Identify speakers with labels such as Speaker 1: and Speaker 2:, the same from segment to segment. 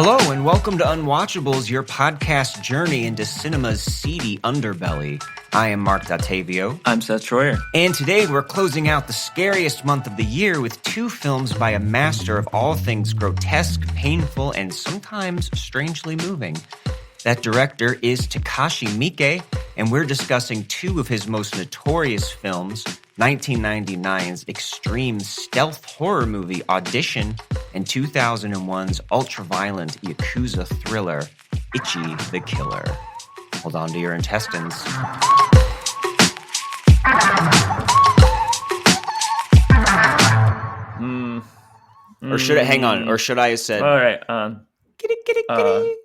Speaker 1: Hello and welcome to Unwatchables, your podcast journey into cinema's seedy underbelly. I am Marc Dottavio.
Speaker 2: I'm Seth Troyer.
Speaker 1: And today we're closing out the scariest month of the year with two films by a master of all things grotesque, painful, and sometimes strangely moving. That director is Takashi Miike, and we're discussing two of his most notorious films, 1999's extreme stealth horror movie Audition and 2001's ultra-violent yakuza thriller Ichi the Killer. Hold on to your intestines. Or should I hang on? Or should I have said?
Speaker 2: All right.
Speaker 1: Kitty, kitty, kitty.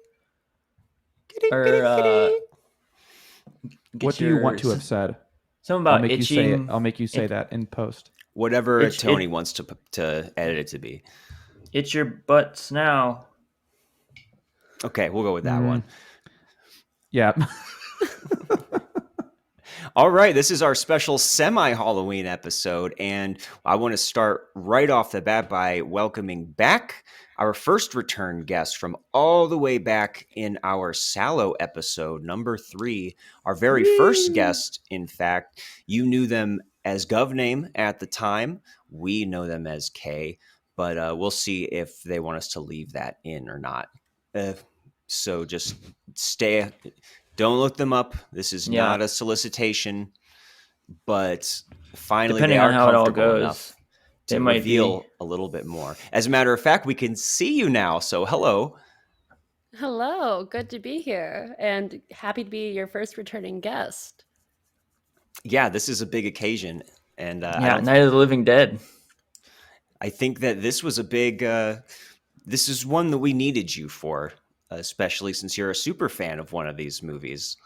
Speaker 3: What do you want to have said?
Speaker 2: Something about itching.
Speaker 3: I'll make you say that in post.
Speaker 1: Whatever Tony wants to edit it to be.
Speaker 2: Itch your butts now.
Speaker 1: Okay, we'll go with that one.
Speaker 3: Yeah.
Speaker 1: All right, this is our special semi-Halloween episode, and I want to start right off the bat by welcoming back our first return guest from all the way back in our Salò episode, number 3. Our very first guest, in fact. You knew them as govnaim at the time. We know them as K, but we'll see if they want us to leave that in or not. So just stay... Don't look them up. This is not a solicitation, but finally
Speaker 2: depending
Speaker 1: they are
Speaker 2: on how it all
Speaker 1: comfortable
Speaker 2: goes,
Speaker 1: enough
Speaker 2: they
Speaker 1: to
Speaker 2: might
Speaker 1: reveal a little bit more. As a matter of fact, we can see you now. So hello.
Speaker 4: Hello. Good to be here and happy to be your first returning guest.
Speaker 1: Yeah, this is a big occasion. And
Speaker 2: Night of the Living Dead.
Speaker 1: I think that this was a big, this is one that we needed you for. Especially since you're a super fan of one of these movies.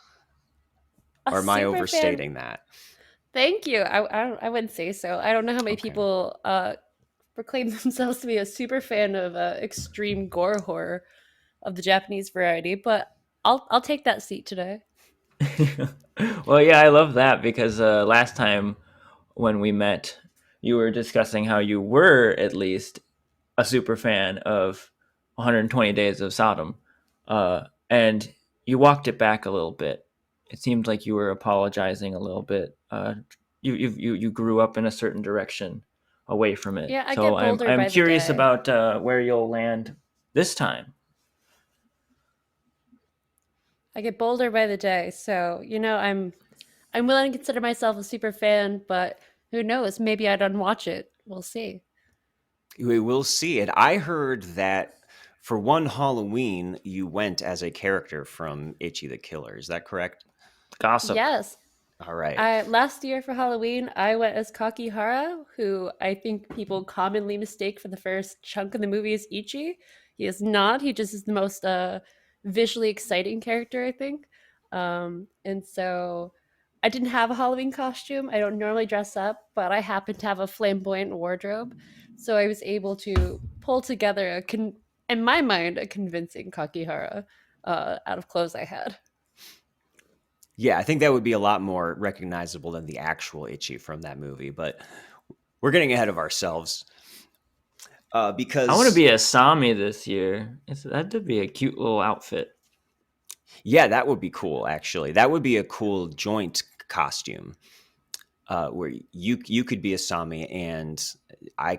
Speaker 1: Or am I overstating that?
Speaker 4: Thank you. I wouldn't say so. I don't know how many people proclaim themselves to be a super fan of extreme gore horror of the Japanese variety, but I'll take that seat today.
Speaker 2: Well, yeah, I love that because last time when we met, you were discussing how you were at least a super fan of 120 Days of Sodom. And you walked it back a little bit. It seemed like you were apologizing a little bit. You grew up in a certain direction away from it.
Speaker 4: Yeah, I
Speaker 2: so
Speaker 4: get bolder by
Speaker 2: I'm curious
Speaker 4: the day.
Speaker 2: about where you'll land this time.
Speaker 4: I get bolder by the day, so I'm willing to consider myself a super fan, but who knows? Maybe I'd unwatch it. We'll see.
Speaker 1: We will see it. I heard that for one Halloween, you went as a character from Ichi the Killer. Is that correct?
Speaker 2: Gossip.
Speaker 4: Yes.
Speaker 1: All right.
Speaker 4: Last year for Halloween, I went as Kakihara, who I think people commonly mistake for the first chunk of the movie as Ichi. He is not. He just is the most visually exciting character, I think. And so I didn't have a Halloween costume. I don't normally dress up, but I happen to have a flamboyant wardrobe. So I was able to pull together in my mind, a convincing Kakihara out of clothes I had.
Speaker 1: Yeah, I think that would be a lot more recognizable than the actual Ichi from that movie, but we're getting ahead of ourselves. Because
Speaker 2: I want to be a Sami this year. That'd be a cute little outfit.
Speaker 1: Yeah, that would be cool, actually. That would be a cool joint costume where you could be a Sami and I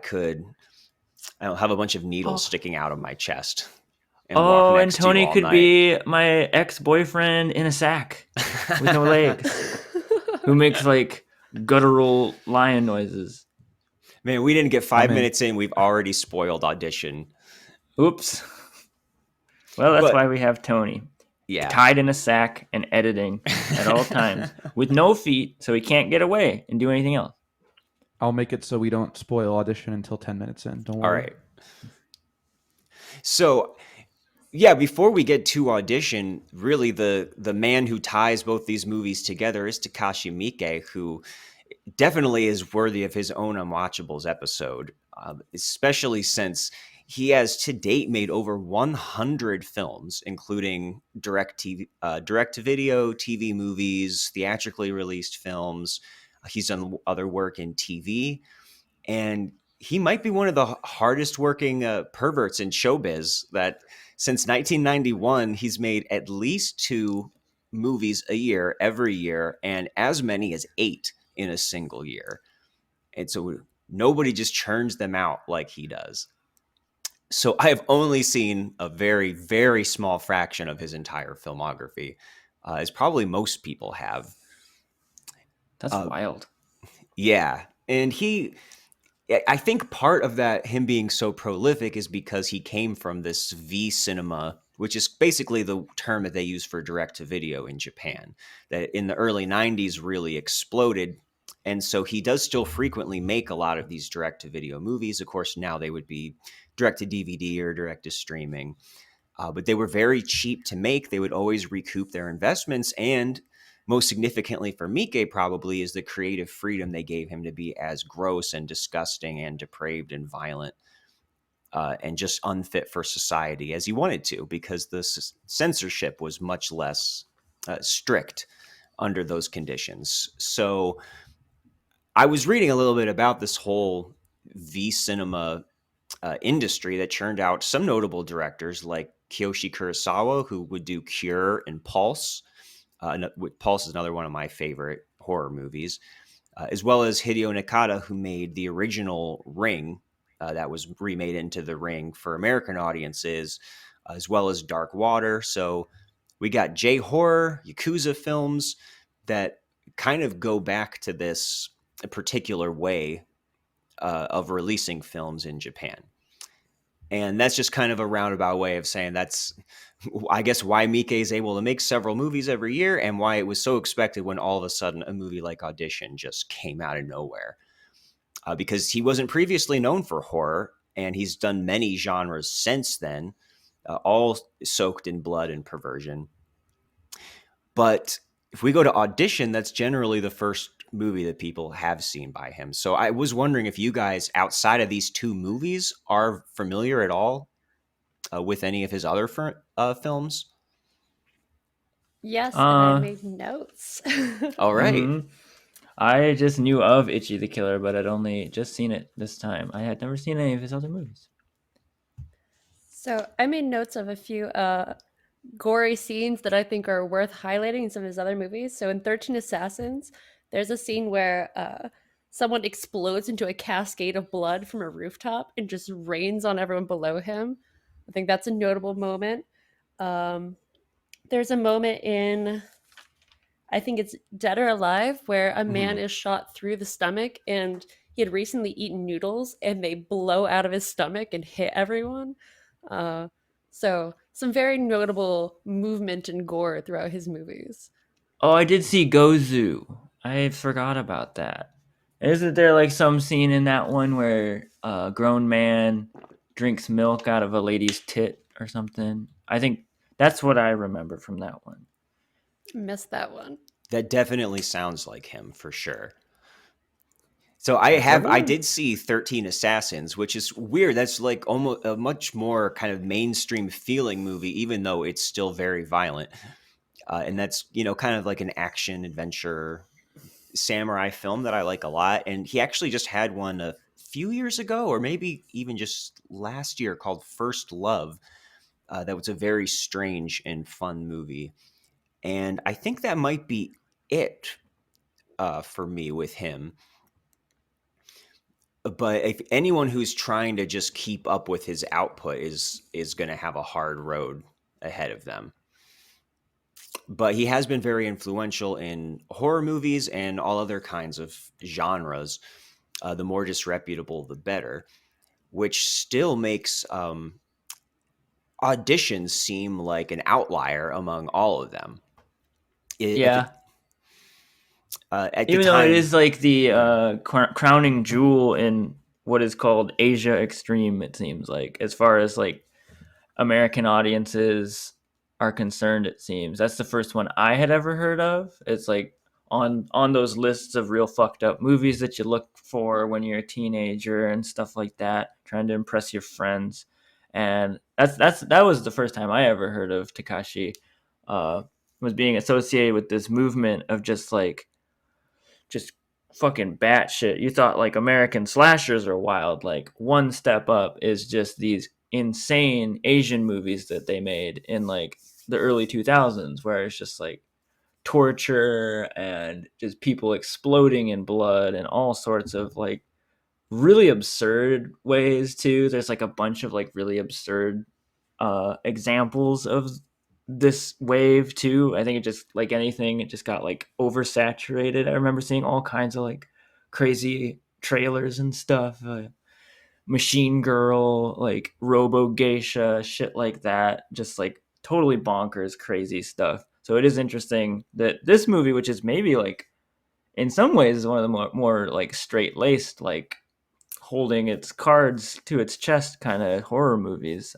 Speaker 1: don't have a bunch of needles sticking out of my chest.
Speaker 2: And Tony could be my ex-boyfriend in a sack with no legs who makes like guttural lion noises.
Speaker 1: Man, we didn't get 5 minutes in. We've already spoiled Audition.
Speaker 2: Oops. Well, that's why we have Tony.
Speaker 1: Yeah.
Speaker 2: Tied in a sack and editing at all times with no feet so he can't get away and do anything else.
Speaker 3: I'll make it so we don't spoil Audition until 10 minutes in. Don't worry.
Speaker 1: All right. So, yeah, before we get to Audition, really the man who ties both these movies together is Takashi Miike, who definitely is worthy of his own Unwatchables episode, especially since he has to date made over 100 films, including direct-to-video, TV movies, theatrically released films. He's done other work in TV. And he might be one of the hardest working perverts in showbiz. That since 1991, he's made at least 2 movies a year every year, and as many as 8 in a single year. And so nobody just churns them out like he does. So I have only seen a very, very small fraction of his entire filmography, as probably most people have.
Speaker 2: That's wild.
Speaker 1: Yeah. And I think part of that, him being so prolific, is because he came from this V cinema, which is basically the term that they use for direct to video in Japan, that in the early 90s really exploded. And so he does still frequently make a lot of these direct to video movies. Of course, now they would be direct to DVD or direct to streaming. But they were very cheap to make. They would always recoup their investments. And most significantly for Miike probably is the creative freedom they gave him to be as gross and disgusting and depraved and violent and just unfit for society as he wanted to, because the censorship was much less strict under those conditions. So I was reading a little bit about this whole V cinema industry that churned out some notable directors like Kiyoshi Kurosawa, who would do Cure and Pulse. Pulse is another one of my favorite horror movies, as well as Hideo Nakata, who made the original Ring that was remade into The Ring for American audiences, as well as Dark Water. So we got J-horror, yakuza films that kind of go back to this particular way of releasing films in Japan. And that's just kind of a roundabout way of saying that's, I guess, why Miike is able to make several movies every year and why it was so expected when all of a sudden a movie like Audition just came out of nowhere. Because he wasn't previously known for horror, and he's done many genres since then, all soaked in blood and perversion. But if we go to Audition, that's generally the first movie that people have seen by him. So I was wondering if you guys, outside of these 2 movies, are familiar at all with any of his other films.
Speaker 4: Yes, and I made notes.
Speaker 1: All right.
Speaker 2: Mm-hmm. I just knew of Ichi the Killer, but I'd only just seen it this time. I had never seen any of his other movies.
Speaker 4: So I made notes of a few gory scenes that I think are worth highlighting in some of his other movies. So in 13 Assassins, there's a scene where someone explodes into a cascade of blood from a rooftop and just rains on everyone below him. I think that's a notable moment. There's a moment in, I think it's Dead or Alive, where a man is shot through the stomach, and he had recently eaten noodles and they blow out of his stomach and hit everyone. So some very notable movement and gore throughout his movies.
Speaker 2: Oh, I did see Gozu. I forgot about that. Isn't there like some scene in that one where a grown man drinks milk out of a lady's tit or something? I think that's what I remember from that one.
Speaker 4: Missed that one.
Speaker 1: That definitely sounds like him for sure. So I did see 13 Assassins, which is weird. That's like almost a much more kind of mainstream feeling movie, even though it's still very violent. And that's, kind of like an action adventure samurai film that I like a lot. And he actually just had one a few years ago, or maybe even just last year, called First Love. That was a very strange and fun movie. And I think that might be it for me with him. But if anyone who's trying to just keep up with his output is going to have a hard road ahead of them. But he has been very influential in horror movies and all other kinds of genres. The more disreputable, the better, which still makes Audition seem like an outlier among all of them.
Speaker 2: Yeah.
Speaker 1: At
Speaker 2: Even
Speaker 1: the time,
Speaker 2: though it is like the crowning jewel in what is called Asia Extreme, it seems like, as far as like American audiences are concerned, it seems. That's the first one I had ever heard of. It's like on those lists of real fucked up movies that you look for when you're a teenager and stuff like that, trying to impress your friends. And that was the first time I ever heard of Takashi, was being associated with this movement of just fucking batshit. You thought like American slashers are wild. Like one step up is just these insane Asian movies that they made in like the early 2000s, where it's just like torture and just people exploding in blood and all sorts of like really absurd ways too. There's like a bunch of like really absurd examples of this wave too. I think it just like anything, it just got like oversaturated. I remember seeing all kinds of like crazy trailers and stuff. Machine Girl, like Robo Geisha, shit like that. Just like totally bonkers, crazy stuff. So it is interesting that this movie, which is maybe like in some ways is one of the more like straight laced, like holding its cards to its chest kind of horror movies,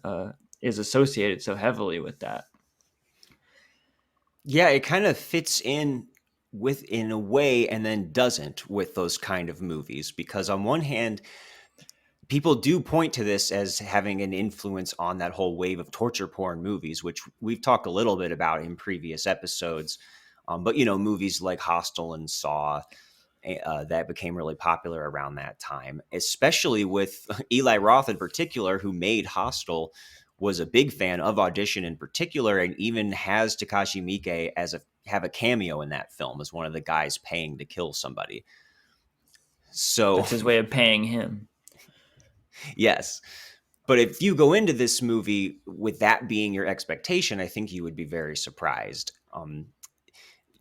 Speaker 2: is associated so heavily with that.
Speaker 1: Yeah, it kind of fits in a way and then doesn't with those kind of movies, because on one hand, people do point to this as having an influence on that whole wave of torture porn movies, which we've talked a little bit about in previous episodes. But, movies like Hostel and Saw, that became really popular around that time, especially with Eli Roth in particular, who made Hostel, was a big fan of Audition in particular, and even has Takashi Miike have a cameo in that film as one of the guys paying to kill somebody. So
Speaker 2: that's his way of paying him.
Speaker 1: Yes. But if you go into this movie with that being your expectation, I think you would be very surprised.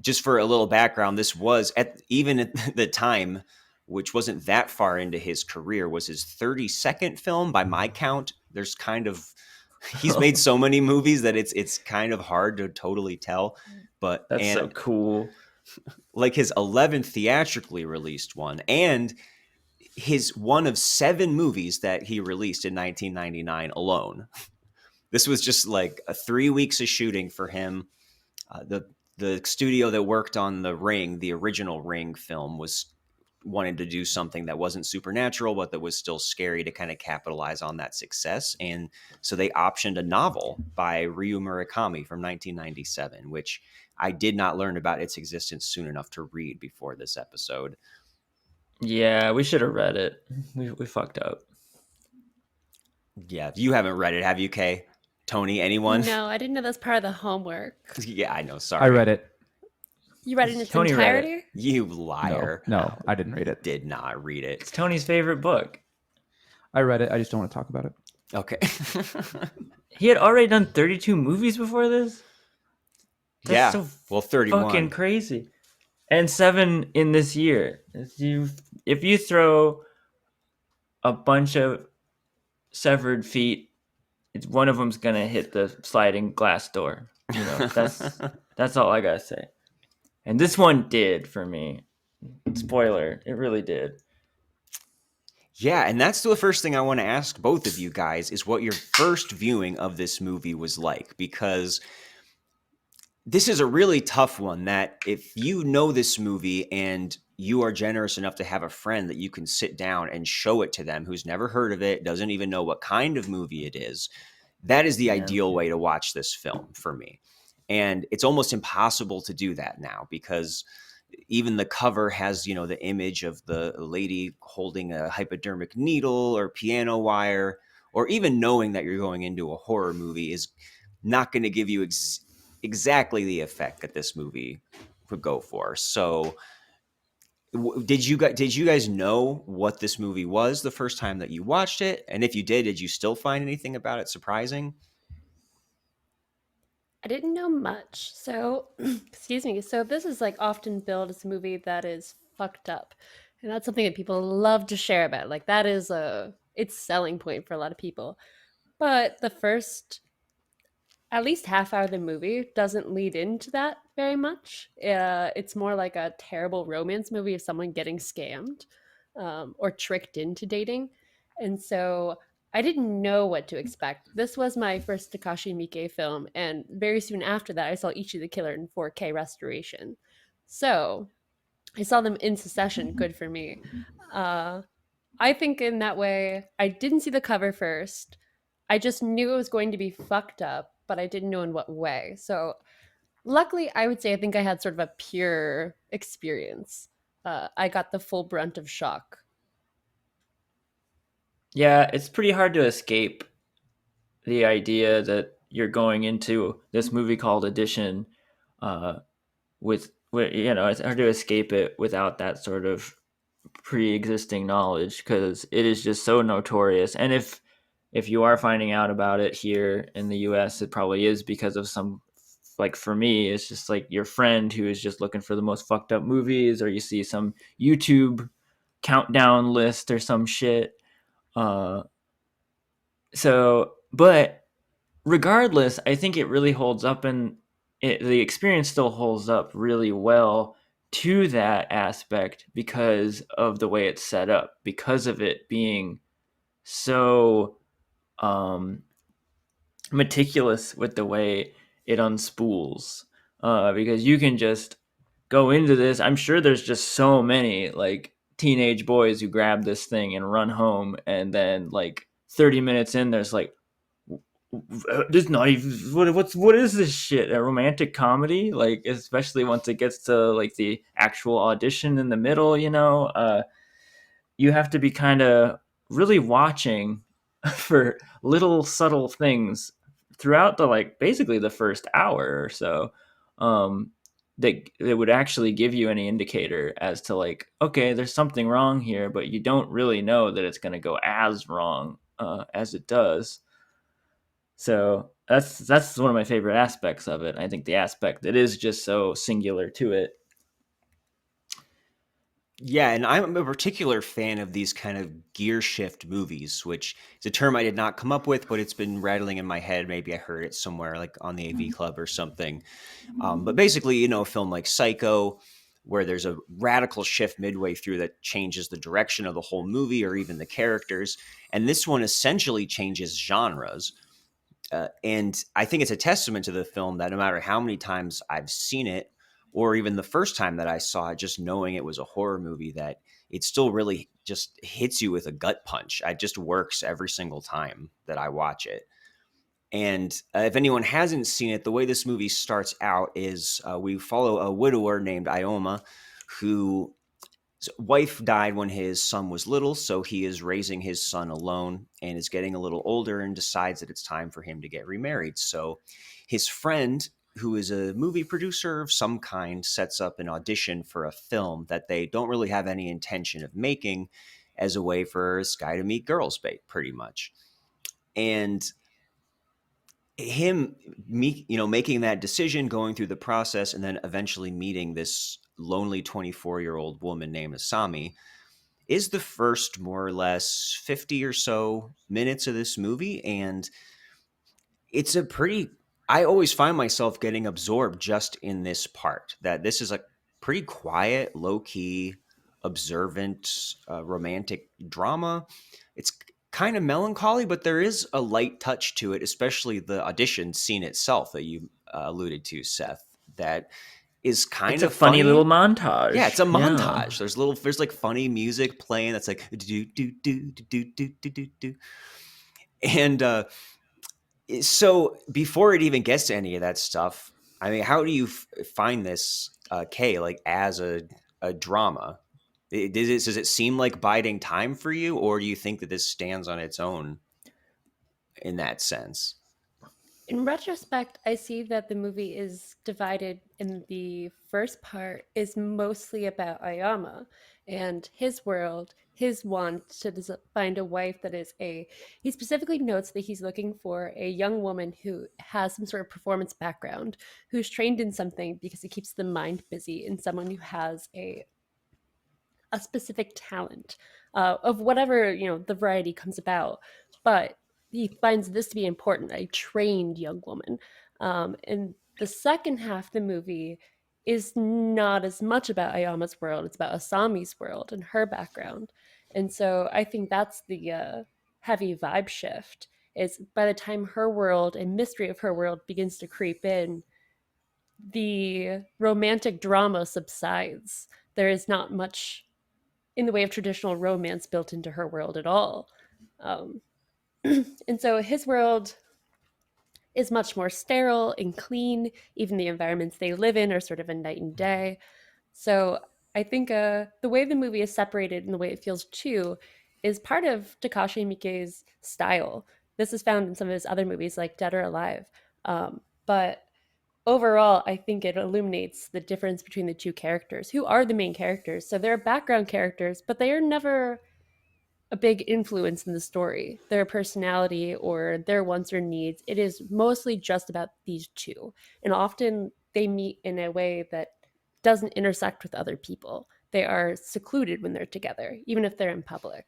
Speaker 1: Just for a little background, this was even at the time, which wasn't that far into his career, was his 32nd film by my count. There's kind of, he's made so many movies that it's kind of hard to totally tell. But
Speaker 2: that's so cool.
Speaker 1: Like his 11th theatrically released one, and his one of 7 movies that he released in 1999 alone. This was just like 3 weeks of shooting for him. The studio that worked on The Ring, the original Ring film, was wanted to do something that wasn't supernatural, but that was still scary to kind of capitalize on that success. And so they optioned a novel by Ryu Murakami from 1997, which I did not learn about its existence soon enough to read before this episode.
Speaker 2: Yeah, we should have read it. We fucked up.
Speaker 1: Yeah, you haven't read it, have you, Kay? Tony, anyone?
Speaker 4: No, I didn't know that's part of the homework.
Speaker 1: Yeah, I know. Sorry.
Speaker 3: I read it.
Speaker 4: You read it in its
Speaker 2: Tony read it.
Speaker 4: entirety?
Speaker 1: You liar.
Speaker 3: No, I didn't read it.
Speaker 1: Did not read it.
Speaker 2: It's Tony's favorite book.
Speaker 3: I read it. I just don't want to talk about it.
Speaker 1: Okay.
Speaker 2: He had already done 32 movies before this? That's
Speaker 1: yeah.
Speaker 2: so
Speaker 1: well, 31.
Speaker 2: fucking crazy. And 7 in this year. If you throw a bunch of severed feet, one of them's gonna hit the sliding glass door. That's all I gotta say. And this one did for me. Spoiler, it really did.
Speaker 1: Yeah, and that's the first thing I want to ask both of you guys is what your first viewing of this movie was like, because this is a really tough one that if you know this movie and you are generous enough to have a friend that you can sit down and show it to them who's never heard of it, doesn't even know what kind of movie it is, that is the ideal way to watch this film for me. And it's almost impossible to do that now because even the cover has, the image of the lady holding a hypodermic needle or piano wire, or even knowing that you're going into a horror movie is not going to give you exactly the effect that this movie would go for. So did you guys know what this movie was the first time that you watched it? And if you did you still find anything about it surprising?
Speaker 4: I didn't know much. So, excuse me. So this is like often billed as a movie that is fucked up. And that's something that people love to share about. Like that is it's selling point for a lot of people. But the first at least half hour of the movie doesn't lead into that very much. It's more like a terrible romance movie of someone getting scammed or tricked into dating. And so I didn't know what to expect. This was my first Takashi Miike film, and very soon after that, I saw Ichi the Killer in 4K restoration. So I saw them in succession. Good for me. I think in that way, I didn't see the cover first. I just knew it was going to be fucked up, but I didn't know in what way. So luckily, I would say I think I had sort of a pure experience. I got the full brunt of shock.
Speaker 2: Yeah, it's pretty hard to escape the idea that you're going into this movie called Audition uh, with it's hard to escape it without that sort of pre-existing knowledge because it is just so notorious. And if you are finding out about it here in the US, it probably is because of some, like for me, it's just like your friend who is just looking for the most fucked up movies, or you see some YouTube countdown list or some shit. uh but regardless, I think it really holds up, and the experience still holds up really well to that aspect because of the way it's set up, because of it being so um, meticulous with the way it unspools. Because you can just go into this. I'm sure there's just so many like teenage boys who grab this thing and run home, and then like 30 minutes in, there's like, this not even what is this shit, a romantic comedy, like especially once it gets to like the actual audition in the middle, you have to be kind of really watching for little subtle things throughout the like basically the first hour or so, that would actually give you any indicator as to like, okay, there's something wrong here, but you don't really know that it's going to go as wrong as it does. So that's one of my favorite aspects of it. I think the aspect that is just so singular to it.
Speaker 1: Yeah, and I'm a particular fan of these kind of gear shift movies, which is a term I did not come up with, but it's been rattling in my head. Maybe I heard it somewhere, like on the AV Club or something. But basically, a film like Psycho, where there's a radical shift midway through that changes the direction of the whole movie or even the characters. And this one essentially changes genres. And I think it's a testament to the film that no matter how many times I've seen it, or even the first time that I saw it, just knowing it was a horror movie, that it still really just hits you with a gut punch. It just works every single time that I watch it. And if anyone hasn't seen it, the way this movie starts out is we follow a widower named Ioma, who wife died when his son was little, so he is raising his son alone and is getting a little older and decides that it's time for him to get remarried. So his friend, who is a movie producer of some kind, sets up an audition for a film that they don't really have any intention of making as a way for this guy to meet girls, pretty much. And him, making that decision, going through the process, and then eventually meeting this lonely 24-year-old woman named Asami is the first more or less 50 or so minutes of this movie. And it's I always find myself getting absorbed just in this part, that this is a pretty quiet, low-key, observant, romantic drama. It's kind of melancholy, but there is a light touch to it, especially the audition scene itself that you alluded to, Seth, that is kind
Speaker 2: It's
Speaker 1: of
Speaker 2: a funny little
Speaker 1: funny.
Speaker 2: montage.
Speaker 1: Yeah, it's a
Speaker 2: Yeah.
Speaker 1: montage. There's like funny music playing that's like do do do do do do do do do. And so before it even gets to any of that stuff, I mean, how do you find this K, like as a drama? Does it seem like biding time for you, or do you think that this stands on its own in that sense?
Speaker 4: In retrospect, I see that the movie is divided in the first part is mostly about Ayama and his world, his want to find a wife that is he specifically notes that he's looking for a young woman who has some sort of performance background, who's trained in something because it keeps the mind busy, and someone who has a specific talent of whatever the variety comes about. But he finds this to be important, a trained young woman. And the second half of the movie is not as much about Ayama's world, it's about Asami's world and her background. And so I think that's the heavy vibe shift, is by the time her world and mystery of her world begins to creep in, the romantic drama subsides. There is not much in the way of traditional romance built into her world at all. Um, and so his world is much more sterile and clean. Even the environments they live in are sort of a night and day. So I think the way the movie is separated and the way it feels too is part of Takashi Miike's style. This is found in some of his other movies like Dead or Alive. But overall, I think it illuminates the difference between the two characters, who are the main characters. So they're background characters, but they are never a big influence in the story, their personality or their wants or needs. It is mostly just about these two. And often they meet in a way that doesn't intersect with other people. They are secluded when they're together, even if they're in public.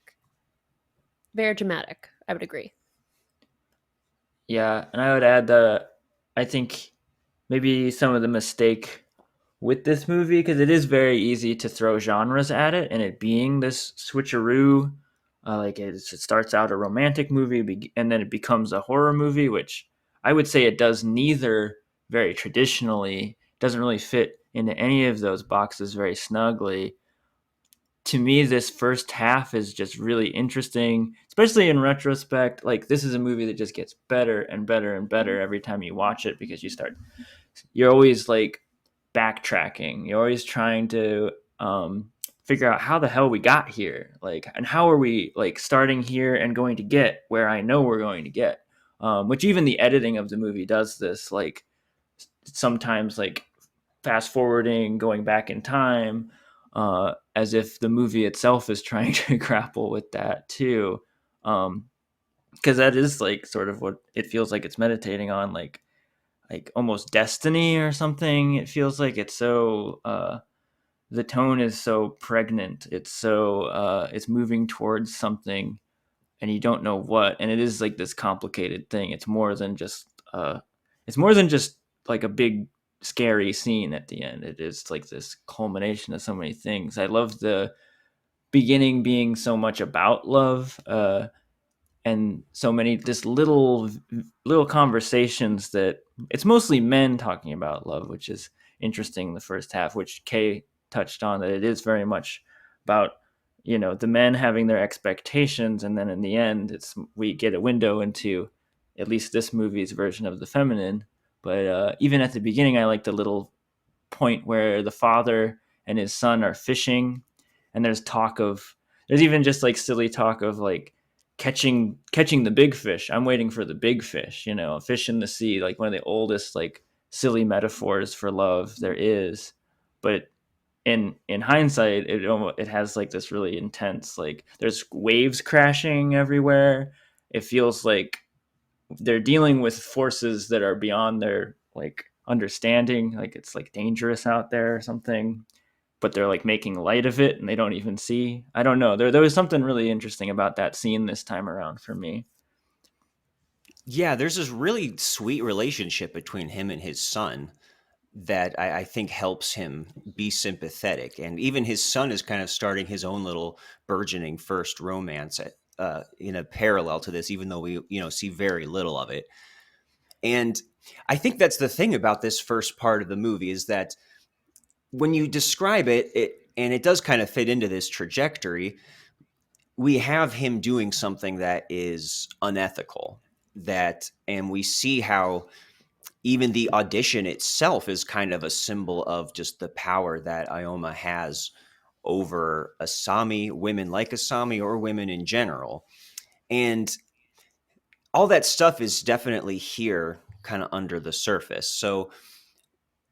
Speaker 4: Very dramatic, I would agree.
Speaker 2: Yeah, and I would add that I think maybe some of the mistake with this movie, because it is very easy to throw genres at it, and it being this switcheroo, like it starts out a romantic movie and then it becomes a horror movie, which I would say it does neither very traditionally. Doesn't really fit into any of those boxes very snugly. To me, this first half is just really interesting, especially in retrospect. Like, this is a movie that just gets better and better and better every time you watch it, because you're always like backtracking. You're always trying to figure out how the hell we got here, like, and how are we like starting here and going to get where I know we're going to get. Which even the editing of the movie does this, like sometimes like fast forwarding, going back in time, as if the movie itself is trying to grapple with that too. Because that is like sort of what it feels like it's meditating on, like almost destiny or something. It feels like it's so the tone is so pregnant. It's so it's moving towards something, and you don't know what. And it is like this complicated thing. It's more than just like a big scary scene at the end. It is like this culmination of so many things. I love the beginning being so much about love. And so many just little conversations that it's mostly men talking about love, which is interesting in the first half, which Kay touched on, that it is very much about the men having their expectations, and then in the end we get a window into at least this movie's version of the feminine. But even at the beginning, I like the little point where the father and his son are fishing, and there's even just like silly talk of like catching the big fish. I'm waiting for the big fish, a fish in the sea, like one of the oldest like silly metaphors for love there is. But in hindsight, it has like this really intense, like there's waves crashing everywhere. It feels like they're dealing with forces that are beyond their like understanding, like it's like dangerous out there or something, but they're like making light of it and they don't even see. I don't know. There was something really interesting about that scene this time around for me.
Speaker 1: Yeah, there's this really sweet relationship between him and his son that I think helps him be sympathetic. And even his son is kind of starting his own little burgeoning first romance in a parallel to this, even though we see very little of it. And I think that's the thing about this first part of the movie, is that when you describe it and it does kind of fit into this trajectory, we have him doing something that is unethical, and we see how even the audition itself is kind of a symbol of just the power that Ioma has over Asami, women like Asami, or women in general. And all that stuff is definitely here kind of under the surface. So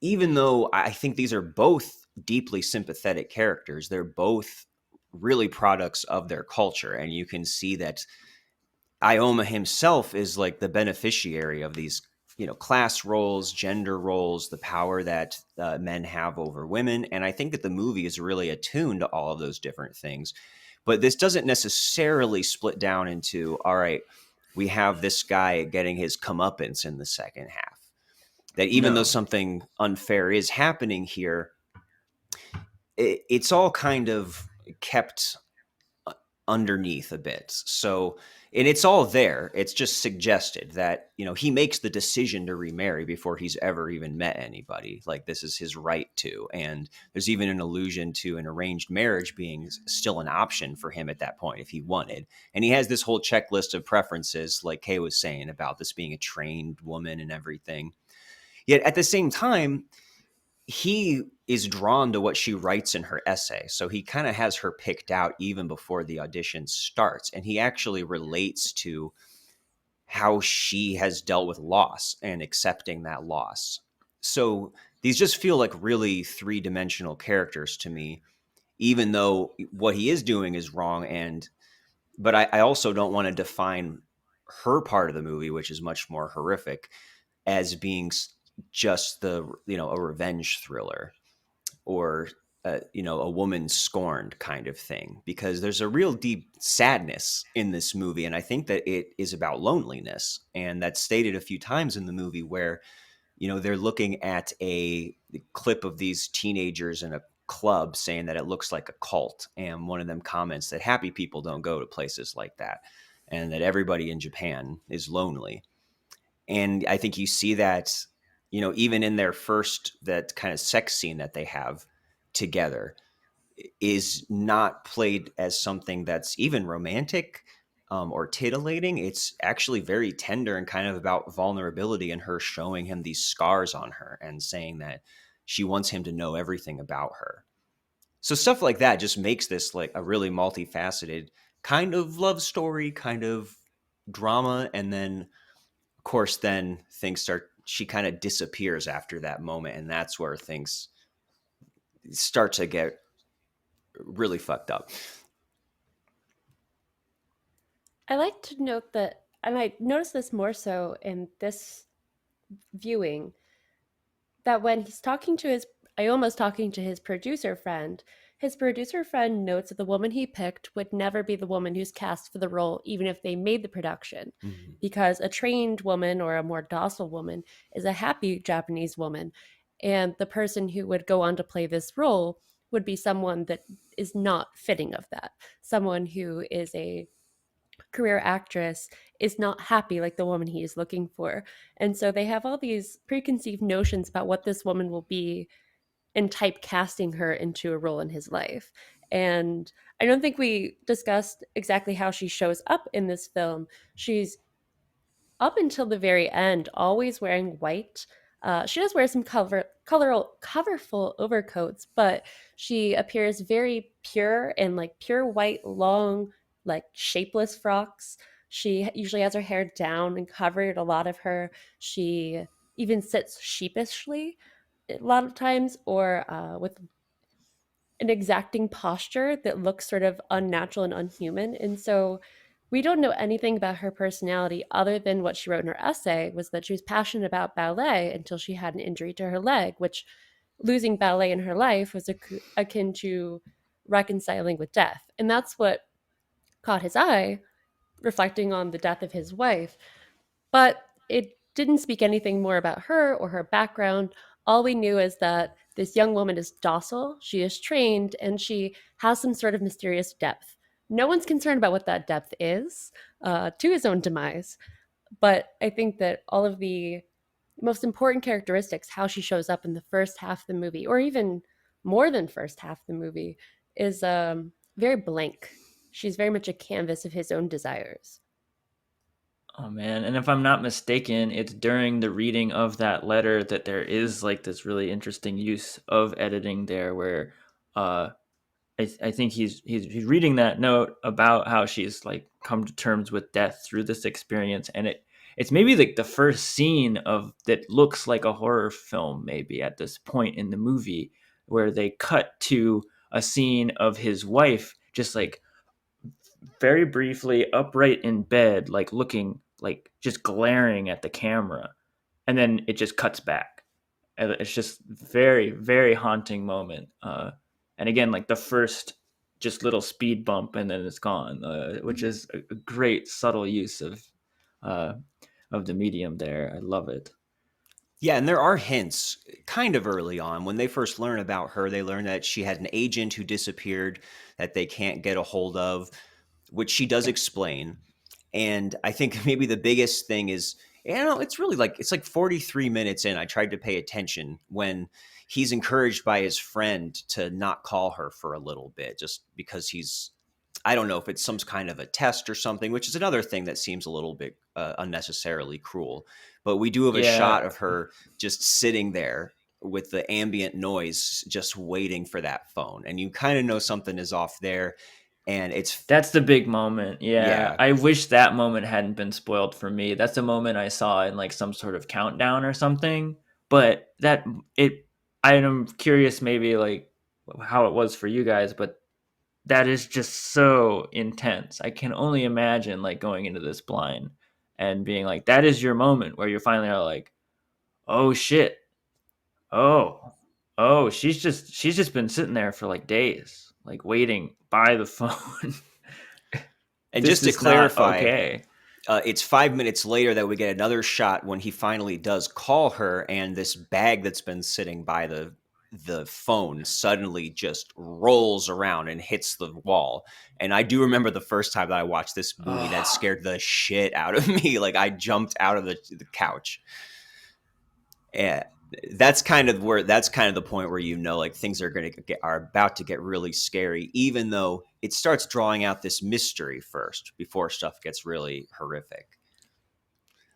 Speaker 1: even though I think these are both deeply sympathetic characters, they're both really products of their culture. And you can see that Ioma himself is like the beneficiary of these, class roles, gender roles, the power that men have over women. And I think that the movie is really attuned to all of those different things. But this doesn't necessarily split down into, all right, we have this guy getting his comeuppance in the second half. That even though something unfair is happening here, it's all kind of kept underneath a bit. So, and it's all there. It's just suggested that, he makes the decision to remarry before he's ever even met anybody. Like, this is his right to. And there's even an allusion to an arranged marriage being still an option for him at that point if he wanted. And he has this whole checklist of preferences, like Kay was saying, about this being a trained woman and everything. Yet at the same time, he is drawn to what she writes in her essay. So he kind of has her picked out even before the audition starts. And he actually relates to how she has dealt with loss and accepting that loss. So these just feel like really three-dimensional characters to me, even though what he is doing is wrong. But I also don't want to define her part of the movie, which is much more horrific, as being just a revenge thriller or a woman scorned kind of thing, because there's a real deep sadness in this movie, and I think that it is about loneliness, and that's stated a few times in the movie where they're looking at a clip of these teenagers in a club saying that it looks like a cult, and one of them comments that happy people don't go to places like that, and that everybody in Japan is lonely. And I think you see that, even in their first, that kind of sex scene that they have together is not played as something that's even romantic or titillating. It's actually very tender and kind of about vulnerability, and her showing him these scars on her and saying that she wants him to know everything about her. So stuff like that just makes this like a really multifaceted kind of love story, kind of drama. And then of course, then she kind of disappears after that moment. And that's where things start to get really fucked up.
Speaker 4: I like to note that, and I noticed this more so in this viewing, that when he's talking to his producer friend, his producer friend notes that the woman he picked would never be the woman who's cast for the role, even if they made the production, because a trained woman or a more docile woman is a happy Japanese woman. And the person who would go on to play this role would be someone that is not fitting of that. Someone who is a career actress is not happy like the woman he is looking for. And so they have all these preconceived notions about what this woman will be and typecasting her into a role in his life. And I don't think we discussed exactly how she shows up in this film. She's, up until the very end, always wearing white. She does wear some colorful overcoats, but she appears very pure in like pure white, long, like shapeless frocks. She usually has her hair down and covered. A lot of her, she even sits sheepishly a lot of times, or with an exacting posture that looks sort of unnatural and unhuman. And so we don't know anything about her personality other than what she wrote in her essay, was that she was passionate about ballet until she had an injury to her leg, which, losing ballet in her life, was akin to reconciling with death. And that's what caught his eye, reflecting on the death of his wife. But it didn't speak anything more about her or her background. All we knew is that this young woman is docile, she is trained, and she has some sort of mysterious depth. No one's concerned about what that depth is, to his own demise. But I think that all of the most important characteristics, how she shows up in the first half of the movie, or even more than first half of the movie, is very blank. She's very much a canvas of his own desires.
Speaker 2: Oh man, and if I'm not mistaken, it's during the reading of that letter that there is like this really interesting use of editing there, where I think he's reading that note about how she's like come to terms with death through this experience, and it's maybe like the first scene of that looks like a horror film maybe at this point in the movie, where they cut to a scene of his wife just like very briefly upright in bed, like looking like just glaring at the camera, and then it just cuts back. And it's just very, very haunting moment. And again, like the first just little speed bump, and then it's gone, which is a great subtle use uh, of the medium there. I love it.
Speaker 1: Yeah, and there are hints kind of early on. When they first learn about her, they learn that she had an agent who disappeared that they can't get a hold of, which she does explain. And I think maybe the biggest thing is, it's like 43 minutes in. I tried to pay attention when he's encouraged by his friend to not call her for a little bit, just because I don't know if it's some kind of a test or something, which is another thing that seems a little bit unnecessarily cruel. But we do have a
Speaker 2: Yeah.
Speaker 1: shot of her just sitting there with the ambient noise, just waiting for that phone, and you kind of know something is off there. And
Speaker 2: that's the big moment. Yeah.
Speaker 1: Yeah.
Speaker 2: I wish that moment hadn't been spoiled for me. That's a moment I saw in like some sort of countdown or something. But I am curious maybe like how it was for you guys, but that is just so intense. I can only imagine like going into this blind and being like, that is your moment where you finally are like, oh shit. Oh, she's just been sitting there for like days, like waiting by the phone.
Speaker 1: And
Speaker 2: This
Speaker 1: just to
Speaker 2: is not
Speaker 1: clarify,
Speaker 2: okay.
Speaker 1: It's 5 minutes later that we get another shot when he finally does call her, and this bag that's been sitting by the phone suddenly just rolls around and hits the wall. And I do remember the first time that I watched this movie, that scared the shit out of me. Like, I jumped out of the couch. Yeah, that's kind of the point where, you know, like, things are about to get really scary, even though it starts drawing out this mystery first before stuff gets really horrific.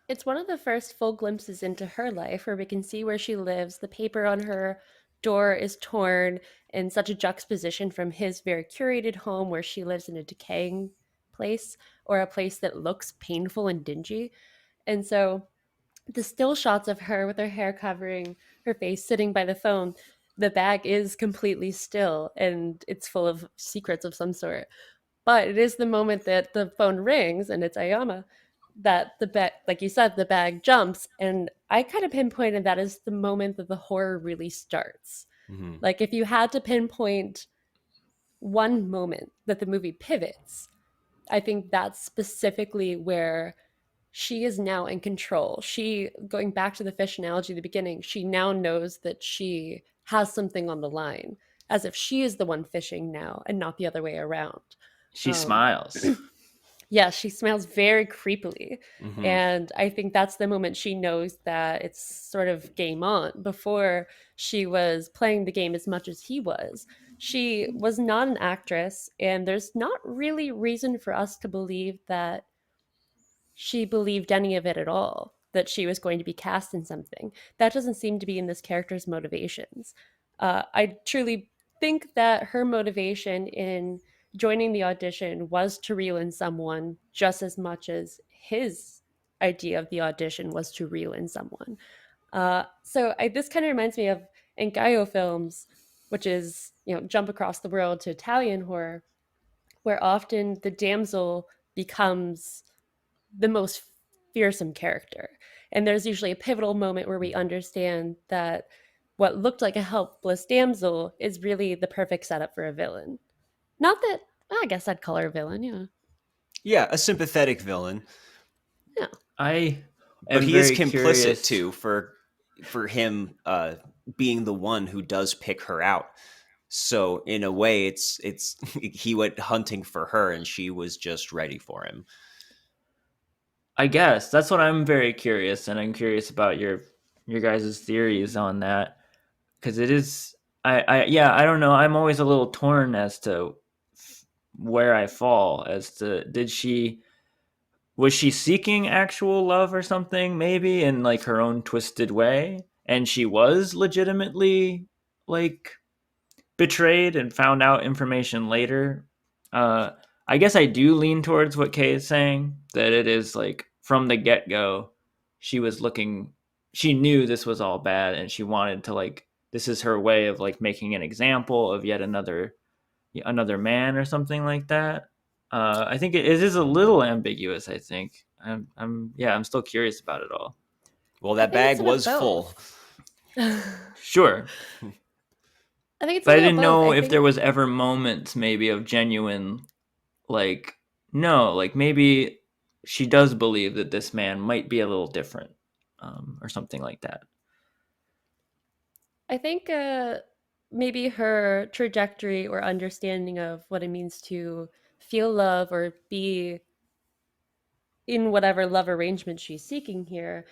Speaker 4: It's one of the first full glimpses into her life where we can see where she lives. The paper on her door is torn in such a juxtaposition from his very curated home where she lives in a decaying place, or a place that looks painful and dingy. And so the still shots of her with her hair covering her face sitting by the phone, the bag is completely still and it's full of secrets of some sort. But it is the moment that the phone rings and it's Ayama that the bag, like you said, the bag jumps. And I kind of pinpointed that as the moment that the horror really starts.
Speaker 1: Mm-hmm.
Speaker 4: Like, if you had to pinpoint one moment that the movie pivots, I think that's specifically where she is now in control. She, going back to the fish analogy at the beginning, she now knows that she has something on the line, as if she is the one fishing now and not the other way around.
Speaker 2: She smiles.
Speaker 4: Yeah, she smiles very creepily.
Speaker 1: Mm-hmm.
Speaker 4: And I think that's the moment she knows that it's sort of game on. Before, she was playing the game as much as he was. She was not an actress, and there's not really reason for us to believe that she believed any of it at all, that she was going to be cast in something. That doesn't seem to be in this character's motivations. I truly think that her motivation in joining the audition was to reel in someone just as much as his idea of the audition was to reel in someone. This kind of reminds me of Engayo films, which is, jump across the world to Italian horror, where often the damsel becomes the most fearsome character. And there's usually a pivotal moment where we understand that what looked like a helpless damsel is really the perfect setup for a villain. Not that, I guess I'd call her a villain, yeah.
Speaker 1: Yeah, a sympathetic villain.
Speaker 4: Yeah.
Speaker 2: I am
Speaker 1: But he is
Speaker 2: very
Speaker 1: complicit
Speaker 2: curious.
Speaker 1: too for him being the one who does pick her out. So in a way, it's he went hunting for her, and she was just ready for him.
Speaker 2: I guess that's what I'm very curious, and I'm curious about your guys' theories on that, because it is I don't know. I'm always a little torn as to where I fall, as to was she seeking actual love or something, maybe in like her own twisted way, and she was legitimately like betrayed and found out information later. I guess I do lean towards what Kay is saying, that it is like from the get-go she knew this was all bad, and she wanted to, like, this is her way of like making an example of yet another man or something like that. I think it is a little ambiguous. I think I'm still curious about it all.
Speaker 1: Well, that bag was full.
Speaker 2: Sure.
Speaker 4: I think it's
Speaker 2: But I
Speaker 4: a little
Speaker 2: didn't
Speaker 4: both.
Speaker 2: know
Speaker 4: I
Speaker 2: if
Speaker 4: think
Speaker 2: there was ever moments maybe of genuine, like, no, like maybe she does believe that this man might be a little different, or something like that.
Speaker 4: I think maybe her trajectory or understanding of what it means to feel love or be in whatever love arrangement she's seeking here,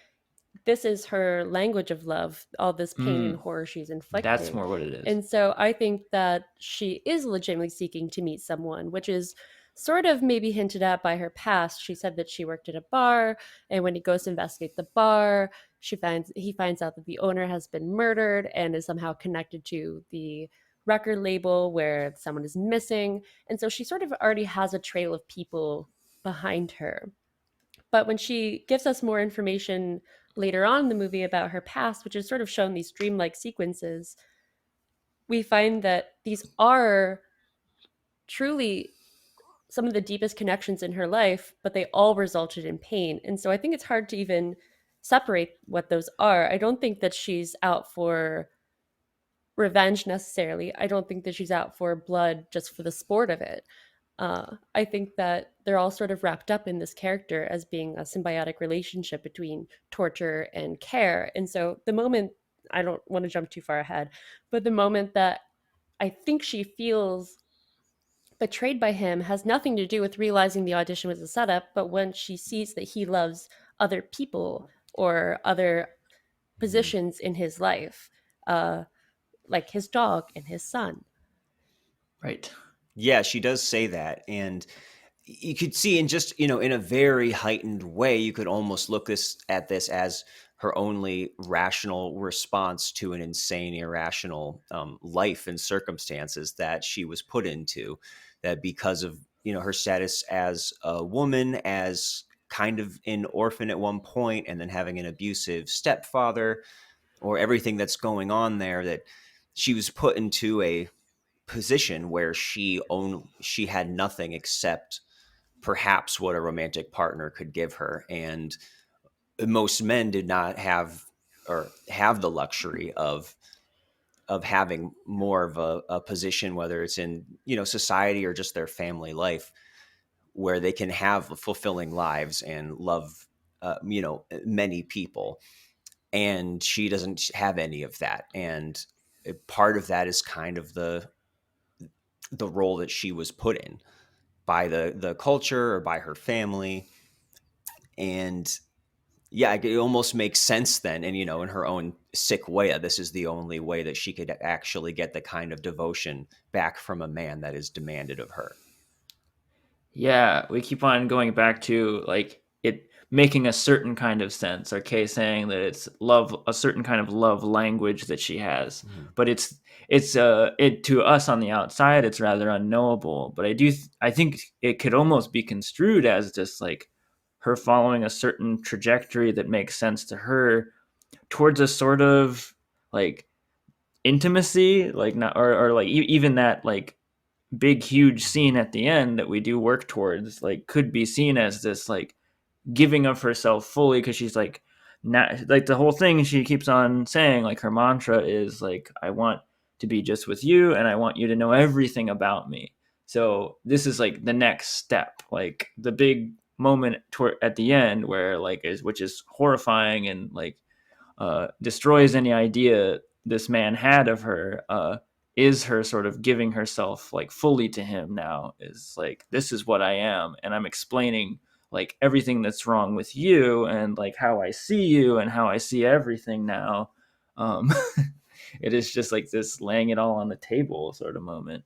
Speaker 4: this is her language of love, all this pain and horror she's inflicting.
Speaker 2: That's more what it is.
Speaker 4: And so I think that she is legitimately seeking to meet someone, which is sort of maybe hinted at by her past. She said that she worked at a bar, and when he goes to investigate the bar, he finds out that the owner has been murdered and is somehow connected to the record label where someone is missing. And so she sort of already has a trail of people behind her. But when she gives us more information later on in the movie about her past, which is sort of shown these dreamlike sequences, we find that these are truly some of the deepest connections in her life, but they all resulted in pain. And so I think it's hard to even separate what those are. I don't think that she's out for revenge necessarily. I don't think that she's out for blood just for the sport of it. I think that they're all sort of wrapped up in this character as being a symbiotic relationship between torture and care. And so the moment, I don't want to jump too far ahead, but the moment that I think she feels betrayed by him has nothing to do with realizing the audition was a setup, but when she sees that he loves other people or other positions in his life, like his dog and his son.
Speaker 2: Right.
Speaker 1: Yeah, she does say that. And you could see in just, in a very heightened way, you could almost look at this as her only rational response to an insane, irrational life and circumstances that she was put into, that because of, her status as a woman, as kind of an orphan at one point, and then having an abusive stepfather, or everything that's going on there, that she was put into a position where she had nothing except perhaps what a romantic partner could give her. And most men did not have the luxury of having more of a position, whether it's in, society or just their family life, where they can have fulfilling lives and love, many people. And she doesn't have any of that. And part of that is kind of the role that she was put in by the culture or by her family. And yeah, it almost makes sense then. And, in her own sick way, this is the only way that she could actually get the kind of devotion back from a man that is demanded of her.
Speaker 2: Yeah, we keep on going back to like it making a certain kind of sense. Or Kay saying that it's love, a certain kind of love language that she has, but it's it to us on the outside, it's rather unknowable. But I think it could almost be construed as just like her following a certain trajectory that makes sense to her towards a sort of like intimacy, like not or like even that like big huge scene at the end that we do work towards like could be seen as this like giving of herself fully, because she's like not like the whole thing she keeps on saying, like her mantra is like, I want to be just with you and I want you to know everything about me. So this is like the next step, like the big moment at the end where like which is horrifying and like destroys any idea this man had of her, is her sort of giving herself like fully to him now, is like, this is what I am, and I'm explaining like everything that's wrong with you and like how I see you and how I see everything now. um it is just like this laying it all on the table sort of moment.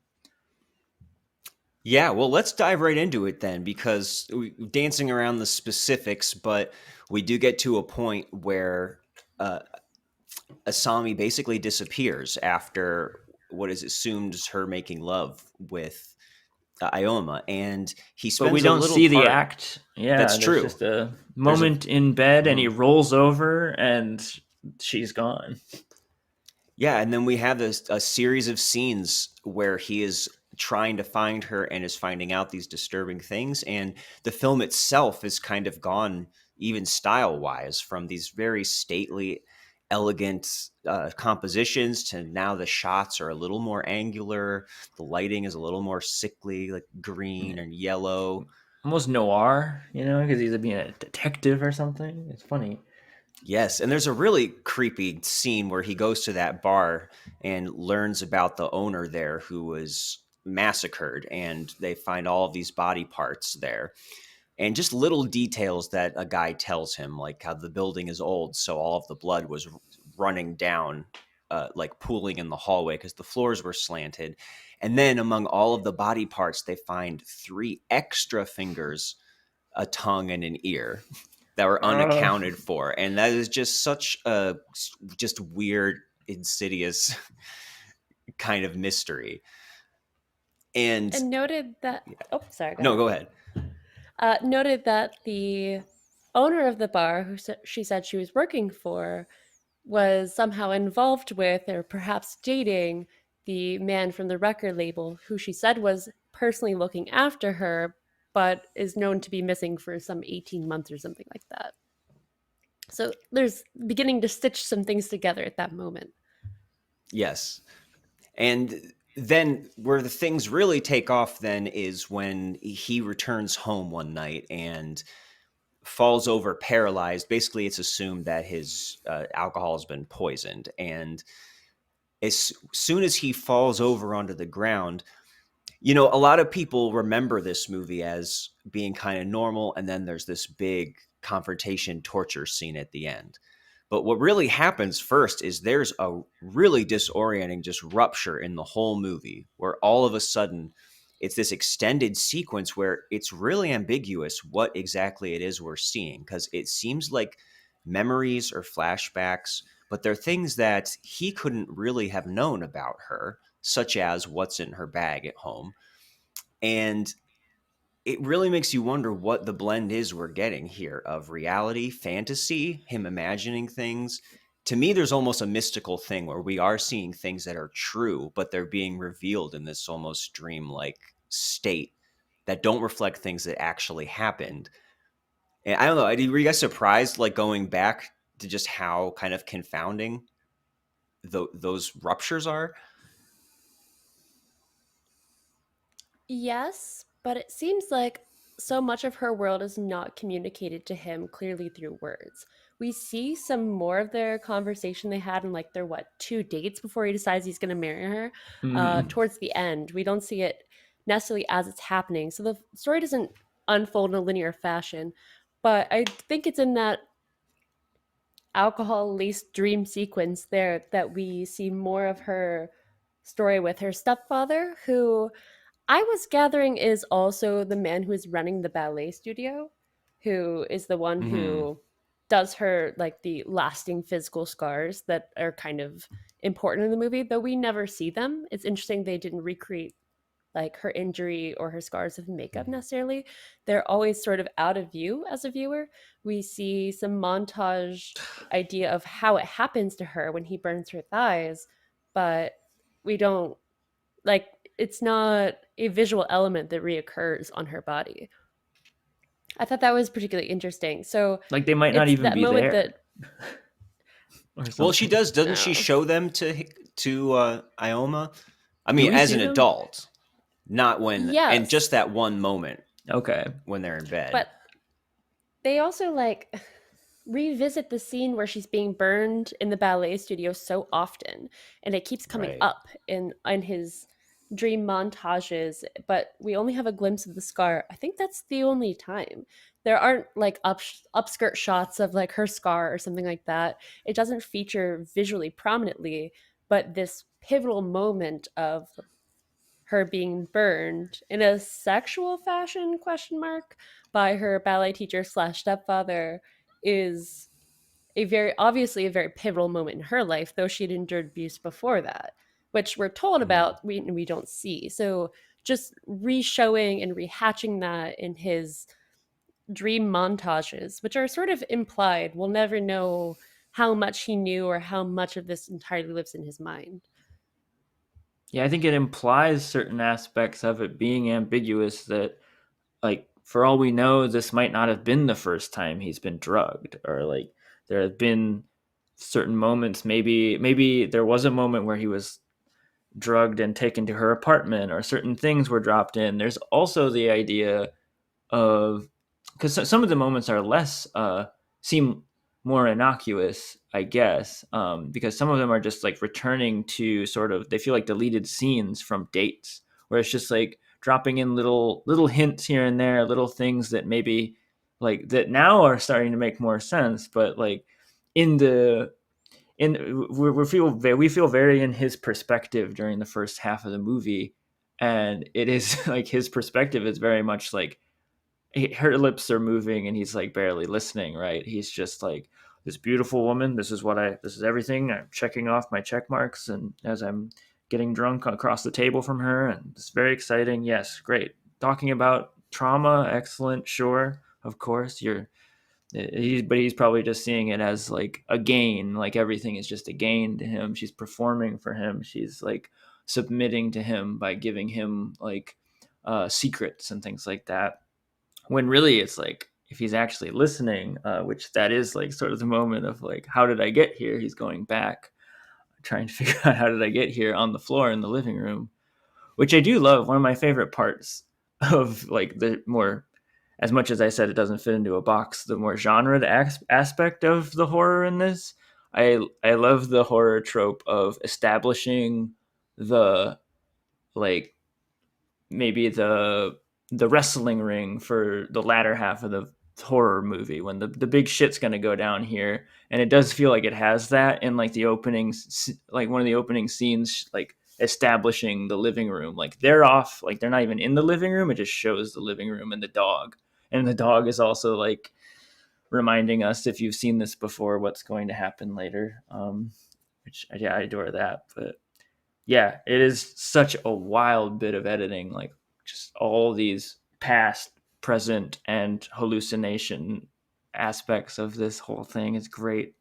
Speaker 1: Yeah, well, let's dive right into it then, because dancing around the specifics, but we do get to a point where Asami basically disappears after what is assumed is her making love with Ioma, and he spends
Speaker 2: But we
Speaker 1: a
Speaker 2: don't
Speaker 1: little
Speaker 2: see the
Speaker 1: part.
Speaker 2: act. Yeah,
Speaker 1: That's
Speaker 2: there's
Speaker 1: true.
Speaker 2: just a moment in bed and he rolls over and she's gone.
Speaker 1: Yeah, and then we have a series of scenes where he is trying to find her and is finding out these disturbing things. And the film itself is kind of gone, even style-wise, from these very stately, elegant compositions to now the shots are a little more angular. The lighting is a little more sickly, like green and yellow.
Speaker 2: Almost noir, because he's being a detective or something. It's funny.
Speaker 1: Yes, and there's a really creepy scene where he goes to that bar and learns about the owner there who was massacred, and they find all of these body parts there. And just little details that a guy tells him, like how the building is old, so all of the blood was running down like pooling in the hallway because the floors were slanted. And then among all of the body parts, they find 3 extra fingers, a tongue, and an ear that were unaccounted for. And that is just such a just weird, insidious kind of mystery. And
Speaker 4: noted that sorry,
Speaker 1: go ahead.
Speaker 4: Noted that the owner of the bar, who she said she was working for, was somehow involved with or perhaps dating the man from the record label, who she said was personally looking after her, but is known to be missing for some 18 months or something like that. So there's beginning to stitch some things together at that moment.
Speaker 1: Yes. And then where the things really take off then is when he returns home one night and falls over paralyzed. Basically, it's assumed that his alcohol has been poisoned. And as soon as he falls over onto the ground, you know, a lot of people remember this movie as being kind of normal. And then there's this big confrontation torture scene at the end. But what really happens first is there's a really disorienting just rupture in the whole movie where all of a sudden it's this extended sequence where it's really ambiguous what exactly it is we're seeing, because it seems like memories or flashbacks, but they're things that he couldn't really have known about her, such as what's in her bag at home. And it really makes you wonder what the blend is we're getting here of reality, fantasy, him imagining things. To me, there's almost a mystical thing where we are seeing things that are true, but they're being revealed in this almost dreamlike state that don't reflect things that actually happened. And I don't know, were you guys surprised, like going back to just how kind of confounding those ruptures are?
Speaker 4: Yes, but it seems like so much of her world is not communicated to him clearly through words. We see some more of their conversation they had in like their 2 dates before he decides he's going to marry her. Towards the end, we don't see it necessarily as it's happening, so the story doesn't unfold in a linear fashion. But I think it's in that alcohol-laced dream sequence there that we see more of her story with her stepfather, who I was gathering is also the man who is running the ballet studio, who is the one who does her like the lasting physical scars that are kind of important in the movie, though we never see them. It's interesting they didn't recreate like her injury or her scars with makeup necessarily. They're always sort of out of view as a viewer. We see some montage idea of how it happens to her when he burns her thighs, but we don't like, it's not a visual element that reoccurs on her body. I thought that was particularly interesting. So
Speaker 2: like they might not even be there.
Speaker 1: Well, she does, doesn't she show them to Ioma? I mean, as an adult, not when, and just that one moment.
Speaker 2: Okay.
Speaker 1: When they're in bed.
Speaker 4: But they also like revisit the scene where she's being burned in the ballet studio so often, and it keeps coming up in his dream montages, but we only have a glimpse of the scar. I think that's the only time. There aren't like upskirt shots of like her scar or something like that. It doesn't feature visually prominently, but this pivotal moment of her being burned in a sexual fashion by her ballet teacher / stepfather is obviously a very pivotal moment in her life, though she'd endured abuse before that, which we're told about, we don't see. So just re-showing and rehatching that in his dream montages, which are sort of implied, we'll never know how much he knew or how much of this entirely lives in his mind.
Speaker 2: Yeah, I think it implies certain aspects of it being ambiguous, that like for all we know, this might not have been the first time he's been drugged, or like there have been certain moments, maybe there was a moment where he was drugged and taken to her apartment, or certain things were dropped in. There's also the idea of, because some of the moments are less seem more innocuous, I guess, because some of them are just like returning to sort of, they feel like deleted scenes from dates, where it's just like dropping in little hints here and there, little things that maybe like that now are starting to make more sense, but like in the we feel very in his perspective during the first half of the movie, and it is like his perspective is very much like her lips are moving and he's like barely listening, right? He's just like, this beautiful woman, this is everything, I'm checking off my check marks, and as I'm getting drunk across the table from her, and it's very exciting. Yes, great. Talking about trauma, excellent, sure, of course. But he's probably just seeing it as like a gain, like everything is just a gain to him. She's performing for him, she's like submitting to him by giving him like secrets and things like that, when really it's like, if he's actually listening, which that is like sort of the moment of like, how did I get here? He's going back, trying to figure out how did I get here, on the floor in the living room, which I do love. One of my favorite parts of like the more, as much as I said it doesn't fit into a box, the more genre aspect of the horror in this, I love the horror trope of establishing the, like, maybe the wrestling ring for the latter half of the horror movie, when the big shit's going to go down here. And it does feel like it has that in like the opening, like one of the opening scenes, like establishing the living room. Like they're off, like they're not even in the living room, it just shows the living room and the dog, and the dog is also like reminding us, if you've seen this before, what's going to happen later. Which, yeah, I adore that. But yeah, it is such a wild bit of editing, like just all these past, present, and hallucination aspects of this whole thing is great.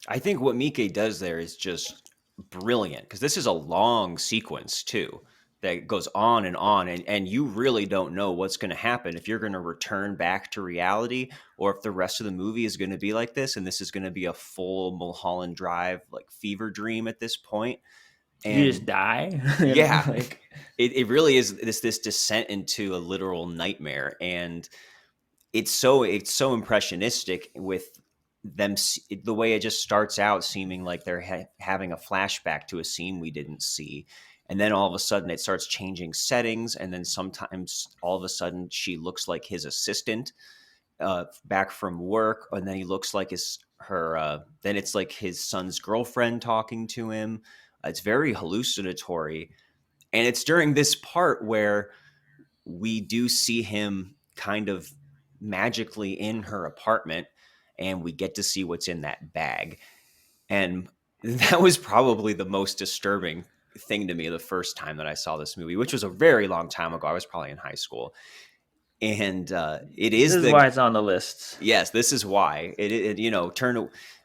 Speaker 1: I think what Miike does there is just brilliant, because this is a long sequence too that goes on, and you really don't know what's going to happen, if you're going to return back to reality, or if the rest of the movie is going to be like this, and this is going to be a full Mulholland Drive like fever dream at this point.
Speaker 2: And you just die.
Speaker 1: Yeah, like it really is this descent into a literal nightmare, and it's so impressionistic with them, the way it just starts out seeming like they're having a flashback to a scene we didn't see, and then all of a sudden it starts changing settings, and then sometimes all of a sudden she looks like his assistant back from work, and then he looks like then it's like his son's girlfriend talking to him. It's very hallucinatory, and it's during this part where we do see him kind of magically in her apartment, and we get to see what's in that bag. And that was probably the most disturbing thing to me the first time that I saw this movie, which was a very long time ago. I was probably in high school. And this
Speaker 2: is why it's on the list.
Speaker 1: Yes, this is why.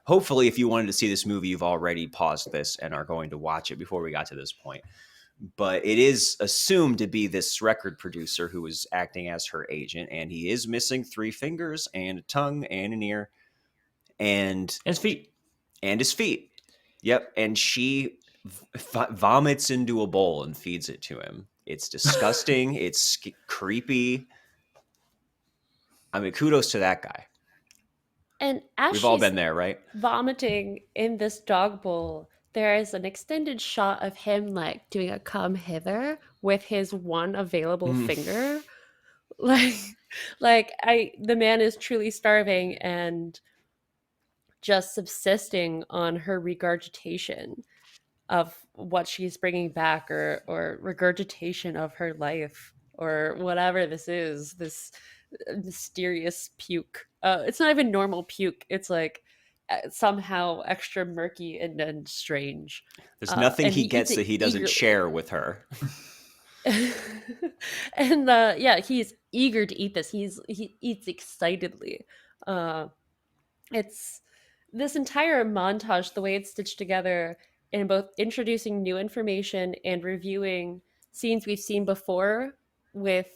Speaker 1: Hopefully, if you wanted to see this movie, you've already paused this and are going to watch it before we got to this point. But it is assumed to be this record producer who is acting as her agent, and he is missing 3 fingers and a tongue and an ear and
Speaker 2: his feet.
Speaker 1: Yep. And she vomits into a bowl and feeds it to him. It's disgusting. It's creepy. I mean, kudos to that guy.
Speaker 4: And as
Speaker 1: we've all been there, right?
Speaker 4: Vomiting in this dog bowl, there is an extended shot of him like doing a come hither with his one available finger. The man is truly starving and just subsisting on her regurgitation of what she's bringing back, or regurgitation of her life, or whatever this is, this mysterious puke. It's not even normal puke. It's like somehow extra murky and strange.
Speaker 1: There's nothing he gets that he doesn't share with her.
Speaker 4: And he's eager to eat this. He eats excitedly. It's this entire montage, the way it's stitched together, in both introducing new information and reviewing scenes we've seen before, with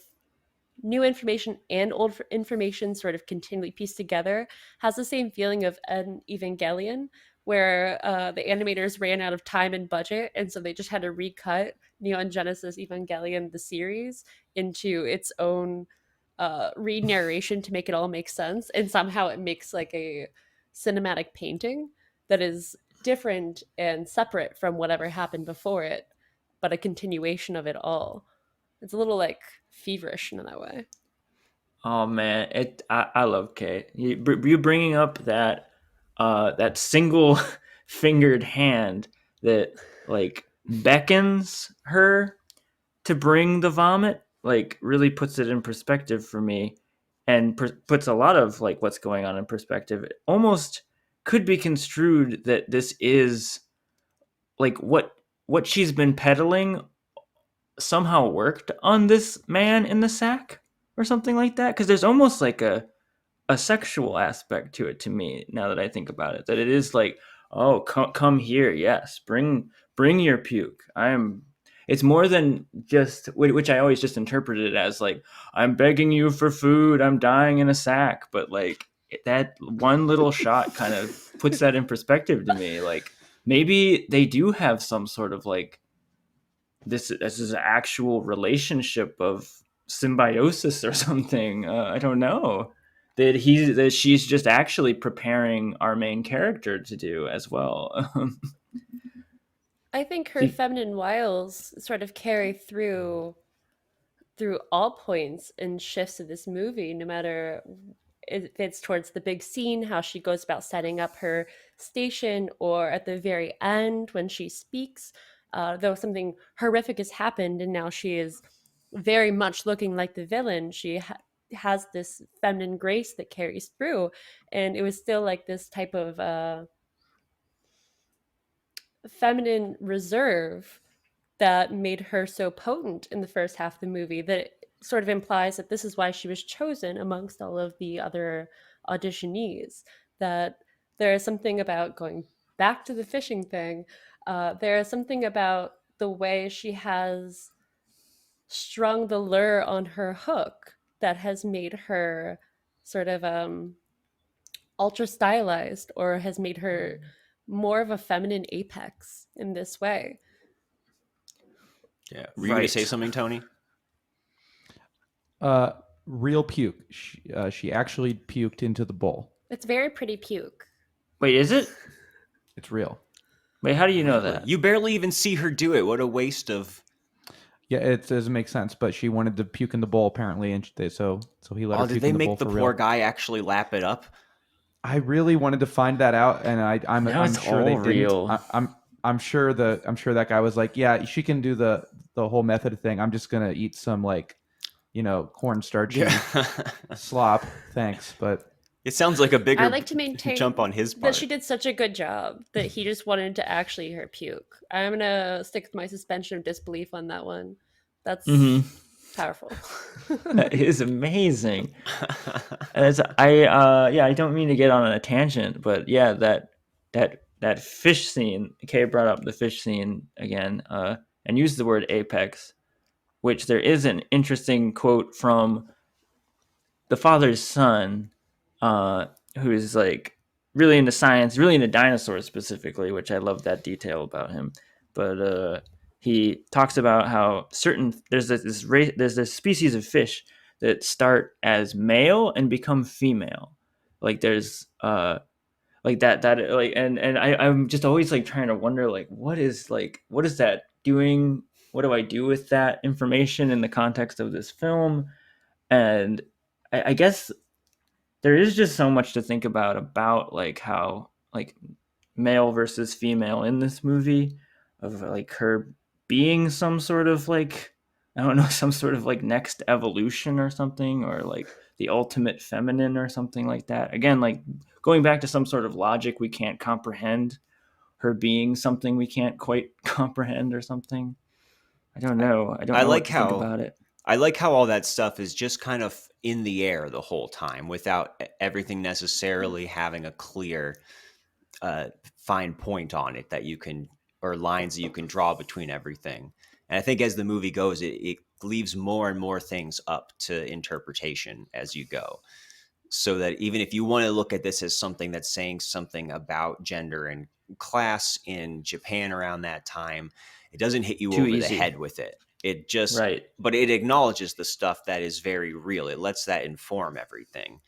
Speaker 4: new information and old information sort of continually pieced together, has the same feeling of an Evangelion, where the animators ran out of time and budget, and so they just had to recut Neon Genesis Evangelion, the series, into its own re-narration to make it all make sense. And somehow it makes like a cinematic painting that is different and separate from whatever happened before it, but a continuation of it all. It's a little like feverish in that way.
Speaker 2: Oh man, I love Kate. You bringing up that that single fingered hand that like beckons her to bring the vomit, like really puts it in perspective for me, and puts a lot of like what's going on in perspective. It almost could be construed that this is like what she's been peddling somehow worked on this man in the sack or something like that, because there's almost like a sexual aspect to it to me now that I think about it, that it is like, oh, come here, yes, bring your puke. It's more than just, which I always just interpreted it as like, I'm begging you for food, I'm dying in a sack, but like that one little shot kind of puts that in perspective to me. Like maybe they do have some sort of like this is an actual relationship of symbiosis or something. I don't know, that she's just actually preparing our main character to do as well.
Speaker 4: I think her feminine wiles sort of carry through all points and shifts of this movie, no matter if it's towards the big scene, how she goes about setting up her station, or at the very end when she speaks, though something horrific has happened and now she is very much looking like the villain, she has this feminine grace that carries through, and it was still like this type of feminine reserve that made her so potent in the first half of the movie, that it sort of implies that this is why she was chosen amongst all of the other auditionees. That there is something about, going back to the fishing thing, there is something about the way she has strung the lure on her hook that has made her sort of ultra stylized, or has made her more of a feminine apex in this way.
Speaker 1: Yeah. Were you going to say something, Tony?
Speaker 3: Real puke. She actually puked into the bowl.
Speaker 4: It's very pretty puke.
Speaker 2: Wait, is it?
Speaker 3: It's real.
Speaker 2: Wait, how do you know that?
Speaker 1: You barely even see her do it. What a waste of...
Speaker 3: Yeah, it doesn't make sense, but she wanted to puke in the bowl apparently, and so he let her puke
Speaker 1: did they
Speaker 3: in the bowl
Speaker 1: make the
Speaker 3: for
Speaker 1: poor
Speaker 3: real.
Speaker 1: guy actually lap it up?
Speaker 3: I really wanted to find that out, and I'm sure they
Speaker 2: real.
Speaker 3: didn't. I'm sure that guy was like, yeah, she can do the whole method thing. I'm just gonna eat some like, cornstarchy slop. Thanks, but
Speaker 1: it sounds like a bigger
Speaker 4: I like to maintain
Speaker 1: jump on his part.
Speaker 4: that she did such a good job that he just wanted to actually eat her puke. I'm gonna stick with my suspension of disbelief on that one. That's powerful.
Speaker 2: That is amazing. And I don't mean to get on a tangent, but yeah, that fish scene. Kay brought up the fish scene again, and used the word apex, which there is an interesting quote from the father's son, who is like really into science, really into dinosaurs specifically, which I love that detail about him. But he talks about how there's this species of fish that start as male and become female. Like there's like that like and I'm just always like trying to wonder like what is that doing? What do I do with that information in the context of this film? And I guess there is just so much to think about like how like male versus female in this movie, of like her being some sort of like, I don't know, some sort of like next evolution or something, or like the ultimate feminine or something like that. Again, like going back to some sort of logic we can't comprehend, her being something we can't quite comprehend or something. I don't know. I don't know what to think about it.
Speaker 1: I like how all that stuff is just kind of in the air the whole time without everything necessarily having a clear fine point on it that you can, or lines that you can draw between everything. And I think as the movie goes, it leaves more and more things up to interpretation as you go. So that even if you want to look at this as something that's saying something about gender and class in Japan around that time, it doesn't hit you over the head with it. It just, but it acknowledges the stuff that is very real. It lets that inform everything.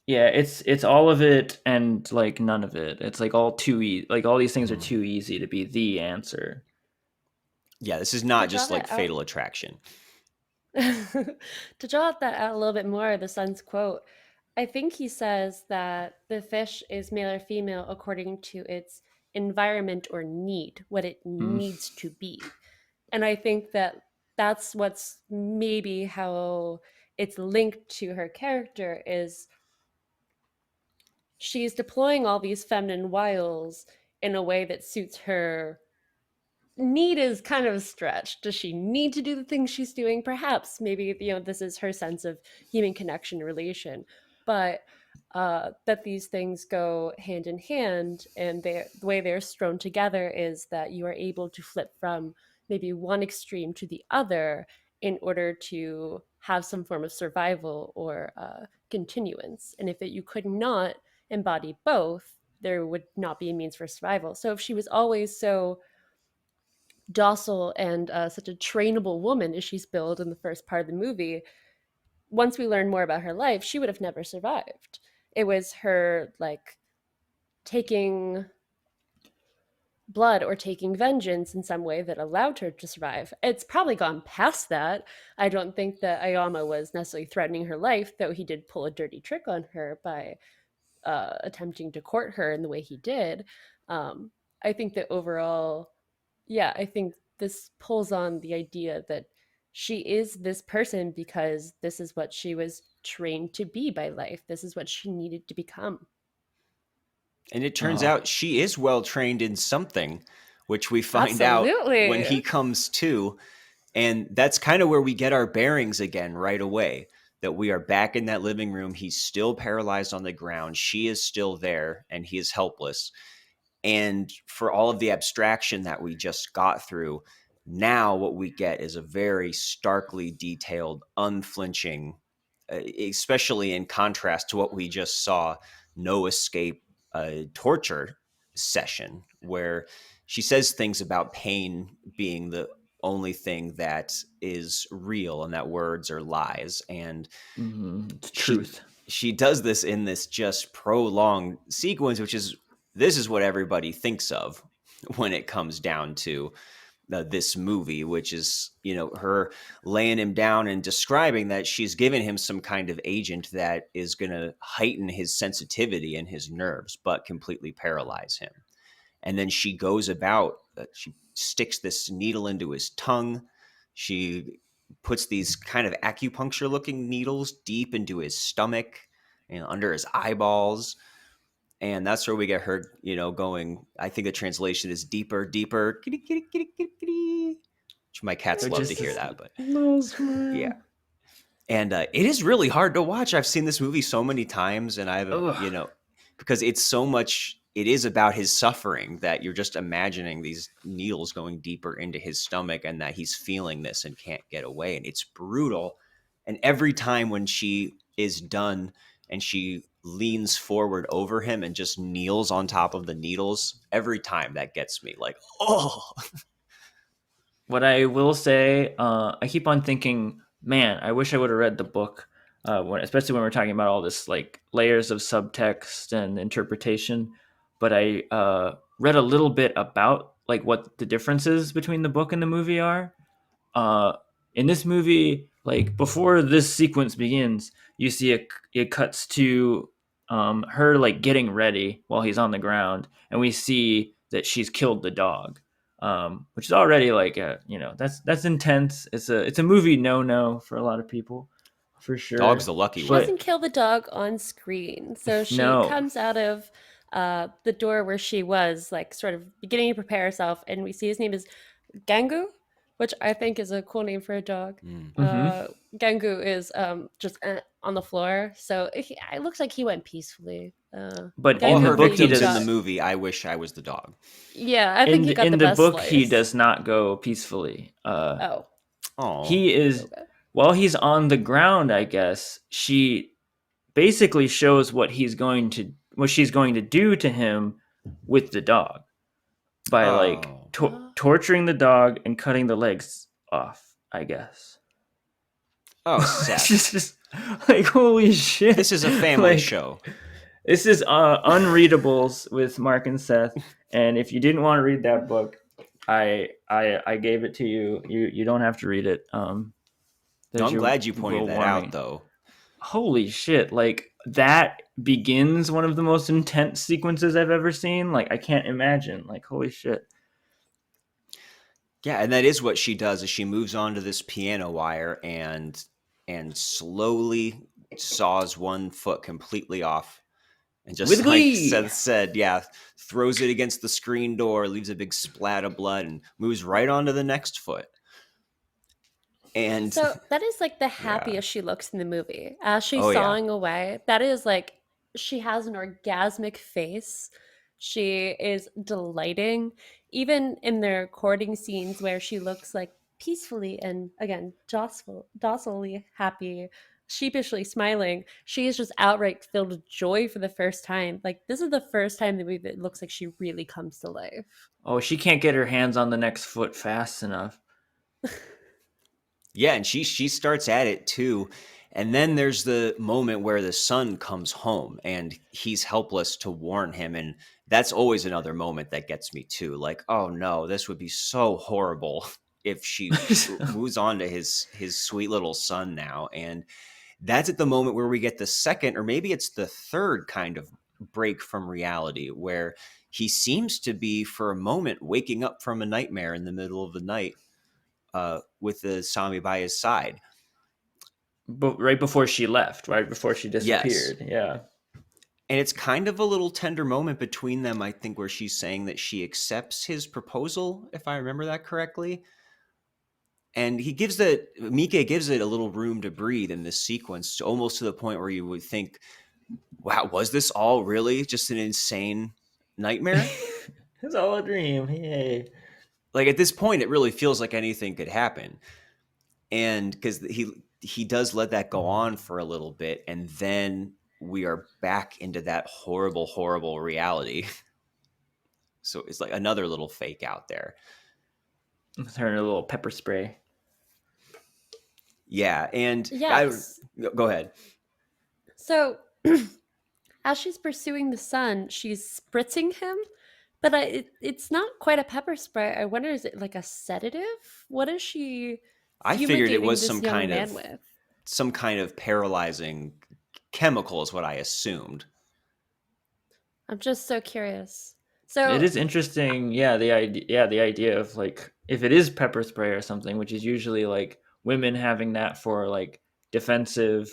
Speaker 2: Yeah, it's all of it and like none of it. It's like all too easy. Like all these things are too easy to be the answer.
Speaker 1: Yeah, this is not just like Fatal Attraction.
Speaker 4: To draw that out a little bit more, the son's quote, I think he says that the fish is male or female according to its environment or need, what it
Speaker 2: Mm.
Speaker 4: needs to be. And I think that that's what's maybe how it's linked to her character is she's deploying all these feminine wiles in a way that suits her need is kind of a stretch. Does she need to do the things she's doing? Perhaps, maybe, this is her sense of human connection relation. But that these things go hand in hand, and the way they're strewn together is that you are able to flip from maybe one extreme to the other in order to have some form of survival or continuance. And if you could not embody both, there would not be a means for survival. So if she was always so docile and such a trainable woman as she's billed in the first part of the movie, once we learn more about her life, she would have never survived. It was her like taking blood or taking vengeance in some way that allowed her to survive. It's probably gone past that. I don't think that Ayama was necessarily threatening her life, though he did pull a dirty trick on her by attempting to court her in the way he did. I think that overall, yeah, I think this pulls on the idea that she is this person because this is what she was trained to be by life. This is what she needed to become.
Speaker 1: And it turns
Speaker 2: Oh.
Speaker 1: out she is well trained in something, which we find
Speaker 4: Absolutely.
Speaker 1: out when he comes to. And that's kind of where we get our bearings again right away. That we are back in that living room. He's still paralyzed on the ground. She is still there, and he is helpless. And for all of the abstraction that we just got through, now what we get is a very starkly detailed, unflinching, especially in contrast to what we just saw, no escape torture session, where she says things about pain being the only thing that is real and that words are lies. And
Speaker 2: It's truth.
Speaker 1: she does this in this just prolonged sequence, which is, this is what everybody thinks of when it comes down to this movie, which is, her laying him down and describing that she's given him some kind of agent that is going to heighten his sensitivity and his nerves, but completely paralyze him. And then she goes about, she sticks this needle into his tongue. She puts these kind of acupuncture looking needles deep into his stomach and under his eyeballs. And that's where we get her, going. I think the translation is deeper, deeper. Kitty, kitty, kitty, kitty, kitty. Which my cats love to hear that, but yeah. And it is really hard to watch. I've seen this movie so many times, and I've, because it's so much, it is about his suffering that you're just imagining these needles going deeper into his stomach and that he's feeling this and can't get away. And it's brutal. And every time when she is done and she leans forward over him and just kneels on top of the needles, every time that gets me like, oh.
Speaker 2: What I will say, I keep on thinking, man, I wish I would have read the book, especially when we're talking about all this like layers of subtext and interpretation. But I read a little bit about like what the differences between the book and the movie are. In this movie, like before this sequence begins, you see it cuts to her like getting ready while he's on the ground, and we see that she's killed the dog, which is already like that's intense. It's a movie no for a lot of people, for sure.
Speaker 1: Dog's the lucky
Speaker 4: She
Speaker 1: one.
Speaker 4: doesn't kill the dog on screen, so she
Speaker 2: No.
Speaker 4: comes out of the door where she was, like sort of beginning to prepare herself, and we see his name is Gangu, which I think is a cool name for a dog. Gangu is just on the floor, so it looks like he went peacefully.
Speaker 2: But
Speaker 1: All
Speaker 2: in
Speaker 1: her
Speaker 2: the book, he
Speaker 1: victims
Speaker 2: does.
Speaker 1: in the movie, I wish I was the dog.
Speaker 4: Yeah, I think he got
Speaker 2: in
Speaker 4: the
Speaker 2: the
Speaker 4: best
Speaker 2: book,
Speaker 4: slice.
Speaker 2: he does not go peacefully.
Speaker 4: Oh,
Speaker 2: He is
Speaker 4: okay.
Speaker 2: While he's on the ground, I guess she basically shows what she's going to do to him with the dog by like torturing the dog and cutting the legs off, I guess.
Speaker 1: Oh, Seth.
Speaker 2: It's just like, holy shit.
Speaker 1: This is a family
Speaker 2: Like,
Speaker 1: show.
Speaker 2: This is Unreadables with Marc and Seth. And if you didn't want to read that book, I gave it to you. You don't have to read it.
Speaker 1: I'm glad you pointed that out, though.
Speaker 2: Holy shit. Like, that begins one of the most intense sequences I've ever seen. Like, I can't imagine. Like, holy shit.
Speaker 1: Yeah, and that is what she does. Is she moves onto this piano wire and slowly saws one foot completely off, and just
Speaker 2: With
Speaker 1: like
Speaker 2: glee.
Speaker 1: Seth said, yeah, throws it against the screen door, leaves a big splat of blood, and moves right onto the next foot. And
Speaker 4: So that is like the
Speaker 1: yeah,
Speaker 4: happiest she looks in the movie. As she's
Speaker 1: oh yeah,
Speaker 4: sawing away, that is like she has an orgasmic face. She is delighting. Even in the recording scenes where she looks like peacefully and again docilely happy, sheepishly smiling, she is just outright filled with joy for the first time. Like this is the first time in the movie that it looks like she really comes to life.
Speaker 2: Oh, she can't get her hands on the next foot fast enough.
Speaker 1: yeah, and she starts at it too. And then there's the moment where the son comes home and he's helpless to warn him. And that's always another moment that gets me too. Like, oh no, this would be so horrible if she moves on to his sweet little son now. And that's at the moment where we get the second, or maybe it's the third kind of break from reality, where he seems to be for a moment waking up from a nightmare in the middle of the night with the Sami by his side.
Speaker 2: But right before she left, right before she
Speaker 1: Yes.
Speaker 2: disappeared. Yeah.
Speaker 1: And it's kind of a little tender moment between them, I think, where she's saying that she accepts his proposal, if I remember that correctly. And Miike gives it a little room to breathe in this sequence, almost to the point where you would think, wow, was this all really just an insane nightmare?
Speaker 2: It's all a dream. Yay.
Speaker 1: Like at this point, it really feels like anything could happen. And because he does let that go on for a little bit, and then we are back into that horrible, horrible reality. So it's like another little fake out there.
Speaker 2: Turn a little pepper spray.
Speaker 1: Yeah, and
Speaker 4: Yes.
Speaker 1: go ahead.
Speaker 4: So as she's pursuing the son, she's spritzing him, but it's not quite a pepper spray. I wonder, is it like a sedative? What is she
Speaker 1: I figured it
Speaker 4: fumigating
Speaker 1: was
Speaker 4: this young man with?
Speaker 1: some kind of paralyzing chemical is what I assumed.
Speaker 4: I'm just so curious. So
Speaker 2: It is interesting, the idea of like if it is pepper spray or something, which is usually like women having that for like defensive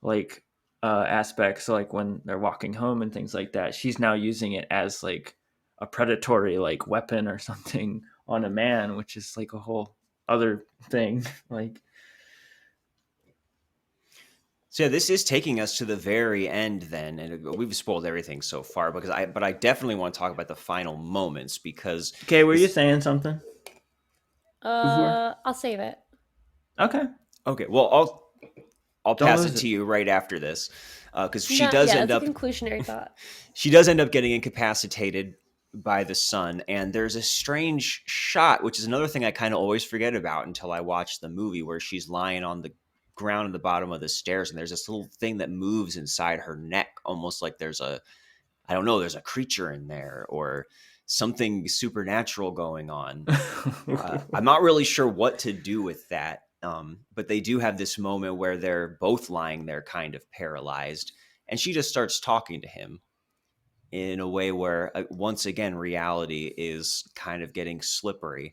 Speaker 2: like aspects, so like when they're walking home and things like that. She's now using it as like a predatory like weapon or something on a man, which is like a whole other thing. Like
Speaker 1: So yeah, this is taking us to the very end then, and we've spoiled everything so far but I definitely want to talk about the final moments because
Speaker 2: okay, were you saying something before?
Speaker 4: I'll save it.
Speaker 2: Okay.
Speaker 1: Okay, well I'll
Speaker 2: Don't
Speaker 1: pass
Speaker 2: lose
Speaker 1: it
Speaker 2: it.
Speaker 1: to you right after this because she
Speaker 4: No,
Speaker 1: does
Speaker 4: yeah,
Speaker 1: end
Speaker 4: it's
Speaker 1: up
Speaker 4: a conclusionary thought.
Speaker 1: she does end up getting incapacitated by the sun, and there's a strange shot, which is another thing I kind of always forget about until I watch the movie, where she's lying on the ground at the bottom of the stairs, and there's this little thing that moves inside her neck, almost like there's a creature in there or something supernatural going on. I'm not really sure what to do with that. But they do have this moment where they're both lying there kind of paralyzed, and she just starts talking to him in a way where once again reality is kind of getting slippery,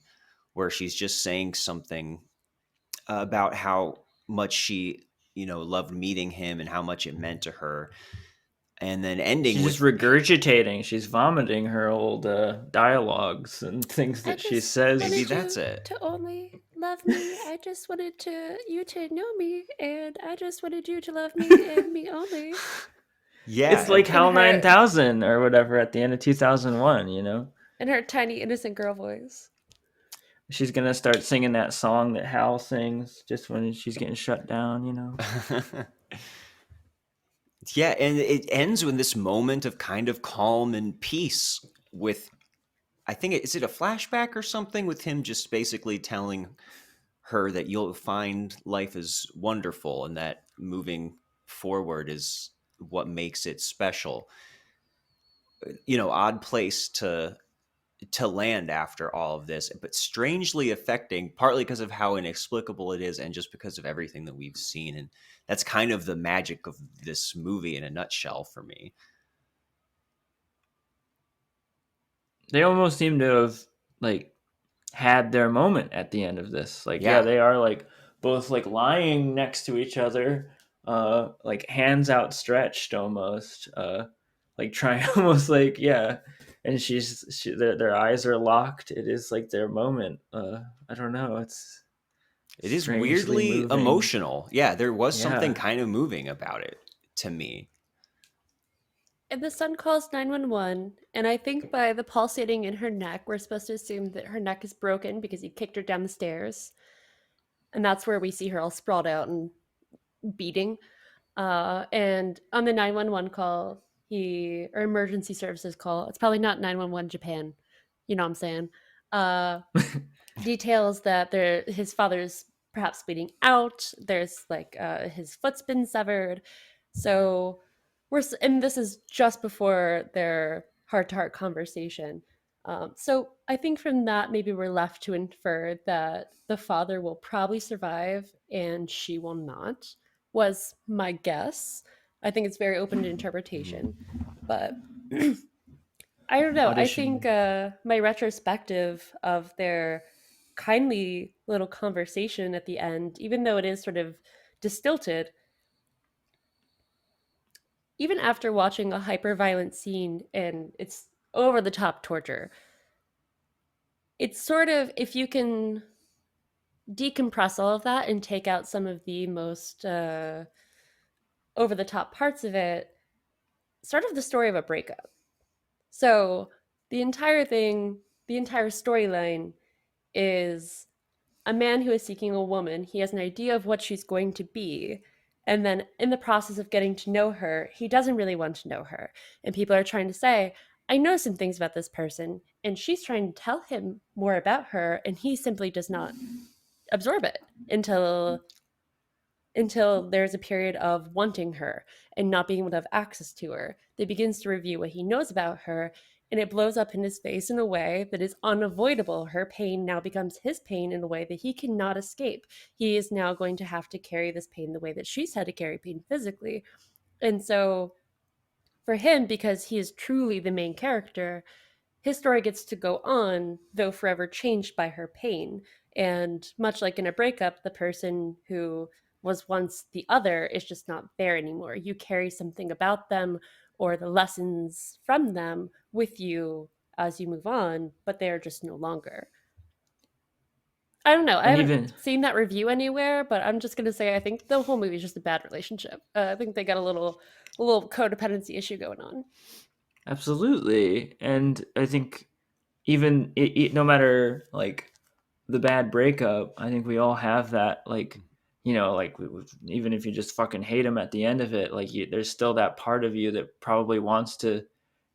Speaker 1: where she's just saying something about how much she loved meeting him and how much it meant to her, and then ending
Speaker 2: She's
Speaker 1: with
Speaker 2: just regurgitating. She's vomiting her old dialogues and things
Speaker 4: I
Speaker 2: that she
Speaker 4: just
Speaker 2: says.
Speaker 1: Maybe
Speaker 4: wanted
Speaker 1: that's
Speaker 4: you
Speaker 1: it.
Speaker 4: to only love me. I just wanted you to know me, and I just wanted you to love me and me only.
Speaker 1: Yeah,
Speaker 2: It's like
Speaker 4: In
Speaker 2: Hell
Speaker 4: her
Speaker 2: 9000 or whatever at the end of 2001, you know?
Speaker 4: in her tiny innocent girl voice.
Speaker 2: She's going to start singing that song that Hal sings just when she's getting shut down, you know?
Speaker 1: yeah, and it ends with this moment of kind of calm and peace with, I think, is it a flashback or something, with him just basically telling her that you'll find life is wonderful and that moving forward is what makes it special. Odd place to to land after all of this, but strangely affecting, partly because of how inexplicable it is and just because of everything that we've seen. And that's kind of the magic of this movie in a nutshell for me.
Speaker 2: They almost seem to have like had their moment at the end of this. Like, yeah,
Speaker 1: Yeah.
Speaker 2: they are like both like lying next to each other, like hands outstretched almost, like trying almost like, yeah. And their eyes are locked. It is like their moment. I don't know. It's
Speaker 1: It is
Speaker 2: strangely
Speaker 1: weirdly
Speaker 2: moving.
Speaker 1: emotional. Yeah, there was something
Speaker 2: Yeah.
Speaker 1: kind of moving about it to me.
Speaker 4: And the son calls 911, and I think by the pulsating in her neck, we're supposed to assume that her neck is broken because he kicked her down the stairs. And that's where we see her all sprawled out and beating. And on the 911 call, or emergency services call, it's probably not 911 Japan, you know what I'm saying? Uh, details that his father's perhaps bleeding out. There's like his foot's been severed. So and this is just before their heart-to-heart conversation. So I think from that, maybe we're left to infer that the father will probably survive and she will not, was my guess. I think it's very open to interpretation, but I don't know. I
Speaker 2: Audition.
Speaker 4: think my retrospective of their kindly little conversation at the end, even though it is sort of distilted, even after watching a hyper violent scene and it's over the top torture, it's sort of, if you can decompress all of that and take out some of the most over the top parts of it, sort of the story of a breakup. So the entire thing, the entire storyline is a man who is seeking a woman. He has an idea of what she's going to be. And then in the process of getting to know her, he doesn't really want to know her. And people are trying to say, I know some things about this person. And she's trying to tell him more about her. And he simply does not absorb it until there's a period of wanting her and not being able to have access to her. That begins to review what he knows about her, and it blows up in his face in a way that is unavoidable. Her pain now becomes his pain in a way that he cannot escape. He is now going to have to carry this pain the way that she's had to carry pain physically. And so for him, because he is truly the main character, his story gets to go on, though forever changed by her pain. And much like in a breakup, the person who was once the other is just not there anymore. You carry something about them or the lessons from them with you as you move on, but they're just no longer. I don't know. I
Speaker 2: And
Speaker 4: haven't
Speaker 2: even
Speaker 4: seen that review anywhere, but I'm just gonna say I think the whole movie is just a bad relationship. I think they got a little codependency issue going on.
Speaker 2: absolutely. And I think even no matter like the bad breakup, I think we all have that, like, you know, like even if you just fucking hate him at the end of it, like there's still that part of you that probably wants to,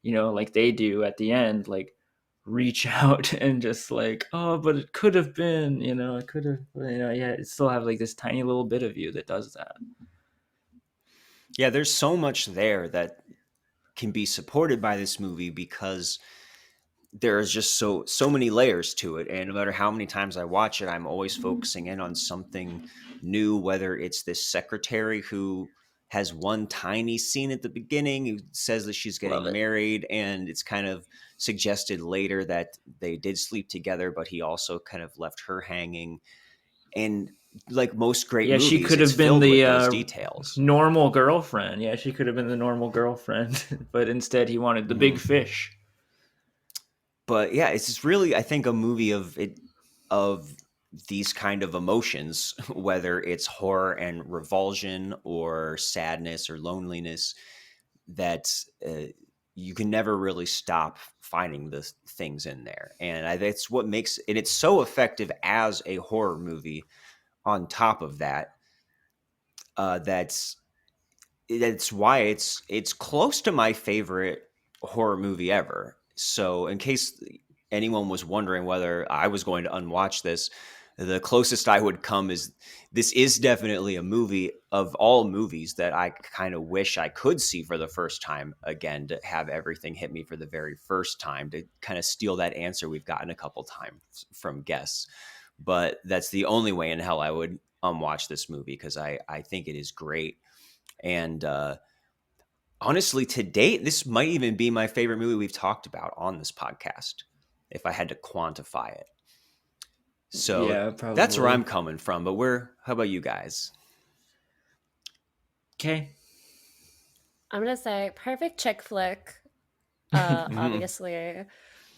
Speaker 2: you know, like they do at the end, like reach out and just like, oh, but it could have been, you know, it could have, you know, yeah, it still have like this tiny little bit of you that does that.
Speaker 1: Yeah, there's so much there that can be supported by this movie because there's just so many layers to it, and no matter how many times I watch it, I'm always focusing in on something new, whether it's this secretary who has one tiny scene at the beginning who says that she's
Speaker 2: Love
Speaker 1: getting
Speaker 2: it.
Speaker 1: married, and it's kind of suggested later that they did sleep together, but he also kind of left her hanging. And like most great
Speaker 2: Yeah, she
Speaker 1: movies,
Speaker 2: could
Speaker 1: it's
Speaker 2: have been
Speaker 1: filled with
Speaker 2: the
Speaker 1: those details.
Speaker 2: normal girlfriend. Yeah, she could have been the normal girlfriend, but instead he wanted the big fish.
Speaker 1: But yeah, it's just really, I think, a movie of these kind of emotions, whether it's horror and revulsion or sadness or loneliness, that you can never really stop finding the things in there. And that's what makes it, it's so effective as a horror movie. On top of that, that's why it's close to my favorite horror movie ever. So in case anyone was wondering whether I was going to unwatch this, the closest I would come is this is definitely a movie of all movies that I kind of wish I could see for the first time again, to have everything hit me for the very first time, to kind of steal that answer we've gotten a couple times from guests. But that's the only way in hell I would watch this movie, because I think it is great. And honestly, to date, this might even be my favorite movie we've talked about on this podcast, if I had to quantify it. So
Speaker 2: Yeah, probably.
Speaker 1: that's where I'm coming from. But how about you guys?
Speaker 2: Okay.
Speaker 4: I'm gonna say perfect chick flick. Obviously, 10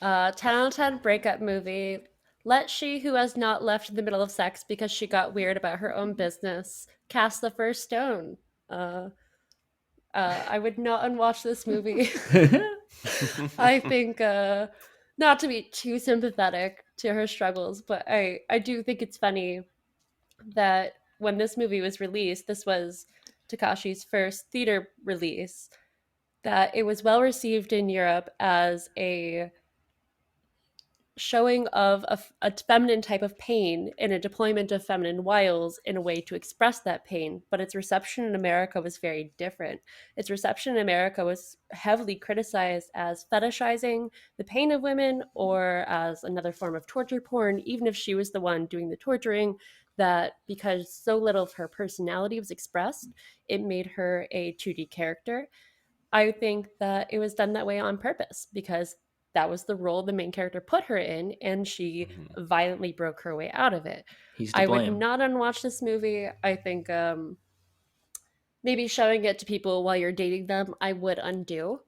Speaker 4: out of 10 breakup movie. Let she who has not left in the middle of sex because she got weird about her own business cast the first stone. I would not unwatch this movie. I think, not to be too sympathetic to her struggles, but I do think it's funny that when this movie was released, this was Takashi's first theater release, that it was well received in Europe as a showing of a feminine type of pain and a deployment of feminine wiles in a way to express that pain. But its reception in America was very different. Its reception in America was heavily criticized as fetishizing the pain of women, or as another form of torture porn, even if she was the one doing the torturing, that because so little of her personality was expressed, it made her a 2D character. I think that it was done that way on purpose, because that was the role the main character put her in, and she violently broke her way out of it.
Speaker 2: He's to
Speaker 4: I would
Speaker 2: blame.
Speaker 4: not unwatch this movie. I think maybe showing it to people while you're dating them, I would undo.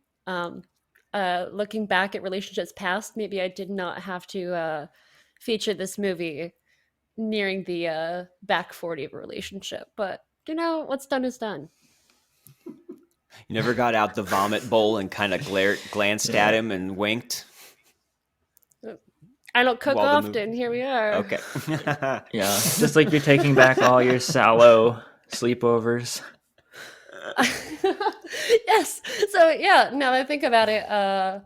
Speaker 4: Looking back at relationships past, maybe I did not have to feature this movie nearing the back 40 of a relationship. But, what's done is done.
Speaker 1: You never got out the vomit bowl and kind of glanced at him and winked?
Speaker 4: I don't cook
Speaker 1: While the
Speaker 4: often. Here we are.
Speaker 1: Okay.
Speaker 2: Yeah, just like you're taking back all your Salò sleepovers.
Speaker 4: Yes. So yeah, now that I think about it,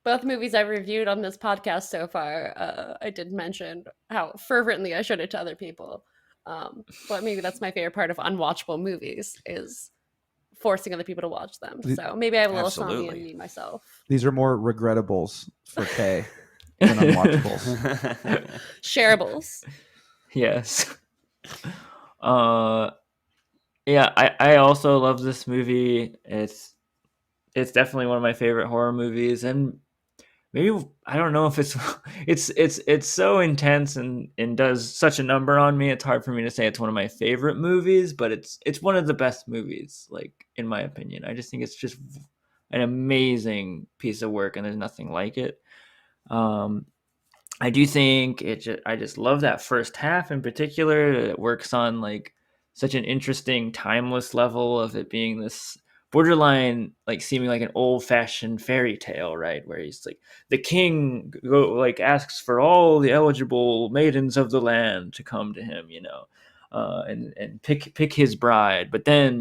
Speaker 4: both movies I've reviewed on this podcast so far, I did mention how fervently I showed it to other people. But maybe that's my favorite part of unwatchable movies, is forcing other people to watch them. So maybe I have a little something in me myself.
Speaker 3: These are more regrettables for Kay than unwatchables.
Speaker 4: Shareables.
Speaker 2: Yes. Yeah, I also love this movie. It's definitely one of my favorite horror movies, and maybe, I don't know if it's so intense and does such a number on me. It's hard for me to say it's one of my favorite movies, but it's one of the best movies, like, in my opinion. I just think it's just an amazing piece of work, and there's nothing like it. I do think I just love that first half in particular. It works on like such an interesting, timeless level of it being this borderline, like, seeming like an old-fashioned fairy tale, right? Where he's like, the king asks for all the eligible maidens of the land to come to him, and pick his bride. But then,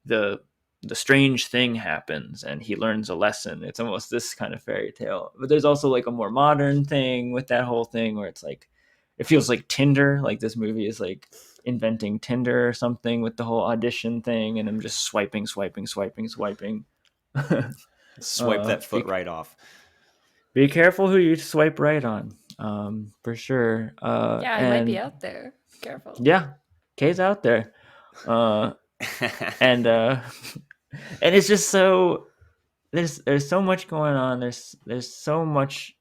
Speaker 2: the strange thing happens and he learns a lesson. It's almost this kind of fairy tale. But there's also like a more modern thing with that whole thing, where it's like, it feels like Tinder. Like, this movie is like inventing Tinder or something with the whole audition thing, and I'm just swiping.
Speaker 1: Swipe that foot right off.
Speaker 2: Be careful who you swipe right on, for sure.
Speaker 4: Yeah, I might be out there. Careful.
Speaker 2: Yeah, Kay's out there. And it's just so, there's so much going on. There's so much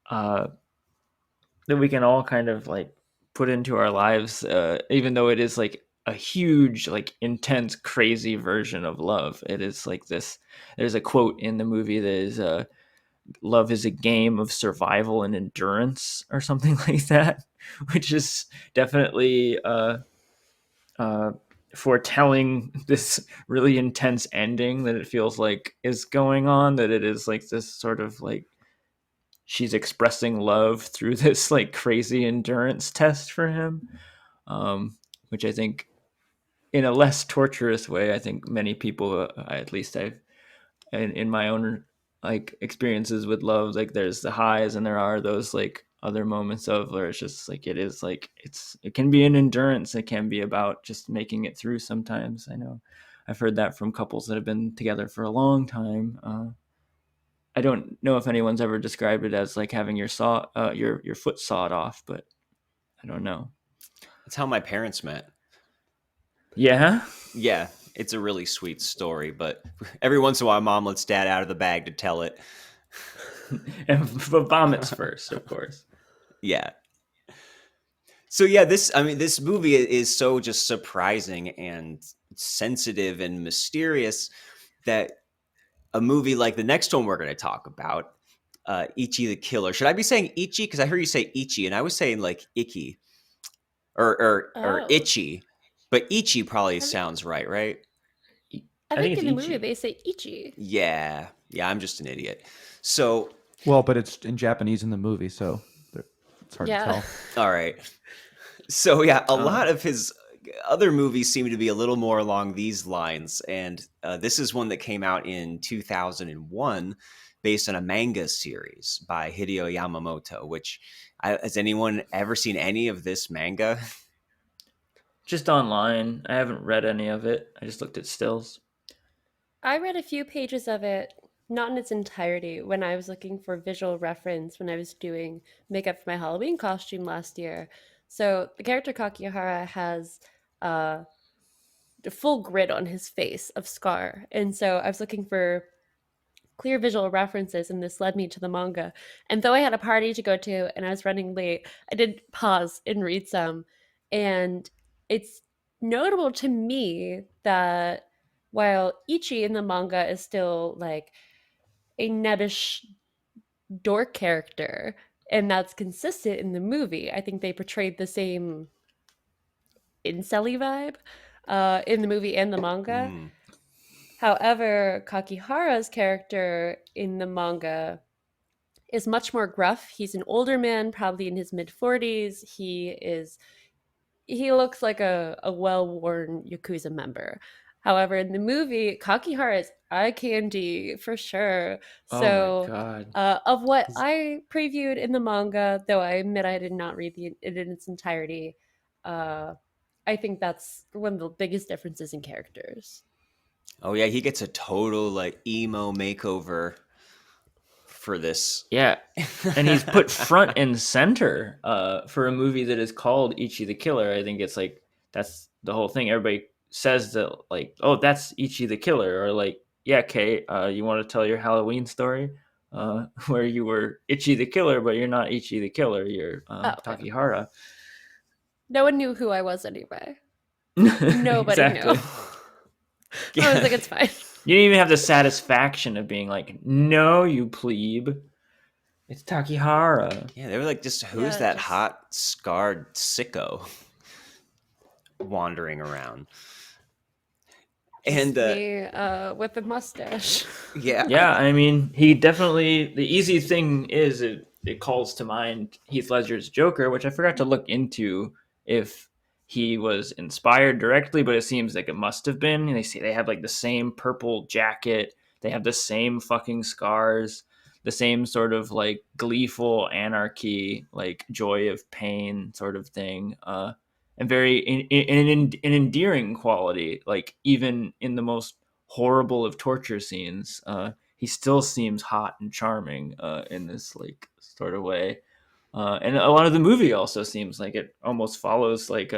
Speaker 2: that we can all kind of like put into our lives, even though it is like a huge, like, intense, crazy version of love. It is like this. There's a quote in the movie that is, love is a game of survival and endurance, or something like that, which is definitely foretelling this really intense ending that it feels like is going on. That it is like this sort of like, she's expressing love through this like crazy endurance test for him, which I think, in a less torturous way, I think many people, at least I've, in my own like experiences with love, like, there's the highs and there are those like other moments of where it's just like it can be an endurance. It can be about just making it through sometimes. I know I've heard that from couples that have been together for a long time. I don't know if anyone's ever described it as like having your foot sawed off, but I don't know.
Speaker 1: That's how my parents met.
Speaker 2: Yeah.
Speaker 1: Yeah, it's a really sweet story, but every once in a while, mom lets dad out of the bag to tell it.
Speaker 2: And vomits first, of course.
Speaker 1: Yeah. So yeah, this movie is so just surprising and sensitive and mysterious that a movie like the next one we're going to talk about, Ichi the Killer. Should I be saying Ichi? Because I heard you say Ichi, and I was saying like Icky or
Speaker 4: Oh.
Speaker 1: Itchy, but Ichi probably sounds right, right?
Speaker 4: I
Speaker 2: I think
Speaker 4: think in the
Speaker 2: it's
Speaker 4: movie
Speaker 2: Ichi.
Speaker 4: they say Ichi.
Speaker 1: Yeah, I'm just an idiot. So
Speaker 3: Well, but it's in Japanese in the movie, so it's hard to tell.
Speaker 1: all right. So yeah, a lot of his other movies seem to be a little more along these lines, and this is one that came out in 2001, based on a manga series by Hideo Yamamoto. Which has anyone ever seen any of this manga?
Speaker 2: Just online. I haven't read any of it. I just looked at stills.
Speaker 4: I read a few pages of it, not in its entirety, when I was looking for visual reference when I was doing makeup for my Halloween costume last year. So the character Kakihara has a full grid on his face of scar. And so I was looking for clear visual references, and this led me to the manga. And though I had a party to go to and I was running late, I did pause and read some. And it's notable to me that while Ichi in the manga is still like a nebbish dork character, and that's consistent in the movie, I think they portrayed the same incel vibe in the movie and the manga.
Speaker 1: Mm.
Speaker 4: However, Kakihara's character in the manga is much more gruff. He's an older man, probably in his mid 40s. He looks like a well-worn yakuza member. However, in the movie, Kakihara is eye candy for sure.
Speaker 2: Oh
Speaker 4: So,
Speaker 2: my god.
Speaker 4: of what I previewed in the manga, though I admit I did not read it in its entirety, I think that's one of the biggest differences in characters.
Speaker 1: Oh yeah, he gets a total like emo makeover for this.
Speaker 2: Yeah. And he's put front and center for a movie that is called Ichi the Killer. I think it's like that's the whole thing. Everybody says that like, oh, that's Ichi the Killer, or like, yeah, Kate, you want to tell your Halloween story where you were Ichi the Killer, but you're not Ichi the Killer. You're
Speaker 4: Okay.
Speaker 2: Takihara.
Speaker 4: No one knew who I was anyway. Nobody
Speaker 2: Exactly.
Speaker 4: knew. I was like, it's fine.
Speaker 2: You didn't even have the satisfaction of being like, no, you plebe. It's Takihara.
Speaker 1: Yeah, they were like, just who's
Speaker 4: Yeah,
Speaker 1: that
Speaker 4: just-
Speaker 1: hot scarred sicko wandering around? And
Speaker 4: me with a mustache.
Speaker 1: yeah,
Speaker 2: Yeah, I mean, he definitely. The easy thing is it calls to mind Heath Ledger's Joker, which I forgot to look into if he was inspired directly, but it seems like it must have been. They say they have like the same purple jacket, they have the same fucking scars, the same sort of like gleeful anarchy, like joy of pain sort of thing. And very an endearing quality, like even in the most horrible of torture scenes, he still seems hot and charming in this like sort of way. And a lot of the movie also seems like it almost follows like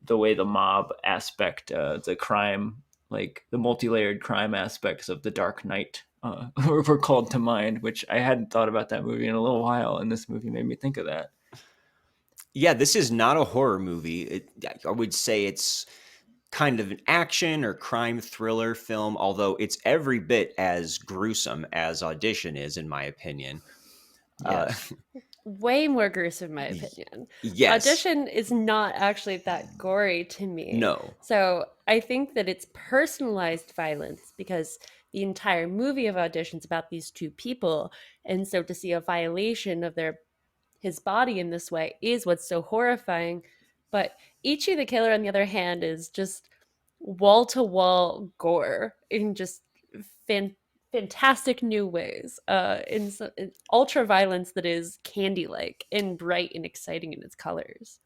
Speaker 2: the way the mob aspect, the crime, like the multi-layered crime aspects of The Dark Knight were called to mind, which I hadn't thought about that movie in a little while, and this movie made me think of that.
Speaker 1: yeah, this is not a horror movie. I would say it's kind of an action or crime thriller film, although it's every bit as gruesome as Audition is, in my opinion.
Speaker 2: Yes.
Speaker 4: Way more gruesome, in my opinion.
Speaker 1: Yes.
Speaker 4: Audition is not actually that gory to me.
Speaker 1: No.
Speaker 4: So I think that it's personalized violence because the entire movie of Audition's about these two people. And so to see a violation of his body in this way is what's so horrifying. But Ichi the Killer, on the other hand, is just wall to wall gore and just fantastic new ways, in ultra violence that is candy like and bright and exciting in its colors.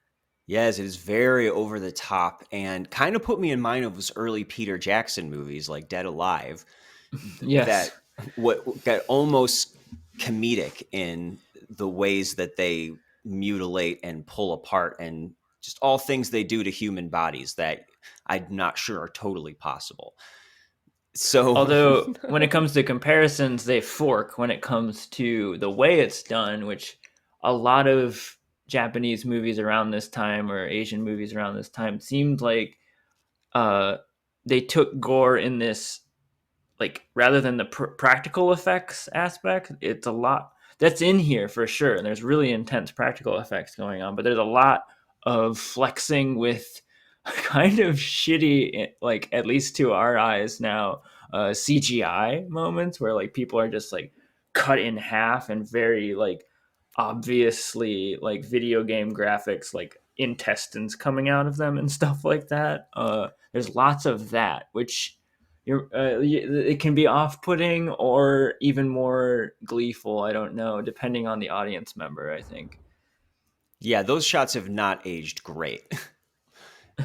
Speaker 1: Yes, it is very over the top and kind of put me in mind of those early Peter Jackson movies like Dead Alive
Speaker 2: Yes.
Speaker 1: that what got almost comedic in the ways that they mutilate and pull apart and just all things they do to human bodies that I'm not sure are totally possible. So
Speaker 2: Although when it comes to comparisons, they fork when it comes to the way it's done, which a lot of Japanese movies around this time or Asian movies around this time seemed like they took gore in this, like, rather than the practical effects aspect. It's a lot that's in here for sure, and there's really intense practical effects going on, but there's a lot of flexing with kind of shitty, like, at least to our eyes now, CGI moments where like people are just like cut in half and very like obviously like video game graphics, like intestines coming out of them and stuff like that. There's lots of that, which it can be off-putting or even more gleeful. I don't know, depending on the audience member, I think.
Speaker 1: yeah, those shots have not aged great.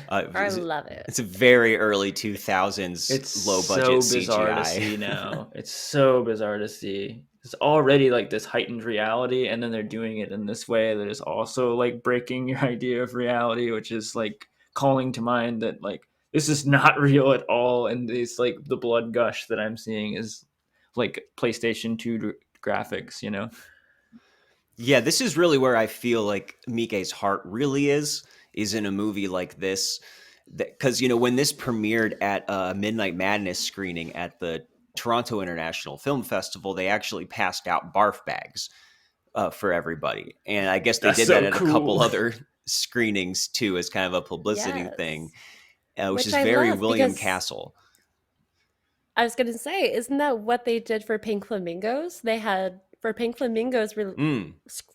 Speaker 4: I love it.
Speaker 1: It's a very early 2000s
Speaker 2: It's
Speaker 1: low budget
Speaker 2: so bizarre
Speaker 1: CGI.
Speaker 2: to see now. It's so bizarre to see. It's already like this heightened reality, and then they're doing it in this way that is also like breaking your idea of reality, which is like calling to mind that like this is not real at all, and it's like the blood gush that I'm seeing is like PlayStation 2 graphics, you know?
Speaker 1: Yeah, this is really where I feel like Miike's heart really is in a movie like this. Because, you know, when this premiered at a Midnight Madness screening at the Toronto International Film Festival, they actually passed out barf bags for everybody. And I guess they
Speaker 2: That's
Speaker 1: did
Speaker 2: so
Speaker 1: that at
Speaker 2: cool.
Speaker 1: a couple other screenings too, as kind of a publicity
Speaker 4: Yes.
Speaker 1: thing, which
Speaker 4: Which
Speaker 1: is
Speaker 4: I
Speaker 1: very
Speaker 4: love
Speaker 1: William
Speaker 4: because-
Speaker 1: Castle.
Speaker 4: I was gonna say, isn't that what they did for Pink Flamingos? They had for Pink Flamingos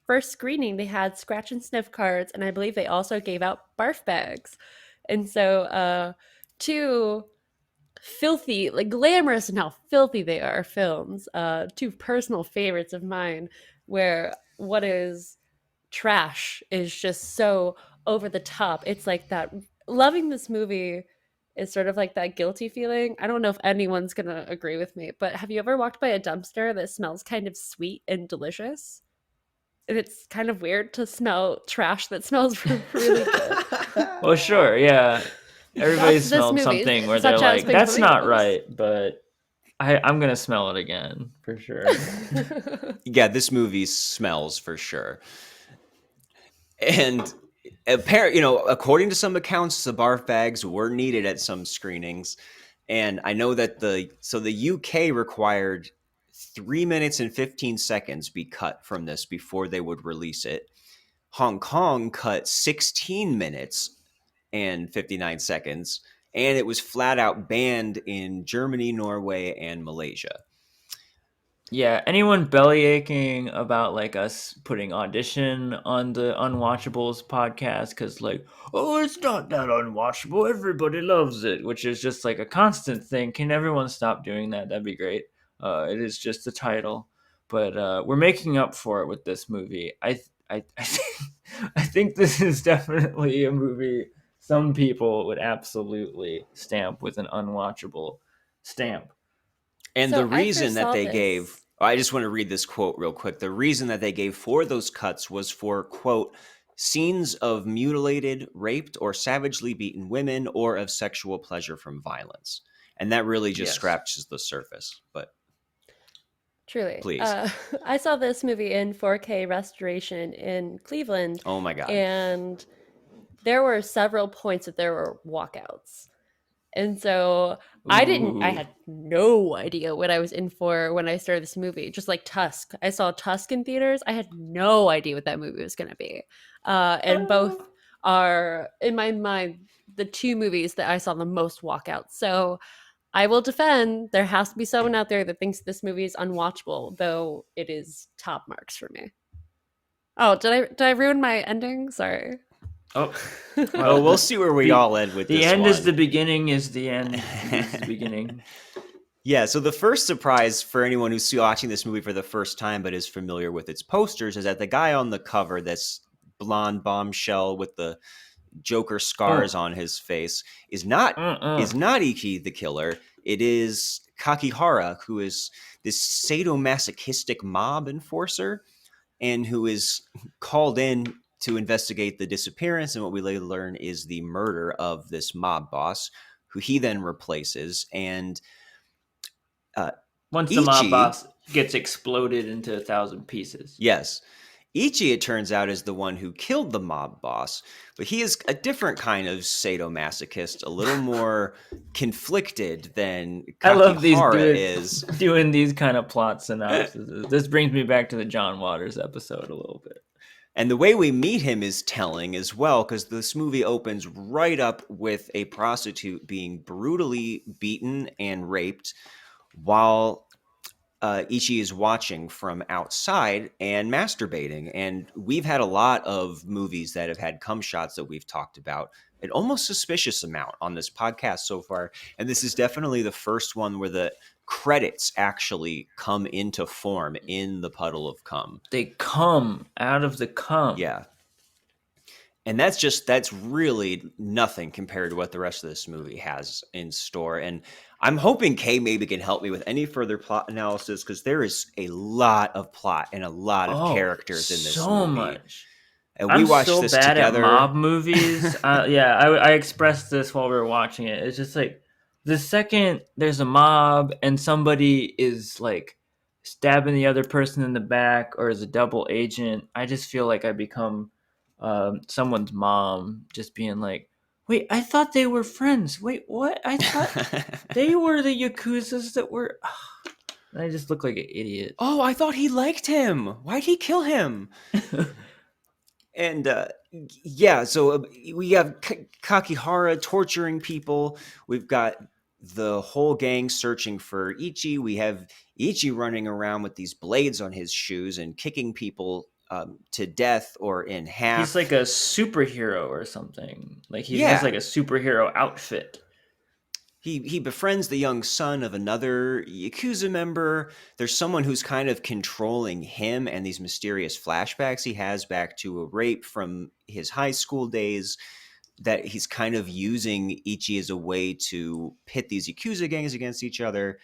Speaker 4: first screening, they had scratch and sniff cards, and I believe they also gave out barf bags. And so, two filthy, like glamorous and how filthy they are films, two personal favorites of mine, where what is trash is just so over the top. It's like that. Loving this movie is sort of like that guilty feeling. I don't know if anyone's gonna agree with me, but have you ever walked by a dumpster that smells kind of sweet and delicious? And it's kind of weird to smell trash that smells really good.
Speaker 2: Well, sure, yeah. Everybody
Speaker 4: That's this
Speaker 2: smelled
Speaker 4: movie,
Speaker 2: something where they're
Speaker 4: such as
Speaker 2: like,
Speaker 4: Pink
Speaker 2: that's not
Speaker 4: Flamingos."
Speaker 2: right, but I'm going to smell it again, for sure.
Speaker 1: Yeah, this movie smells for sure. And apparently, you know, according to some accounts, the barf bags were needed at some screenings. And I know that the UK required 3 minutes and 15 seconds be cut from this before they would release it. Hong Kong cut 16 minutes and 59 seconds, and it was flat out banned in Germany, Norway, and Malaysia.
Speaker 2: Yeah, anyone belly aching about like us putting Audition on the Unwatchables podcast because like, oh, it's not that unwatchable, everybody loves it, which is just like a constant thing. Can everyone stop doing that? That'd be great. It is just the title, but we're making up for it with this movie. I I think this is definitely a movie some people would absolutely stamp with an unwatchable stamp.
Speaker 1: And
Speaker 4: So
Speaker 1: the
Speaker 4: I
Speaker 1: reason
Speaker 4: first
Speaker 1: that
Speaker 4: saw
Speaker 1: they
Speaker 4: this-
Speaker 1: gave, I just want to read this quote real quick. The reason that they gave for those cuts was for, quote, scenes of mutilated, raped, or savagely beaten women or of sexual pleasure from violence. And that really just
Speaker 2: Yes.
Speaker 1: scratches the surface. But
Speaker 4: Truly.
Speaker 1: Please.
Speaker 4: I saw this movie in 4K restoration in Cleveland,
Speaker 1: oh my God.
Speaker 4: and there were several points that there were walkouts. And so I
Speaker 2: Ooh.
Speaker 4: had no idea what I was in for when I started this movie. Just like Tusk. I saw Tusk in theaters. I had no idea what that movie was going to be. And both are, in my mind, the two movies that I saw the most walkouts. So I will defend, there has to be someone out there that thinks this movie is unwatchable, though it is top marks for me. Oh, did I ruin my ending? Sorry.
Speaker 2: Oh,
Speaker 1: Well, we'll see where we
Speaker 2: the-
Speaker 1: all end with
Speaker 2: the
Speaker 1: this
Speaker 2: end
Speaker 1: one.
Speaker 2: is the beginning is the end. Is the beginning.
Speaker 1: Yeah, so the first surprise for anyone who's watching this movie for the first time but is familiar with its posters is that the guy on the cover, this blonde bombshell with the Joker scars
Speaker 2: Oh,
Speaker 1: on his face, is not
Speaker 2: uh-uh.
Speaker 1: Ichi the Killer. It is Kakihara, who is this sadomasochistic mob enforcer and who is called in to investigate the disappearance and what we later learn is the murder of this mob boss, who he then replaces. And uh,
Speaker 2: Once the mob
Speaker 1: Ichi,
Speaker 2: boss gets exploded into 1,000 pieces.
Speaker 1: yes, Ichi, it turns out, is the one who killed the mob boss, but he is a different kind of sadomasochist, a little more conflicted than
Speaker 2: I love these
Speaker 1: Kakihara
Speaker 2: dudes
Speaker 1: is.
Speaker 2: doing these kind of plot synopses. This brings me back to the John Waters episode a little bit.
Speaker 1: And the way we meet him is telling as well, because this movie opens right up with a prostitute being brutally beaten and raped while Ichi is watching from outside and masturbating. And we've had a lot of movies that have had cum shots that we've talked about, an almost suspicious amount on this podcast so far. And this is definitely the first one where the credits actually come into form in the puddle of cum.
Speaker 2: They come out of the cum.
Speaker 1: Yeah. And that's really nothing compared to what the rest of this movie has in store. And I'm hoping Kay maybe can help me with any further plot analysis because there is a lot of plot and a lot of
Speaker 2: Oh,
Speaker 1: characters in this
Speaker 2: so
Speaker 1: movie.
Speaker 2: much.
Speaker 1: And we
Speaker 2: I'm
Speaker 1: watched
Speaker 2: so
Speaker 1: this
Speaker 2: bad
Speaker 1: together.
Speaker 2: at mob movies. Yeah, I expressed this while we were watching it. It's just like the second there's a mob and somebody is like stabbing the other person in the back or is a double agent, I just feel like I become someone's mom, just being like, "Wait, I thought they were friends. Wait, what? I thought they were the yakuzas that were." And I just look like an idiot.
Speaker 1: Oh, I thought he liked him. Why'd he kill him? And yeah, so we have Kakihara torturing people. We've got the whole gang searching for Ichi. We have Ichi running around with these blades on his shoes and kicking people to death or in half.
Speaker 2: He's like a superhero or something. Like he
Speaker 1: Yeah.
Speaker 2: has like a superhero outfit.
Speaker 1: He befriends the young son of another Yakuza member. There's someone who's kind of controlling him and these mysterious flashbacks he has back to a rape from his high school days that he's kind of using Ichi as a way to pit these Yakuza gangs against each other.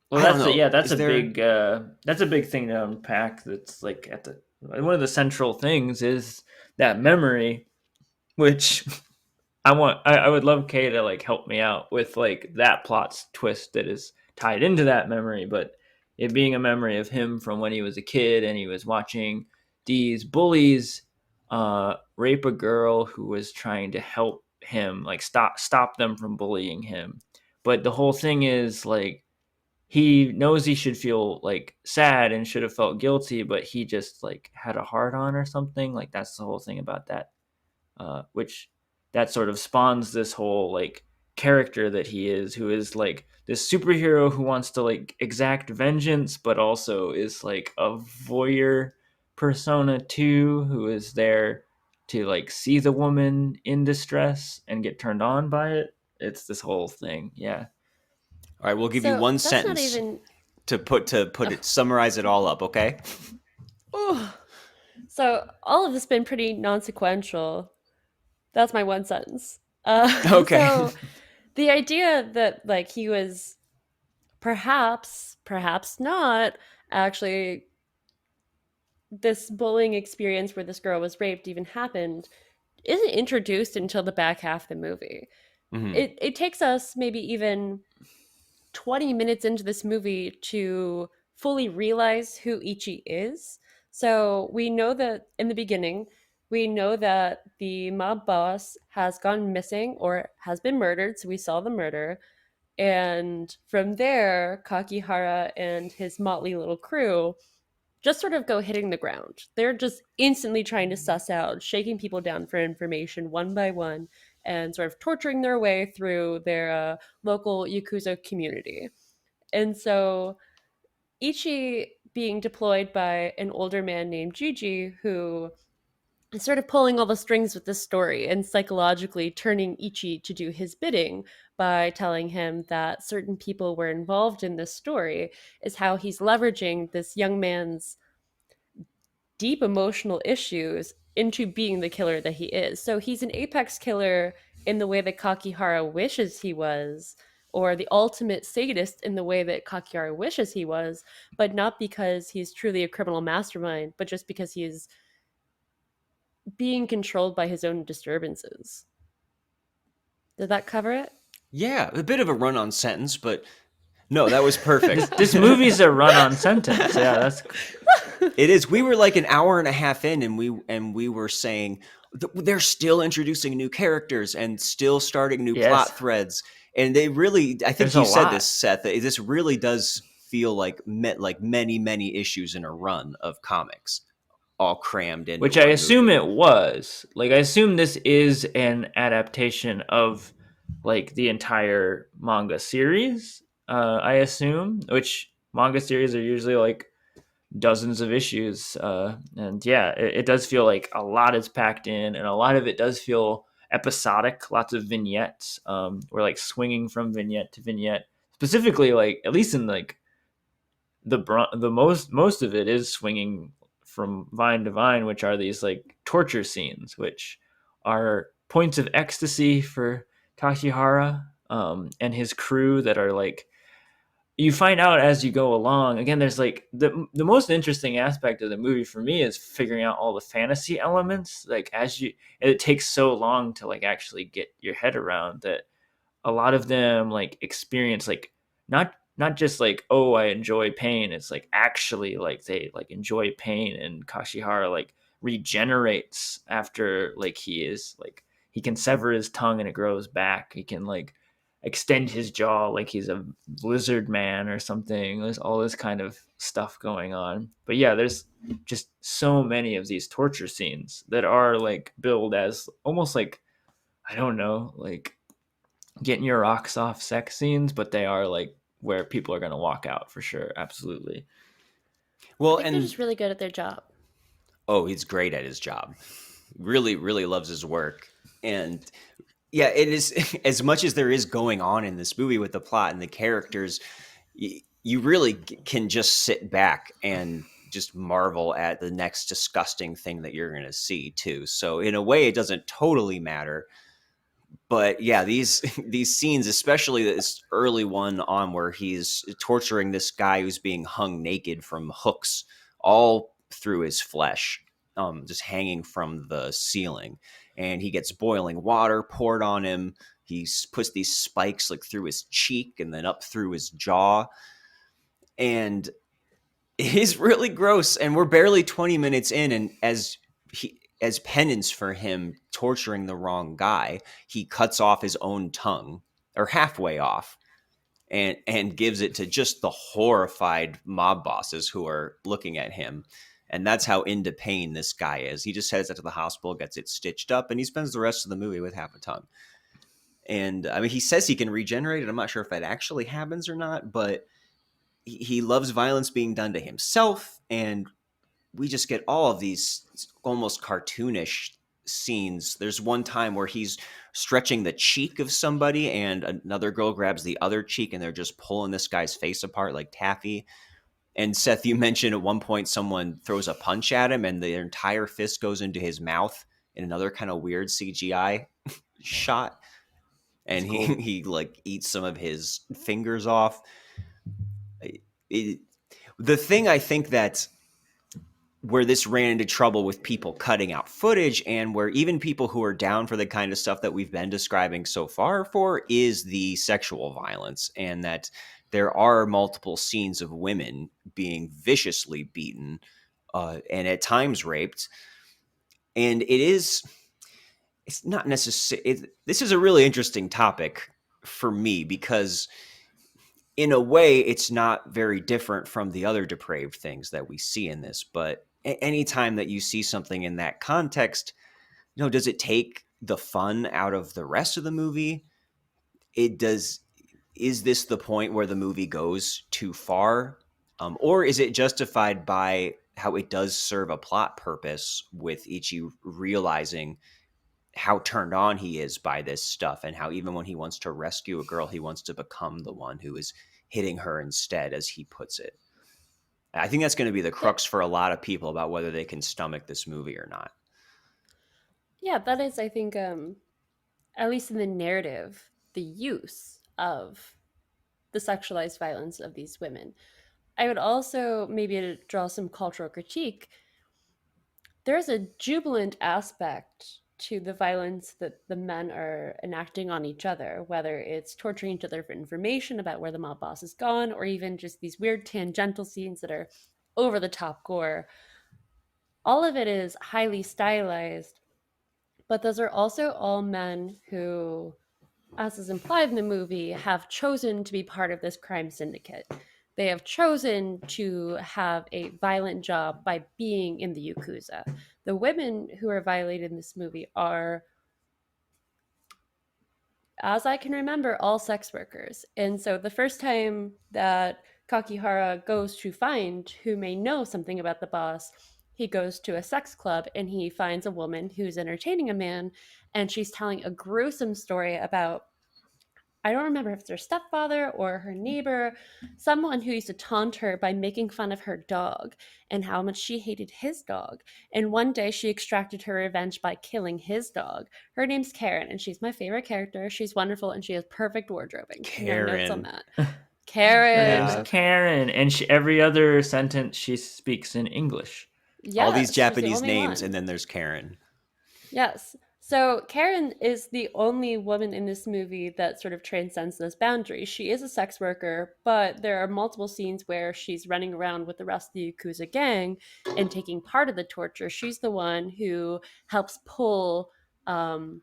Speaker 2: Well,
Speaker 1: I don't know.
Speaker 2: that's
Speaker 1: Is
Speaker 2: a
Speaker 1: there...
Speaker 2: big thing to unpack. That's like at the one of the central things is that memory, which I would love Kay to like help me out with like that plot twist that is tied into that memory, but it being a memory of him from when he was a kid and he was watching these bullies rape a girl who was trying to help him, like stop them from bullying him. But the whole thing is like he knows he should feel like sad and should have felt guilty, but he just like had a hard on or something. Like that's the whole thing about that, which that sort of spawns this whole like character that he is, who is like this superhero who wants to like exact vengeance, but also is like a voyeur persona too, who is there to like see the woman in distress and get turned on by it. It's this whole thing. Yeah.
Speaker 1: All right, we'll give you
Speaker 4: So
Speaker 1: one
Speaker 4: that's not
Speaker 1: sentence
Speaker 4: even.
Speaker 1: to put it, summarize it all up, okay?
Speaker 4: Oh. So all of this been pretty non-sequential. That's my one sentence.
Speaker 1: Okay.
Speaker 4: So the idea that like he was perhaps not actually this bullying experience where this girl was raped even happened isn't introduced until the back half of the movie.
Speaker 1: Mhm.
Speaker 4: It takes us maybe even 20 minutes into this movie to fully realize who Ichi is. So we know that in the beginning, we know that the mob boss has gone missing or has been murdered. So we saw the murder. And from there, Kakihara and his motley little crew just sort of go hitting the ground. They're just instantly trying to suss out, shaking people down for information one by one, and sort of torturing their way through their local Yakuza community. And so Ichi being deployed by an older man named Gigi, who and sort of pulling all the strings with this story and psychologically turning Ichi to do his bidding by telling him that certain people were involved in this story, is how he's leveraging this young man's deep emotional issues into being the killer that he is. So he's an apex killer in the way that Kakihara wishes he was, or the ultimate sadist in the way that Kakihara wishes he was, but not because he's truly a criminal mastermind, but just because he's being controlled by his own disturbances. Did that cover it?
Speaker 1: Yeah, a bit of a run-on sentence, but no, that was perfect.
Speaker 2: This movie's a run-on sentence. Yeah, that's
Speaker 1: It is. We were like an hour and a half in, and we were saying they're still introducing new characters and still starting new
Speaker 2: Yes.
Speaker 1: plot threads. And they really, I think
Speaker 2: There's
Speaker 1: you
Speaker 2: a
Speaker 1: said
Speaker 2: lot.
Speaker 1: this, Seth. This really does feel like many issues in a run of comics, all crammed in.
Speaker 2: which I assume it was. Like, I assume this is an adaptation of like the entire manga series. I assume, which manga series are usually like dozens of issues, and yeah, it does feel like a lot is packed in, and a lot of it does feel episodic. Lots of vignettes. We're like swinging from vignette to vignette. Specifically, like at least in like the most of it is swinging from vine to vine, which are these like torture scenes, which are points of ecstasy for Kakihara and his crew that are like, you find out as you go along. Again, there's like the most interesting aspect of the movie for me is figuring out all the fantasy elements. Like it takes so long to like actually get your head around that. A lot of them like experience like not just like, oh, I enjoy pain. It's like actually like they like enjoy pain, and Kashihara like regenerates after like he can sever his tongue and it grows back. He can like extend his jaw like he's a lizard man or something. There's all this kind of stuff going on. But yeah, there's just so many of these torture scenes that are like billed as almost like, I don't know, like getting your rocks off sex scenes, but they are like where people are going to walk out for sure. Absolutely.
Speaker 1: Well,
Speaker 4: I think they're just really good at their job.
Speaker 1: oh, he's great at his job. Really loves his work. And yeah, it is as much as there is going on in this movie with the plot and the characters, you really can just sit back and just marvel at the next disgusting thing that you're going to see too. So in a way, it doesn't totally matter. But yeah, these scenes, especially this early one on where he's torturing this guy who's being hung naked from hooks all through his flesh, just hanging from the ceiling, and he gets boiling water poured on him. He puts these spikes like through his cheek and then up through his jaw, and it is really gross. And we're barely 20 minutes in, and as penance for him torturing the wrong guy, he cuts off his own tongue, or halfway off, and gives it to just the horrified mob bosses who are looking at him. And that's how into pain this guy is. He just heads out to the hospital, gets it stitched up, and he spends the rest of the movie with half a tongue. And I mean, he says he can regenerate it. I'm not sure if that actually happens or not, but he loves violence being done to himself, and we just get all of these almost cartoonish scenes. There's one time where he's stretching the cheek of somebody and another girl grabs the other cheek and they're just pulling this guy's face apart like taffy. And Seth, you mentioned at one point someone throws a punch at him and the entire fist goes into his mouth in another kind of weird CGI shot. And he like eats some of his fingers off. The thing I think that where this ran into trouble with people cutting out footage, and where even people who are down for the kind of stuff that we've been describing so far for, is the sexual violence, and that there are multiple scenes of women being viciously beaten and at times raped. And it's not necessary. This is a really interesting topic for me because in a way it's not very different from the other depraved things that we see in this. But anytime that you see something in that context, does it take the fun out of the rest of the movie? It does. Is this the point where the movie goes too far? Or is it justified by it does serve a plot purpose with Ichi realizing how turned on he is by this stuff, and how even when he wants to rescue a girl, he wants to become the one who is hitting her instead, as he puts it. I think that's going to be the crux for a lot of people about whether they can stomach this movie or not.
Speaker 4: Yeah, that is, I think, at least in the narrative, the use of the sexualized violence of these women. I would also, maybe to draw some cultural critique, there's a jubilant aspect to the violence that the men are enacting on each other, whether it's torturing each other for information about where the mob boss is gone, or even just these weird tangential scenes that are over the top gore. All of it is highly stylized, but those are also all men who, as is implied in the movie, have chosen to be part of this crime syndicate. They have chosen to have a violent job by being in the yakuza. The women who are violated in this movie are, as I can remember, all sex workers. And so the first time that Kakihara goes to find who may know something about the boss, he goes to a sex club and he finds a woman who's entertaining a man, and she's telling a gruesome story about, I don't remember if it's her stepfather or her neighbor, someone who used to taunt her by making fun of her dog and how much she hated his dog. And one day she extracted her revenge by killing his dog. Her name's Karen, and she's my favorite character. She's wonderful, and she has perfect wardrobing. No notes on
Speaker 1: Karen.
Speaker 4: that. Karen.
Speaker 2: Her name's Karen, and every other sentence she speaks in English.
Speaker 1: All these
Speaker 4: Yes, she's the
Speaker 1: Japanese
Speaker 4: only
Speaker 1: names,
Speaker 4: one.
Speaker 1: and then there's Karen.
Speaker 4: Yes. So Karen is the only woman in this movie that sort of transcends those boundaries. She is a sex worker, but there are multiple scenes where she's running around with the rest of the Yakuza gang and taking part of the torture. She's the one who helps pull, I don't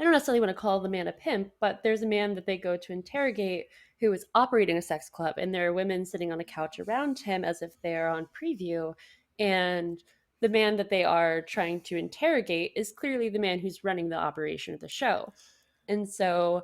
Speaker 4: necessarily want to call the man a pimp, but there's a man that they go to interrogate who is operating a sex club, and there are women sitting on a couch around him as if they're on preview. And the man that they are trying to interrogate is clearly the man who's running the operation of the show. And so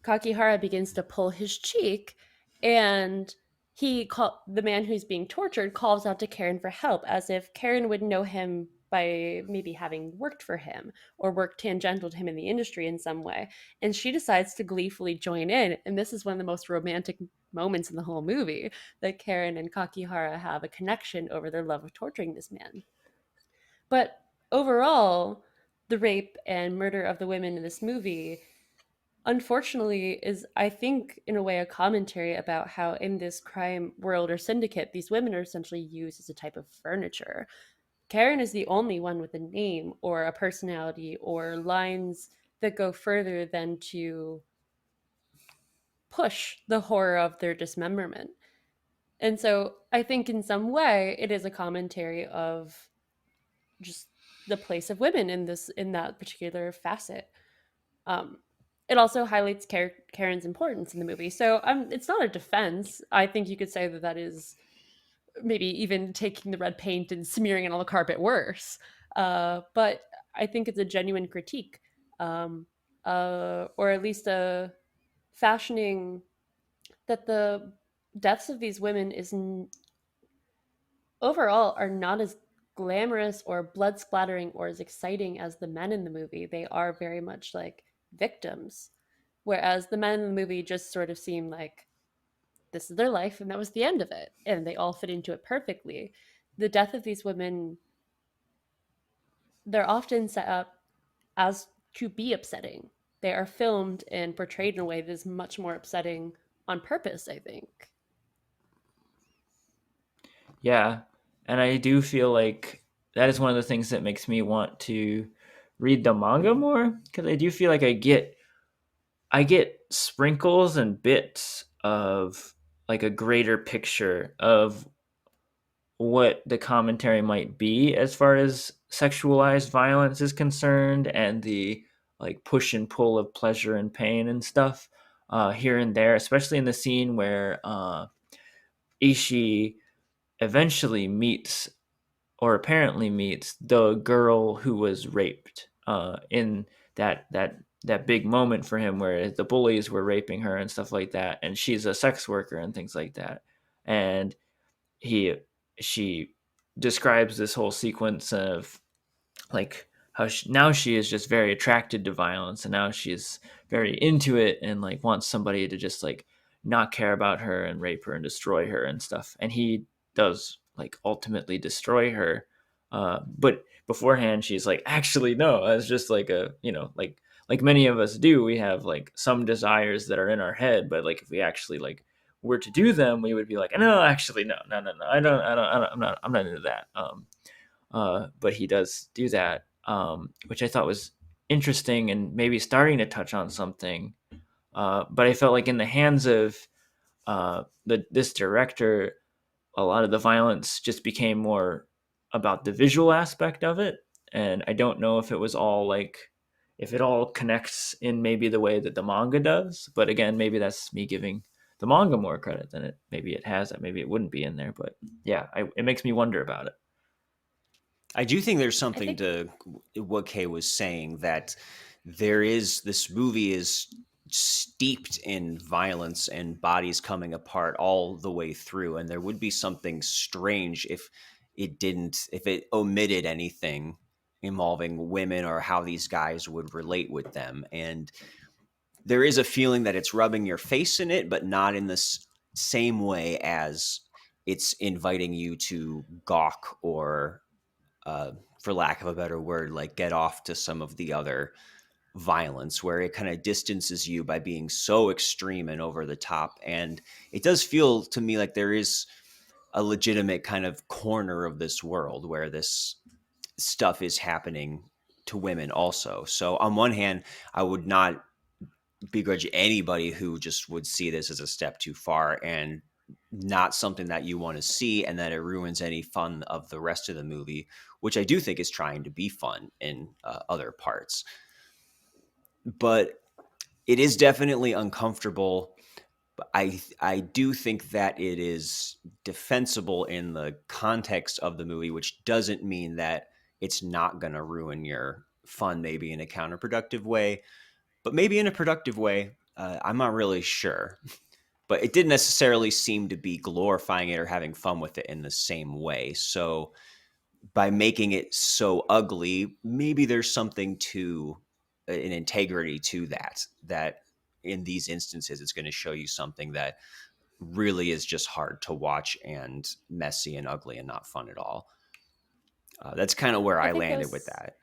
Speaker 4: Kakihara begins to pull his cheek, and the man who's being tortured calls out to Karen for help, as if Karen would know him by maybe having worked for him or worked tangential to him in the industry in some way. And she decides to gleefully join in, and this is one of the most romantic moments in the whole movie, that Karen and Kakihara have a connection over their love of torturing this man. But overall, the rape and murder of the women in this movie, unfortunately, is, I think, in a way, a commentary about how in this crime world or syndicate, these women are essentially used as a type of furniture. Karen is the only one with a name or a personality or lines that go further than to push the horror of their dismemberment. And so I think in some way it is a commentary of just the place of women in that particular facet. Um, it also highlights Karen's importance in the movie. So it's not a defense. I think you could say that that is maybe even taking the red paint and smearing it on the carpet worse. But I think it's a genuine critique, or at least a fashioning that the deaths of these women overall are not as glamorous or blood splattering or as exciting as the men in the movie. They are very much like victims, whereas the men in the movie just sort of seem like this is their life and that was the end of it, and they all fit into it perfectly. The death of these women, they're often set up as to be upsetting. They are filmed and portrayed in a way that is much more upsetting on purpose, I think.
Speaker 2: Yeah, and I do feel like that is one of the things that makes me want to read the manga more, because I do feel like I get sprinkles and bits of like a greater picture of what the commentary might be as far as sexualized violence is concerned, and the like push and pull of pleasure and pain and stuff here and there, especially in the scene where Ishi eventually meets, or apparently meets, the girl who was raped in that big moment for him where the bullies were raping her and stuff like that, and she's a sex worker and things like that, and he she describes this whole sequence of like how now she is just very attracted to violence, and now she's very into it and like wants somebody to just like not care about her and rape her and destroy her and stuff. And he does like ultimately destroy her. But beforehand, she's like, actually, no, it's just like a, like many of us do. We have like some desires that are in our head, but like if we actually like were to do them, we would be like, no, actually, no, no, no, no, I'm not into that. But he does do that, which I thought was interesting and maybe starting to touch on something. But I felt like in the hands of this director, a lot of the violence just became more about the visual aspect of it. And I don't know if it was all like, if it all connects in maybe the way that the manga does. But again, maybe that's me giving the manga more credit than it maybe it has. Maybe it wouldn't be in there. But yeah, it makes me wonder about it.
Speaker 1: I do think there's
Speaker 4: I
Speaker 1: something
Speaker 4: think
Speaker 1: to what Kay was saying, that this movie is steeped in violence and bodies coming apart all the way through. And there would be something strange if if it omitted anything involving women or how these guys would relate with them. And there is a feeling that it's rubbing your face in it, but not in the same way as it's inviting you to gawk or for lack of a better word, like get off to some of the other violence, where it kind of distances you by being so extreme and over the top. And it does feel to me like there is a legitimate kind of corner of this world where this stuff is happening to women also. So on one hand, I would not begrudge anybody who just would see this as a step too far and not something that you want to see, and that it ruins any fun of the rest of the movie, which I do think is trying to be fun in other parts. But it is definitely uncomfortable. But I do think that it is defensible in the context of the movie, which doesn't mean that it's not going to ruin your fun, maybe in a counterproductive way, but maybe in a productive way. I'm not really sure. But it didn't necessarily seem to be glorifying it or having fun with it in the same way. So by making it so ugly, maybe there's something to an integrity to that in these instances, it's going to show you something that really is just hard to watch and messy and ugly and not fun at all. That's kind of where
Speaker 4: I
Speaker 1: I
Speaker 4: think that
Speaker 1: landed with
Speaker 4: was
Speaker 1: that.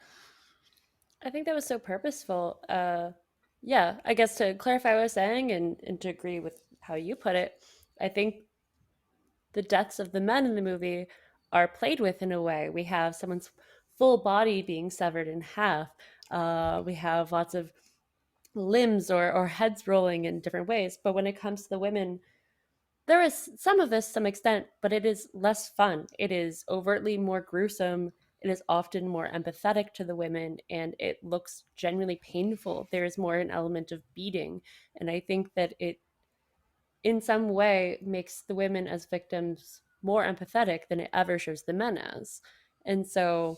Speaker 4: I think that was so purposeful. Yeah, I guess to clarify what I was saying and to agree with how you put it, I think the deaths of the men in the movie are played with in a way. We have someone's full body being severed in half. We have lots of limbs or heads rolling in different ways. But when it comes to the women, there is some of this to some extent, but it is less fun. It is overtly more gruesome. It is often more empathetic to the women, and it looks genuinely painful. There is more an element of beating. And I think that it, in some way, makes the women as victims more empathetic than it ever shows the men as. And so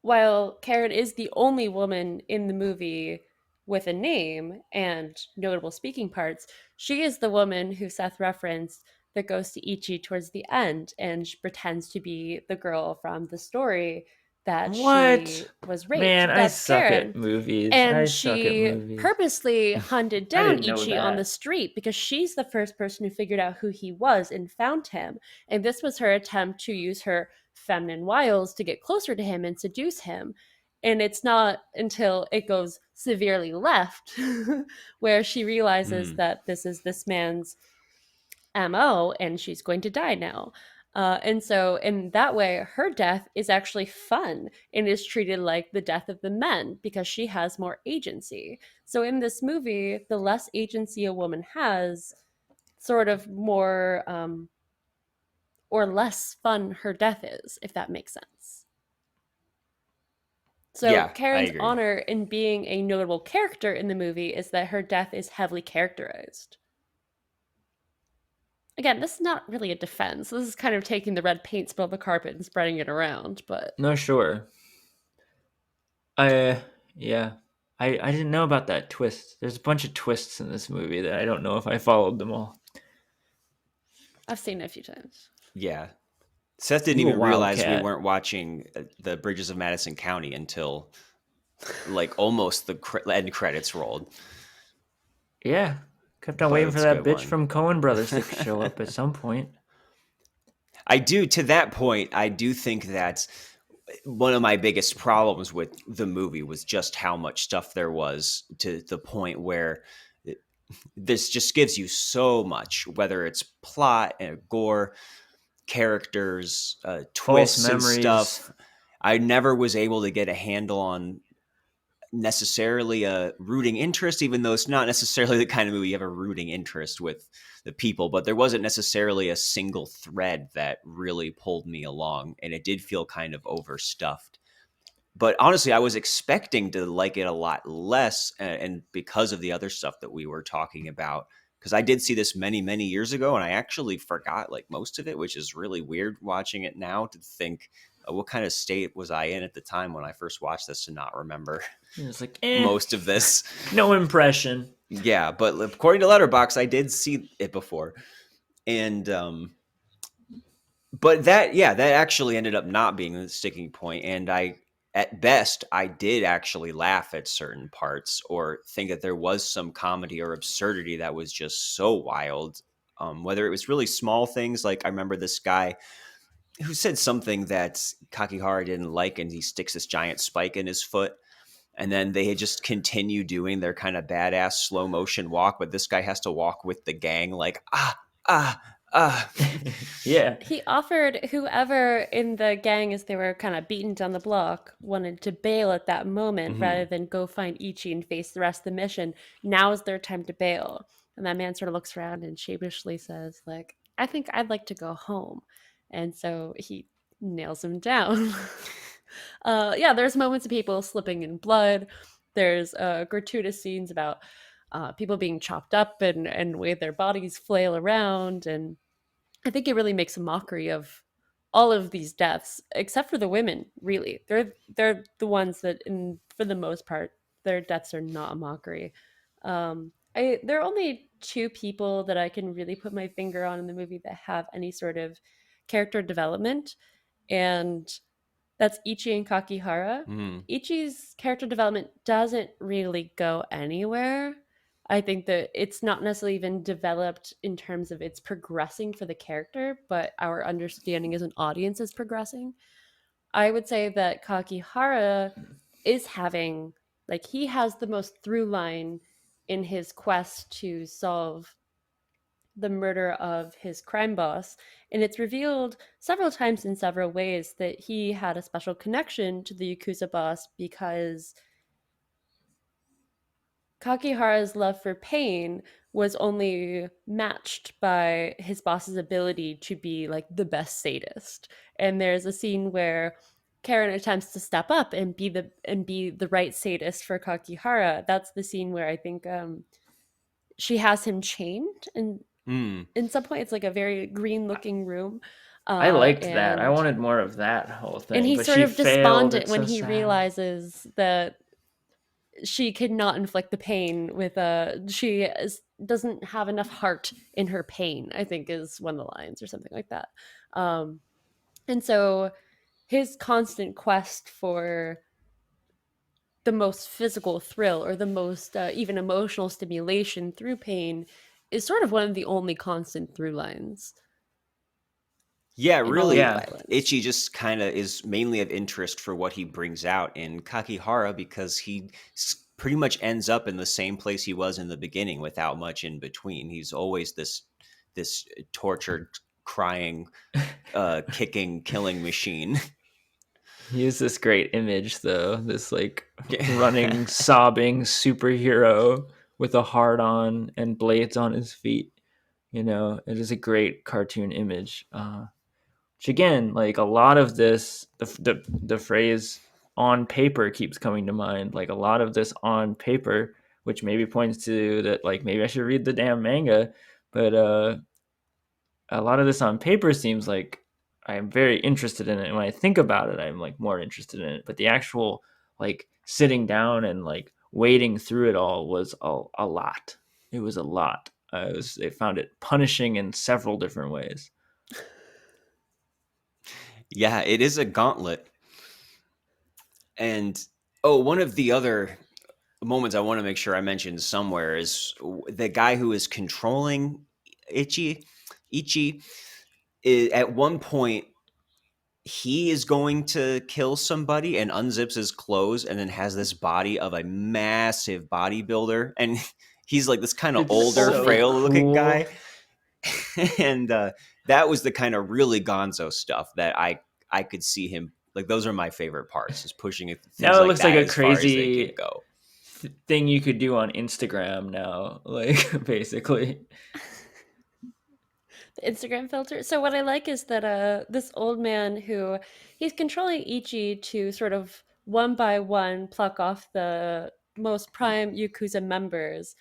Speaker 4: while Karen is the only woman in the movie with a name and notable speaking parts, she is the woman who Seth referenced that goes to Ichi towards the end, and she pretends to be the girl from the story that she
Speaker 2: What?
Speaker 4: was raped.
Speaker 2: Man, I
Speaker 4: That's
Speaker 2: suck at
Speaker 4: Karen.
Speaker 2: movies.
Speaker 4: And
Speaker 2: I suck at
Speaker 4: she
Speaker 2: movies.
Speaker 4: purposely hunted
Speaker 2: I
Speaker 4: down
Speaker 2: didn't know
Speaker 4: Ichi on the
Speaker 2: that.
Speaker 4: street because she's the first person who figured out who he was and found him. And this was her attempt to use her feminine wiles to get closer to him and seduce him. And it's not until it goes severely left where she realizes
Speaker 1: Hmm.
Speaker 4: that this is this man's MO and she's going to die now. And so, in that way, her death is actually fun and is treated like the death of the men because she has more agency. So, in this movie, the less agency a woman has, sort of more or less fun her death is, if that makes sense. So,
Speaker 1: Yeah, I
Speaker 4: Karen's
Speaker 1: agree.
Speaker 4: honor in being a notable character in the movie is that her death is heavily characterized. Again, this is not really a defense. This is kind of taking the red paint spill the carpet and spreading it around, but
Speaker 2: No, sure. I yeah. I didn't know about that twist. There's a bunch of twists in this movie that I don't know if I followed them all.
Speaker 4: I've seen it a few times.
Speaker 1: Yeah. Seth didn't
Speaker 2: You a
Speaker 1: even realize we
Speaker 2: wildcat.
Speaker 1: weren't watching the Bridges of Madison County until like almost the end credits rolled.
Speaker 2: Yeah, kept on
Speaker 1: But
Speaker 2: waiting for
Speaker 1: it's a
Speaker 2: that
Speaker 1: good
Speaker 2: bitch
Speaker 1: one.
Speaker 2: from Coen Brothers to show up at some point.
Speaker 1: To that point, I do think that one of my biggest problems with the movie was just how much stuff there was, to the point where this just gives you so much, whether it's plot and gore, characters,
Speaker 2: False
Speaker 1: twists and
Speaker 2: memories.
Speaker 1: stuff. I never was able to get a handle on necessarily a rooting interest, even though it's not necessarily the kind of movie you have a rooting interest with the people, but there wasn't necessarily a single thread that really pulled me along, and it did feel kind of overstuffed. But honestly, I was expecting to like it a lot less, and because of the other stuff that we were talking about, because I did see this many years ago, and I actually forgot like most of it, which is really weird watching it now to think, what kind of state was I in at the time when I first watched this to not remember
Speaker 2: It's like,
Speaker 1: most of this.
Speaker 2: no impression.
Speaker 1: Yeah, but according to Letterboxd, I did see it before, and but that actually ended up not being the sticking point, and at best I did actually laugh at certain parts or think that there was some comedy or absurdity that was just so wild. Whether it was really small things, like I remember this guy who said something that Kakihara didn't like, and he sticks this giant spike in his foot. And then they just continue doing their kind of badass slow motion walk, but this guy has to walk with the gang like, ah.
Speaker 2: Yeah.
Speaker 4: He offered whoever in the gang, as they were kind of beaten down the block, wanted to bail at that moment rather than go find Ichi and face the rest of the mission. Now is their time to bail. And that man sort of looks around and sheepishly says, like, I think I'd like to go home. And so he nails him down. Yeah, there's moments of people slipping in blood. There's gratuitous scenes about people being chopped up and way their bodies flail around. And I think it really makes a mockery of all of these deaths, except for the women. Really, they're the ones that, for the most part, their deaths are not a mockery. There are only two people that I can really put my finger on in the movie that have any sort of character development, and that's Ichi and Kakihara. Ichi's character development doesn't really go anywhere. I think that it's not necessarily even developed in terms of it's progressing for the character, but our understanding as an audience is progressing. I would say that Kakihara is having, like, he has the most through line in his quest to solve the murder of his crime boss. And it's revealed several times in several ways that he had a special connection to the yakuza boss because Kakihara's love for pain was only matched by his boss's ability to be like the best sadist. And there's a scene where Karen attempts to step up and be the right sadist for Kakihara. That's the scene where I think she has him chained, and in some point it's like a very green looking room.
Speaker 2: I liked that. I
Speaker 4: And
Speaker 2: wanted more of that whole thing.
Speaker 4: he's
Speaker 2: But
Speaker 4: sort
Speaker 2: she
Speaker 4: of
Speaker 2: failed.
Speaker 4: despondent
Speaker 2: It's
Speaker 4: when
Speaker 2: so
Speaker 4: he
Speaker 2: sad.
Speaker 4: realizes that she could not inflict the pain with doesn't have enough heart in her pain, I think is one of the lines or something like that. And so his constant quest for the most physical thrill or the most even emotional stimulation through pain is sort of one of the only constant through lines.
Speaker 1: Yeah, really.
Speaker 2: Yeah.
Speaker 1: Ichi just kind of is mainly of interest for what he brings out in Kakihara, because he pretty much ends up in the same place he was in the beginning without much in between. He's always this tortured, crying, kicking, killing machine.
Speaker 2: He has this great image, though. This like running, sobbing superhero with a heart on and blades on his feet. You know, it is a great cartoon image. Which again, like a lot of this, the phrase "on paper" keeps coming to mind. Like a lot of this on paper, which maybe points to that. Like maybe I should read the damn manga, but a lot of this on paper seems like I'm very interested in it. And when I think about it, I'm like more interested in it. But the actual like sitting down and like wading through it all was a lot. It was a lot. I found it punishing in several different ways.
Speaker 1: Yeah, it is a gauntlet. And oh, one of the other moments I want to make sure I mention somewhere is the guy who is controlling Ichi is, at one point he is going to kill somebody and unzips his clothes and then has this body of a massive bodybuilder, and he's like this kind of
Speaker 2: It's
Speaker 1: older,
Speaker 2: so
Speaker 1: frail looking
Speaker 2: cool.
Speaker 1: guy. And that was the kind of really gonzo stuff that I could see him like. Those are my favorite parts, is pushing it things
Speaker 2: Now it
Speaker 1: like
Speaker 2: looks
Speaker 1: that
Speaker 2: like a
Speaker 1: as far as they can
Speaker 2: crazy
Speaker 1: go.
Speaker 2: thing you could do on Instagram now, like basically.
Speaker 4: The Instagram filter. So what I like is that this old man who he's controlling Ichi to sort of one by one pluck off the most prime yakuza members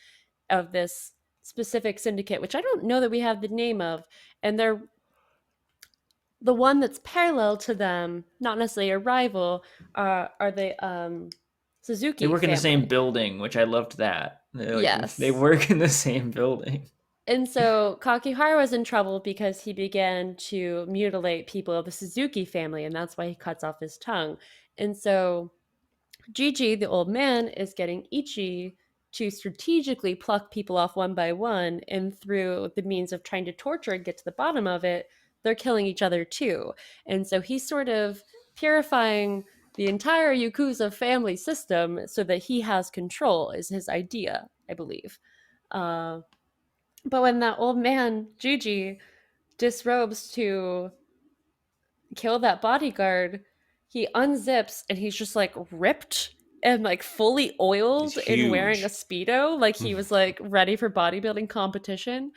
Speaker 4: of this specific syndicate, which I don't know that we have the name of, and they're the one that's parallel to them, not necessarily a rival, are the
Speaker 2: They
Speaker 4: Suzuki
Speaker 2: work in the same
Speaker 4: family.
Speaker 2: building, which I loved that. They
Speaker 4: Yes.
Speaker 2: work in the same building.
Speaker 4: And so Kakihara was in trouble because he began to mutilate people of the Suzuki family, and that's why he cuts off his tongue. And so Gigi, the old man, is getting Ichi to strategically pluck people off one by one, and through the means of trying to torture and get to the bottom of it, they're killing each other too. And so he's sort of purifying the entire Yakuza family system so that he has control, is his idea, I believe. Uh, but when that old man, Gigi, disrobes to kill that bodyguard, he unzips and he's just like ripped and like fully
Speaker 1: He's
Speaker 4: oiled and wearing a
Speaker 1: huge.
Speaker 4: Speedo, like he was like ready for bodybuilding competition.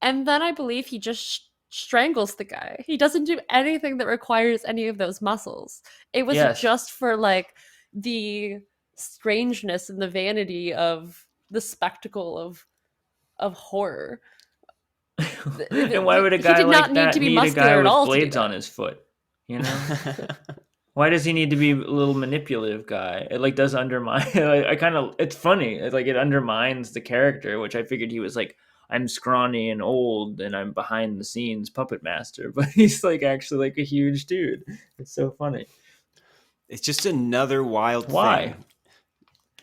Speaker 4: And then I believe he just strangles the guy. He doesn't do anything that requires any of those muscles. It was
Speaker 2: Yes.
Speaker 4: just for like the strangeness and the vanity of the spectacle of horror.
Speaker 2: And why would a
Speaker 4: He
Speaker 2: guy
Speaker 4: did not
Speaker 2: like
Speaker 4: need
Speaker 2: that
Speaker 4: to be
Speaker 2: need a guy
Speaker 4: muscular at
Speaker 2: with
Speaker 4: all to do
Speaker 2: blades on
Speaker 4: that.
Speaker 2: his foot? You know? Why does he need to be a little manipulative guy? It like does undermine. I kind of. It's funny. It's like it undermines the character, which I figured he was like. I'm scrawny and old, and I'm behind the scenes puppet master, but he's like actually like a huge dude. It's so funny.
Speaker 1: It's just another wild
Speaker 2: Why?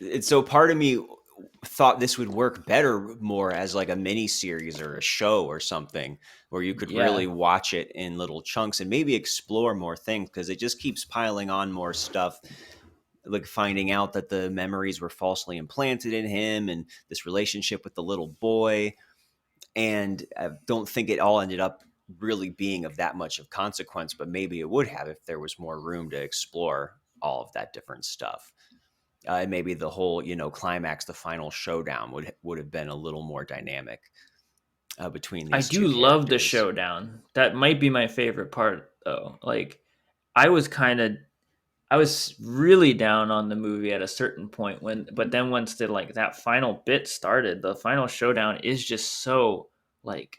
Speaker 1: thing. And so part of me thought this would work better more as like a mini series or a show or something, where you could
Speaker 2: Yeah.
Speaker 1: really watch it in little chunks and maybe explore more things, because it just keeps piling on more stuff, like finding out that the memories were falsely implanted in him and this relationship with the little boy. And I don't think it all ended up really being of that much of consequence, but maybe it would have if there was more room to explore all of that different stuff. And maybe the whole, climax, the final showdown would have been a little more dynamic between
Speaker 2: I
Speaker 1: these
Speaker 2: do
Speaker 1: two
Speaker 2: love the
Speaker 1: characters.
Speaker 2: showdown. That might be my favorite part, though. Like, I was kind of I was really down on the movie at a certain point but then once the like that final bit started, the final showdown is just so like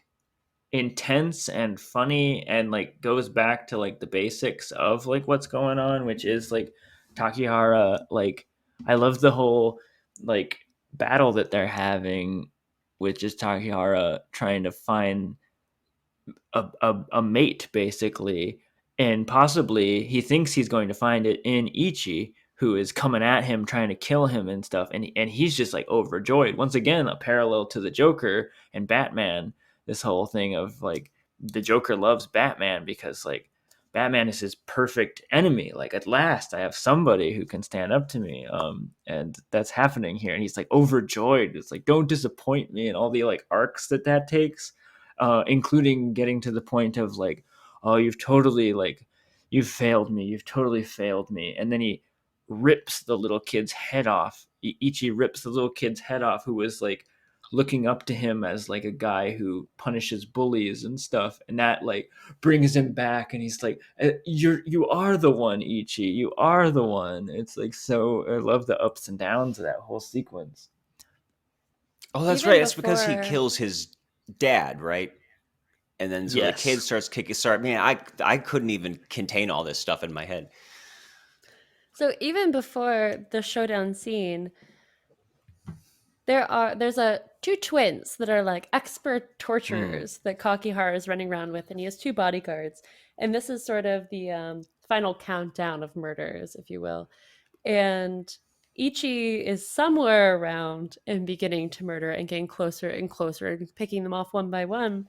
Speaker 2: intense and funny and like goes back to like the basics of like what's going on, which is like Takihara. Like, I love the whole like battle that they're having with just Takihara trying to find a mate basically, and possibly he thinks he's going to find it in Ichi, who is coming at him trying to kill him and stuff, and he's just like overjoyed. Once again, a parallel to the Joker and Batman, this whole thing of like the Joker loves Batman because like Batman is his perfect enemy. Like, at last I have somebody who can stand up to me, and that's happening here, and he's like overjoyed. It's like, don't disappoint me, and all the like arcs that takes, including getting to the point of like, oh, you've failed me, you've totally failed me, and then he rips the little kid's head off. Ichi rips the little kid's head off, who was like looking up to him as like a guy who punishes bullies and stuff, and that like brings him back, and he's like, you are the one, Ichi, you are the one. It's like, so I love the ups and downs of that whole sequence.
Speaker 1: Oh, that's right.
Speaker 4: Even
Speaker 1: That's because he
Speaker 4: before
Speaker 1: kills his dad, right? And then so the kid
Speaker 2: Yes.
Speaker 1: starts kicking. Start, man, I couldn't even contain all this stuff in my head.
Speaker 4: So even before the showdown scene, there's a two twins that are like expert
Speaker 1: Mm.
Speaker 4: torturers that Kakihara is running around with, and he has two bodyguards. And this is sort of the final countdown of murders, if you will. And Ichi is somewhere around and beginning to murder and getting closer and closer and picking them off one by one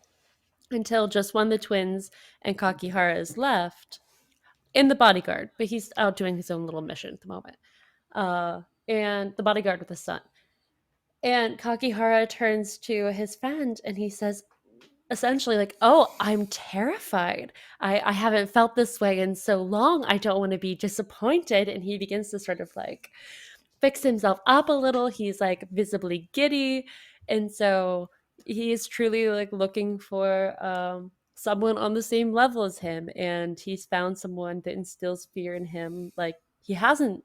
Speaker 4: until just one of the twins and Kakihara is left in the bodyguard, but he's out doing his own little mission at the moment. And the bodyguard with the son. And Kakihara turns to his friend and he says, essentially, like, oh, I'm terrified. I haven't felt this way in so long. I don't want to be disappointed. And he begins to sort of like fix himself up a little. He's like visibly giddy. And so he is truly like looking for someone on the same level as him. And he's found someone that instills fear in him like he hasn't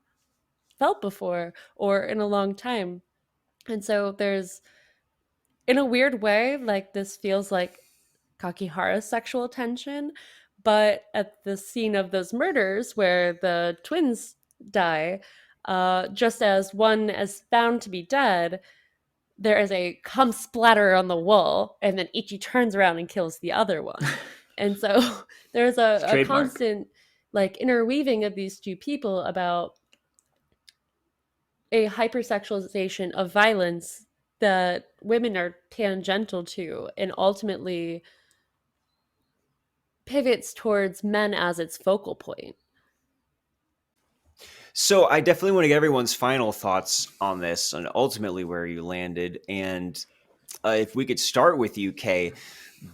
Speaker 4: felt before or in a long time. And so there's, in a weird way, like this feels like Kakihara's sexual tension, but at the scene of those murders where the twins die, just as one is found to be dead, there is a cum splatter on the wall, and then Ichi turns around and kills the other one. And so there's a constant like interweaving of these two people about a hypersexualization of violence that women are tangential to, and ultimately pivots towards men as its focal point.
Speaker 1: So I definitely want to get everyone's final thoughts on this and ultimately where you landed. And if we could start with you, Kay,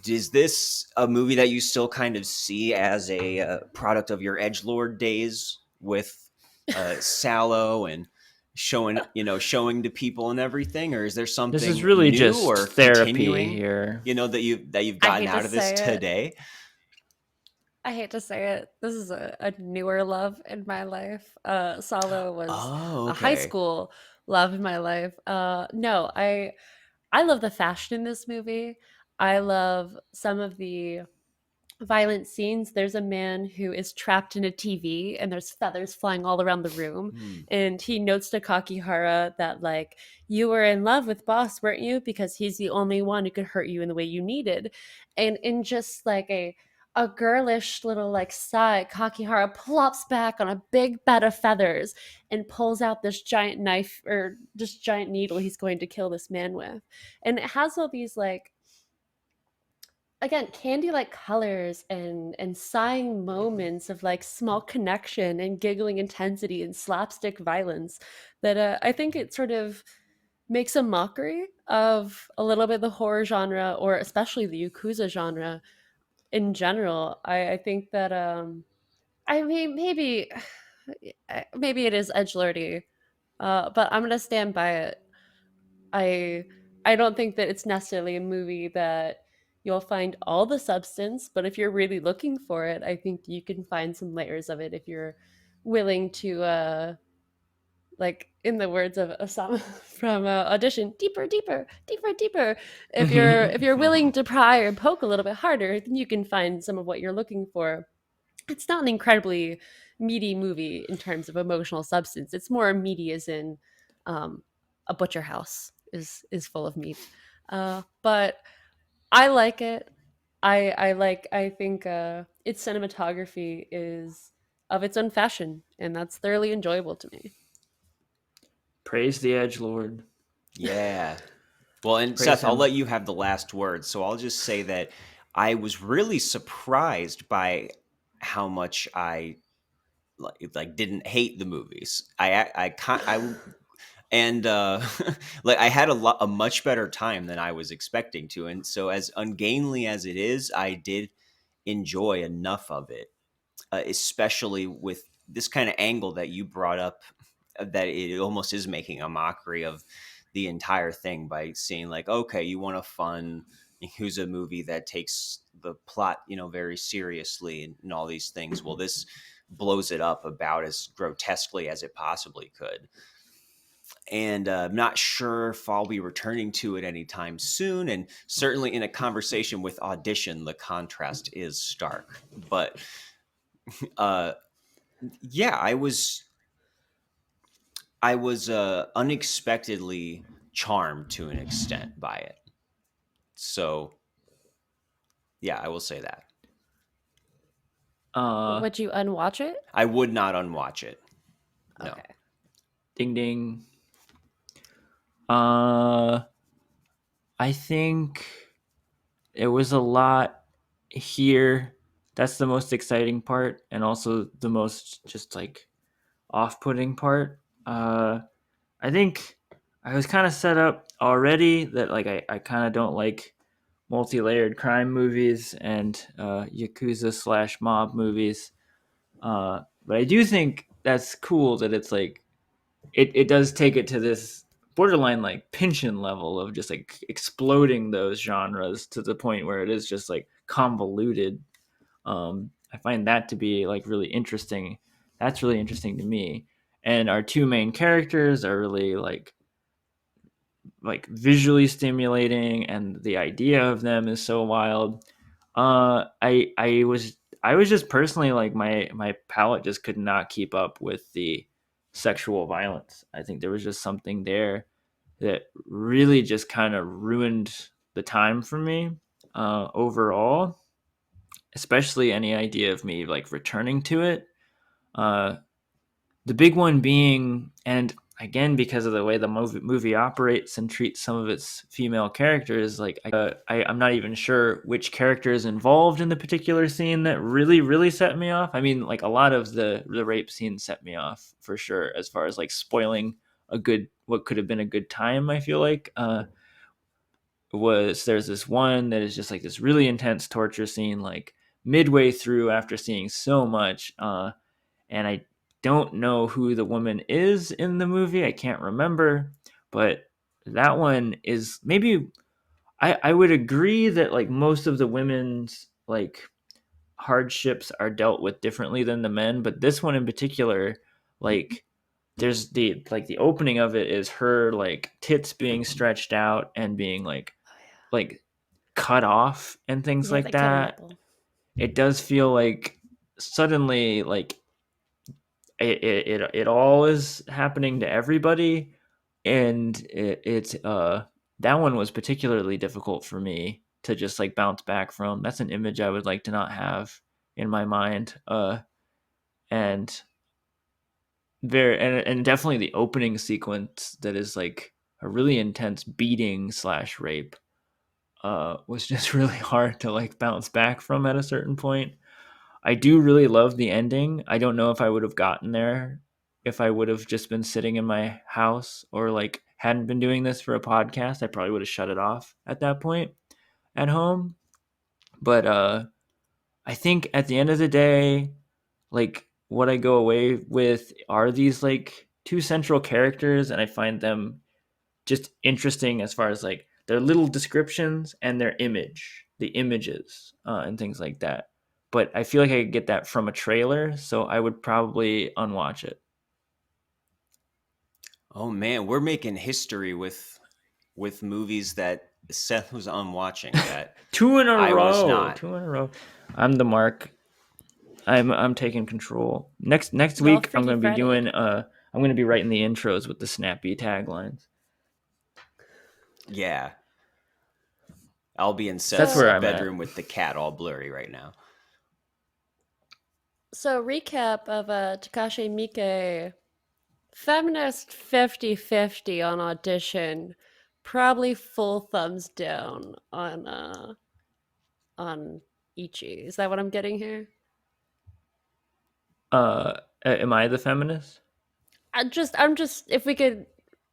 Speaker 1: is this a movie that you still kind of see as a product of your edgelord days with Salò and showing to people and everything, or is there something
Speaker 2: This is really
Speaker 1: new
Speaker 2: just
Speaker 1: or
Speaker 2: therapy here,
Speaker 1: that you've gotten out of this today?
Speaker 4: I hate to say it. This is a newer love in my life. Salò was a high school love in my life. No, I love the fashion in this movie. I love some of the violent scenes. There's a man who is trapped in a TV and there's feathers flying all around the room. And he notes to Kakihara that, like, you were in love with Boss, weren't you? Because he's the only one who could hurt you in the way you needed. And in just like a girlish little like sigh, Kakihara plops back on a big bed of feathers and pulls out this giant knife or this giant needle he's going to kill this man with. And it has all these like, again, candy like colors and sighing moments of like small connection and giggling intensity and slapstick violence that I think it sort of makes a mockery of a little bit of the horror genre, or especially the yakuza genre in general. I think that I mean maybe it is edgelordy, but I'm gonna stand by it. I I don't think that it's necessarily a movie that you'll find all the substance, but if you're really looking for it, I think you can find some layers of it if you're willing to like in the words of Osama from Audition, deeper, deeper, deeper, deeper. If you're willing to pry or poke a little bit harder, then you can find some of what you're looking for. It's not an incredibly meaty movie in terms of emotional substance. It's more meaty as in a butcher house is full of meat. But I like it. I think its cinematography is of its own fashion, and that's thoroughly enjoyable to me.
Speaker 2: Praise the edgelord.
Speaker 1: Yeah. Well, and
Speaker 2: Praise
Speaker 1: Seth, I'll
Speaker 2: him.
Speaker 1: let you have the last word. So I'll just say that I was really surprised by how much I like didn't hate the movies. And like I had a much better time than I was expecting to. And so as ungainly as it is, I did enjoy enough of it, especially with this kind of angle that you brought up, that it almost is making a mockery of the entire thing by saying like, okay, you want a fun Yakuza movie that takes the plot, very seriously and all these things. Well, this blows it up about as grotesquely as it possibly could. And I'm not sure if I'll be returning to it anytime soon. And certainly in a conversation with Audition, the contrast is stark. But yeah, I was unexpectedly charmed to an extent by it. So, yeah, I will say that.
Speaker 4: Would you unwatch it?
Speaker 1: I would not unwatch it. No.
Speaker 4: Okay.
Speaker 2: Ding ding. I think it was a lot here. That's the most exciting part, and also the most just like off-putting part. I think I was kind of set up already that like I kind of don't like multi-layered crime movies and yakuza slash mob movies. But I do think that's cool that it's like it does take it to this borderline like Pynchon level of just like exploding those genres to the point where it is just like convoluted. I find that to be like really interesting. That's really interesting to me. And our two main characters are really like visually stimulating, and the idea of them is so wild. I was just personally like my palate just could not keep up with the sexual violence. I think there was just something there that really just kind of ruined the time for me overall, especially any idea of me like returning to it. Uh, the big one being, and again because of the way the movie operates and treats some of its female characters, like I'm not even sure which character is involved in the particular scene that really set me off. I mean, like a lot of the rape scenes set me off for sure, as far as like spoiling a good what could have been a good time. I feel like there's this one that is just like this really intense torture scene like midway through after seeing so much, and I don't know who the woman is in the movie. I can't remember, but that one is maybe I would agree that like most of the women's like hardships are dealt with differently than the men, but this one in particular, like there's the opening of it is her like tits being stretched out and being like cut off and things
Speaker 4: Yeah,
Speaker 2: like
Speaker 4: the killer
Speaker 2: that.
Speaker 4: nipple.
Speaker 2: It does feel like suddenly like it all is happening to everybody, and it's that one was particularly difficult for me to just like bounce back from. That's an image I would like to not have in my mind. And and definitely the opening sequence that is like a really intense beating slash rape was just really hard to like bounce back from at a certain point. I do really love the ending. I don't know if I would have gotten there if I would have just been sitting in my house or like hadn't been doing this for a podcast. I probably would have shut it off at that point at home. But I think at the end of the day, like what I go away with are these like two central characters, and I find them just interesting as far as like their little descriptions and their the images, and things like that. But I feel like I could get that from a trailer, so I would probably unwatch it.
Speaker 1: Oh man, we're making history with movies that Seth was unwatching that
Speaker 2: Two in a
Speaker 1: I
Speaker 2: row.
Speaker 1: was not.
Speaker 2: 2 in a row. I'm the Marc. I'm taking control. Next
Speaker 4: Well,
Speaker 2: week I'm
Speaker 4: Freaky
Speaker 2: going to be
Speaker 4: Friday.
Speaker 2: doing I'm going to be writing the intros with the snappy taglines.
Speaker 1: Yeah. I'll be in
Speaker 2: That's
Speaker 1: Seth's
Speaker 2: where I'm
Speaker 1: bedroom
Speaker 2: at.
Speaker 1: with the cat all blurry right now.
Speaker 4: So recap of Takashi Miike, feminist 50-50 on Audition, probably full thumbs down on Ichi. Is that what I'm getting here?
Speaker 2: Am I the feminist?
Speaker 4: I'm just if we could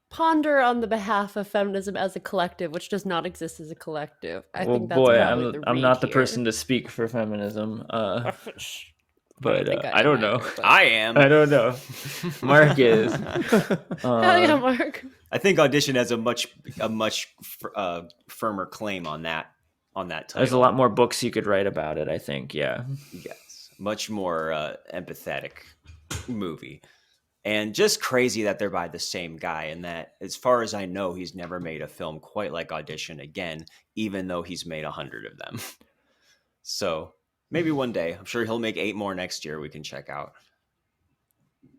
Speaker 4: ponder on the behalf of feminism as a collective, which does not exist as a collective. I
Speaker 2: Well,
Speaker 4: think that's
Speaker 2: boy,
Speaker 4: probably the
Speaker 2: I'm
Speaker 4: read
Speaker 2: not the
Speaker 4: here.
Speaker 2: person to speak for feminism. But
Speaker 4: think
Speaker 2: I don't know.
Speaker 4: either, but-
Speaker 1: I am.
Speaker 2: I don't know. Marc is.
Speaker 4: Hell yeah, Marc.
Speaker 1: I think Audition has a much firmer claim on that title.
Speaker 2: There's a lot more books you could write about it, I think. Yeah.
Speaker 1: Yes, much more empathetic movie, and just crazy that they're by the same guy. And that, as far as I know, he's never made a film quite like Audition again, even though he's made 100 of them. So maybe one day, I'm sure he'll make 8 more next year. We can check out.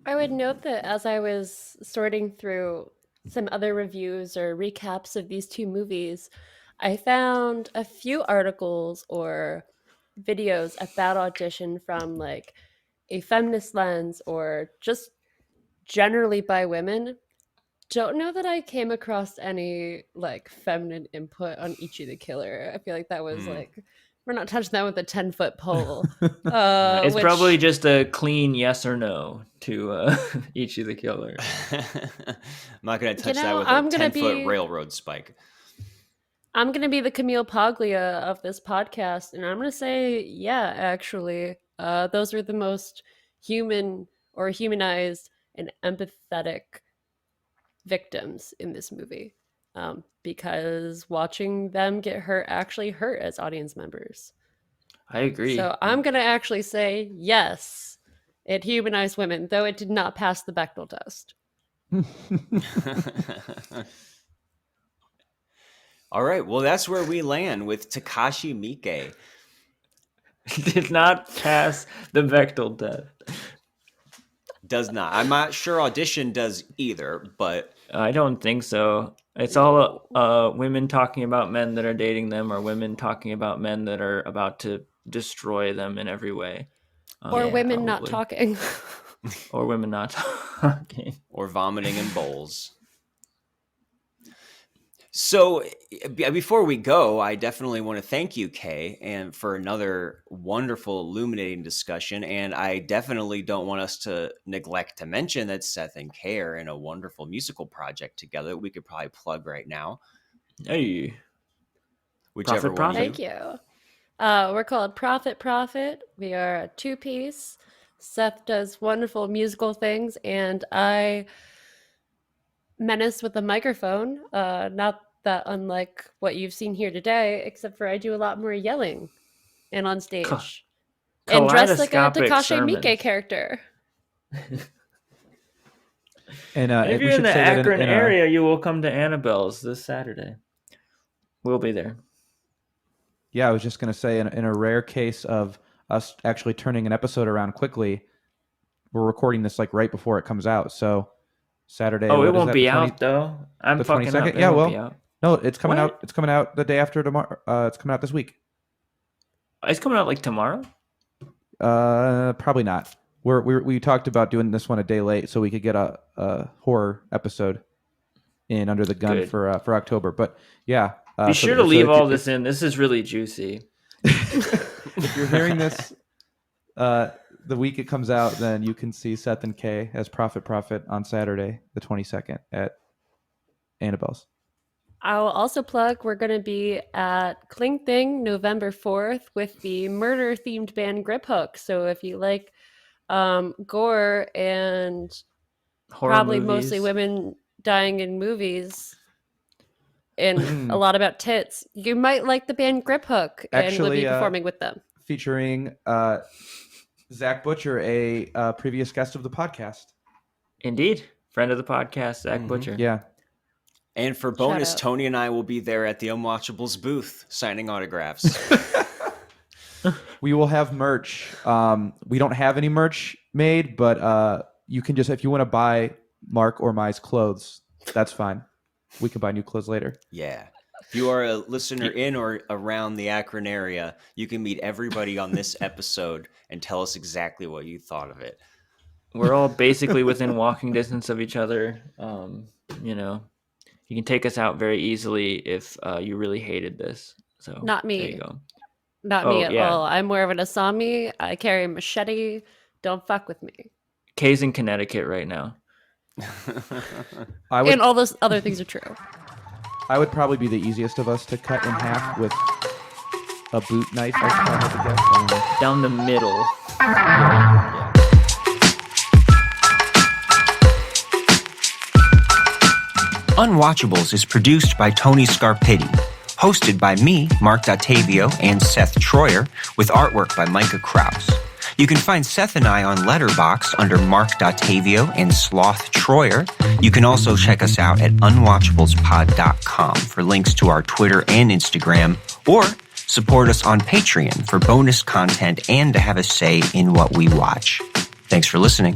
Speaker 4: I would note that as I was sorting through some other reviews or recaps of these two movies, I found a few articles or videos about Audition from like a feminist lens or just generally by women, don't know that I came across any like feminine input on Ichi the Killer. I feel like that was like, we're not touching that with a 10-foot pole.
Speaker 2: It's
Speaker 4: which-
Speaker 2: probably just a clean yes or no to Ichi the Killer.
Speaker 1: I'm not going to touch that
Speaker 4: know,
Speaker 1: with
Speaker 4: I'm
Speaker 1: a
Speaker 4: gonna
Speaker 1: 10-foot
Speaker 4: be-
Speaker 1: railroad spike.
Speaker 4: I'm going to be the Camille Paglia of this podcast, and I'm going to say, yeah, actually, those are the most human or humanized and empathetic victims in this movie, because watching them get hurt actually hurt as audience members.
Speaker 2: I agree.
Speaker 4: So I'm going to actually say, yes, it humanized women, though it did not pass the Bechdel test.
Speaker 1: All right. Well, that's where we land with Takashi Miike.
Speaker 2: Did not pass the Bechdel test.
Speaker 1: Does not. I'm not sure Audition does either, but
Speaker 2: I don't think so. It's all women talking about men that are dating them, or women talking about men that are about to destroy them in every way.
Speaker 4: Or women not
Speaker 2: probably.
Speaker 4: talking.
Speaker 2: Or women not talking.
Speaker 1: or vomiting in bowls. So before we go, I definitely want to thank you, Kay, and for another wonderful, illuminating discussion. And I definitely don't want us to neglect to mention that Seth and Kay are in a wonderful musical project together that we could probably plug right now.
Speaker 2: Hey.
Speaker 1: Whichever
Speaker 2: Profit,
Speaker 1: one.
Speaker 4: Thank you. We're called Profit. We are a two-piece. Seth does wonderful musical things, and I menace with a microphone. Not that unlike what you've seen here today, except for I do a lot more yelling and on stage. And dressed like a
Speaker 2: Kaleidoscopic
Speaker 4: Takashi
Speaker 2: sermons.
Speaker 4: Miike character.
Speaker 3: And
Speaker 2: If
Speaker 3: we
Speaker 2: you're in
Speaker 3: should
Speaker 2: the
Speaker 3: say that
Speaker 2: Akron
Speaker 3: in
Speaker 2: area, you will come to Annabelle's this Saturday. We'll be there.
Speaker 3: Yeah, I was just going to say, in a rare case of us actually turning an episode around quickly, we're recording this like right before it comes out. So Saturday.
Speaker 2: Oh,
Speaker 3: what
Speaker 2: it
Speaker 3: is
Speaker 2: won't
Speaker 3: that,
Speaker 2: be
Speaker 3: the 20
Speaker 2: out though. I'm
Speaker 3: the
Speaker 2: fucking up.
Speaker 3: 22nd?
Speaker 2: It
Speaker 3: Yeah,
Speaker 2: won't
Speaker 3: well,
Speaker 2: be out.
Speaker 3: No, it's coming
Speaker 2: What?
Speaker 3: out. It's coming out the day after tomorrow. It's coming out this week.
Speaker 2: It's coming out like tomorrow.
Speaker 3: Probably not. We talked about doing this one a day late so we could get a horror episode in under the gun
Speaker 2: Good.
Speaker 3: for October. But yeah,
Speaker 2: Be sure to leave all this in. This is really juicy.
Speaker 3: If you're hearing this the week it comes out, then you can see Seth and Kay as Profit on Saturday, the 22nd at Annabelle's.
Speaker 4: I'll also plug we're going to be at Cling Thing November 4th with the murder-themed band Grip Hook. So if you like gore and
Speaker 2: Horror
Speaker 4: probably
Speaker 2: movies.
Speaker 4: mostly women dying in movies and a lot about tits, you might like the band Grip Hook, and we'll
Speaker 3: Actually,
Speaker 4: be performing with them.
Speaker 3: Featuring Zach Butcher, a previous guest of the podcast.
Speaker 2: Indeed. Friend of the podcast, Zach Butcher.
Speaker 3: Yeah.
Speaker 1: And for bonus,
Speaker 4: out.
Speaker 1: Tony and I will be there at the Unwatchables booth signing autographs.
Speaker 3: We will have merch. We don't have any merch made, but you can just, if you want to buy Marc or Mai's clothes, that's fine. We can buy new clothes later.
Speaker 1: Yeah. If you are a listener in or around the Akron area, you can meet everybody on this episode and tell us exactly what you thought of it.
Speaker 2: We're all basically within walking distance of each other. You know, you can take us out very easily if you really hated this. So
Speaker 4: Not me.
Speaker 2: There you go.
Speaker 4: Not me at all. I'm more of an Asami. I carry a machete. Don't fuck with me.
Speaker 2: Kay's in Connecticut right now.
Speaker 4: And all those other things are true.
Speaker 3: I would probably be the easiest of us to cut in half with a boot knife. I guess. I don't know.
Speaker 2: Down the middle.
Speaker 1: Unwatchables is produced by Tony Scarpitti, hosted by me, Marc Dottavio, and Seth Troyer, with artwork by Micah Kraus. You can find Seth and I on Letterboxd under Marc Dottavio and Sloth Troyer. You can also check us out at unwatchablespod.com for links to our Twitter and Instagram, or support us on Patreon for bonus content and to have a say in what we watch. Thanks for listening.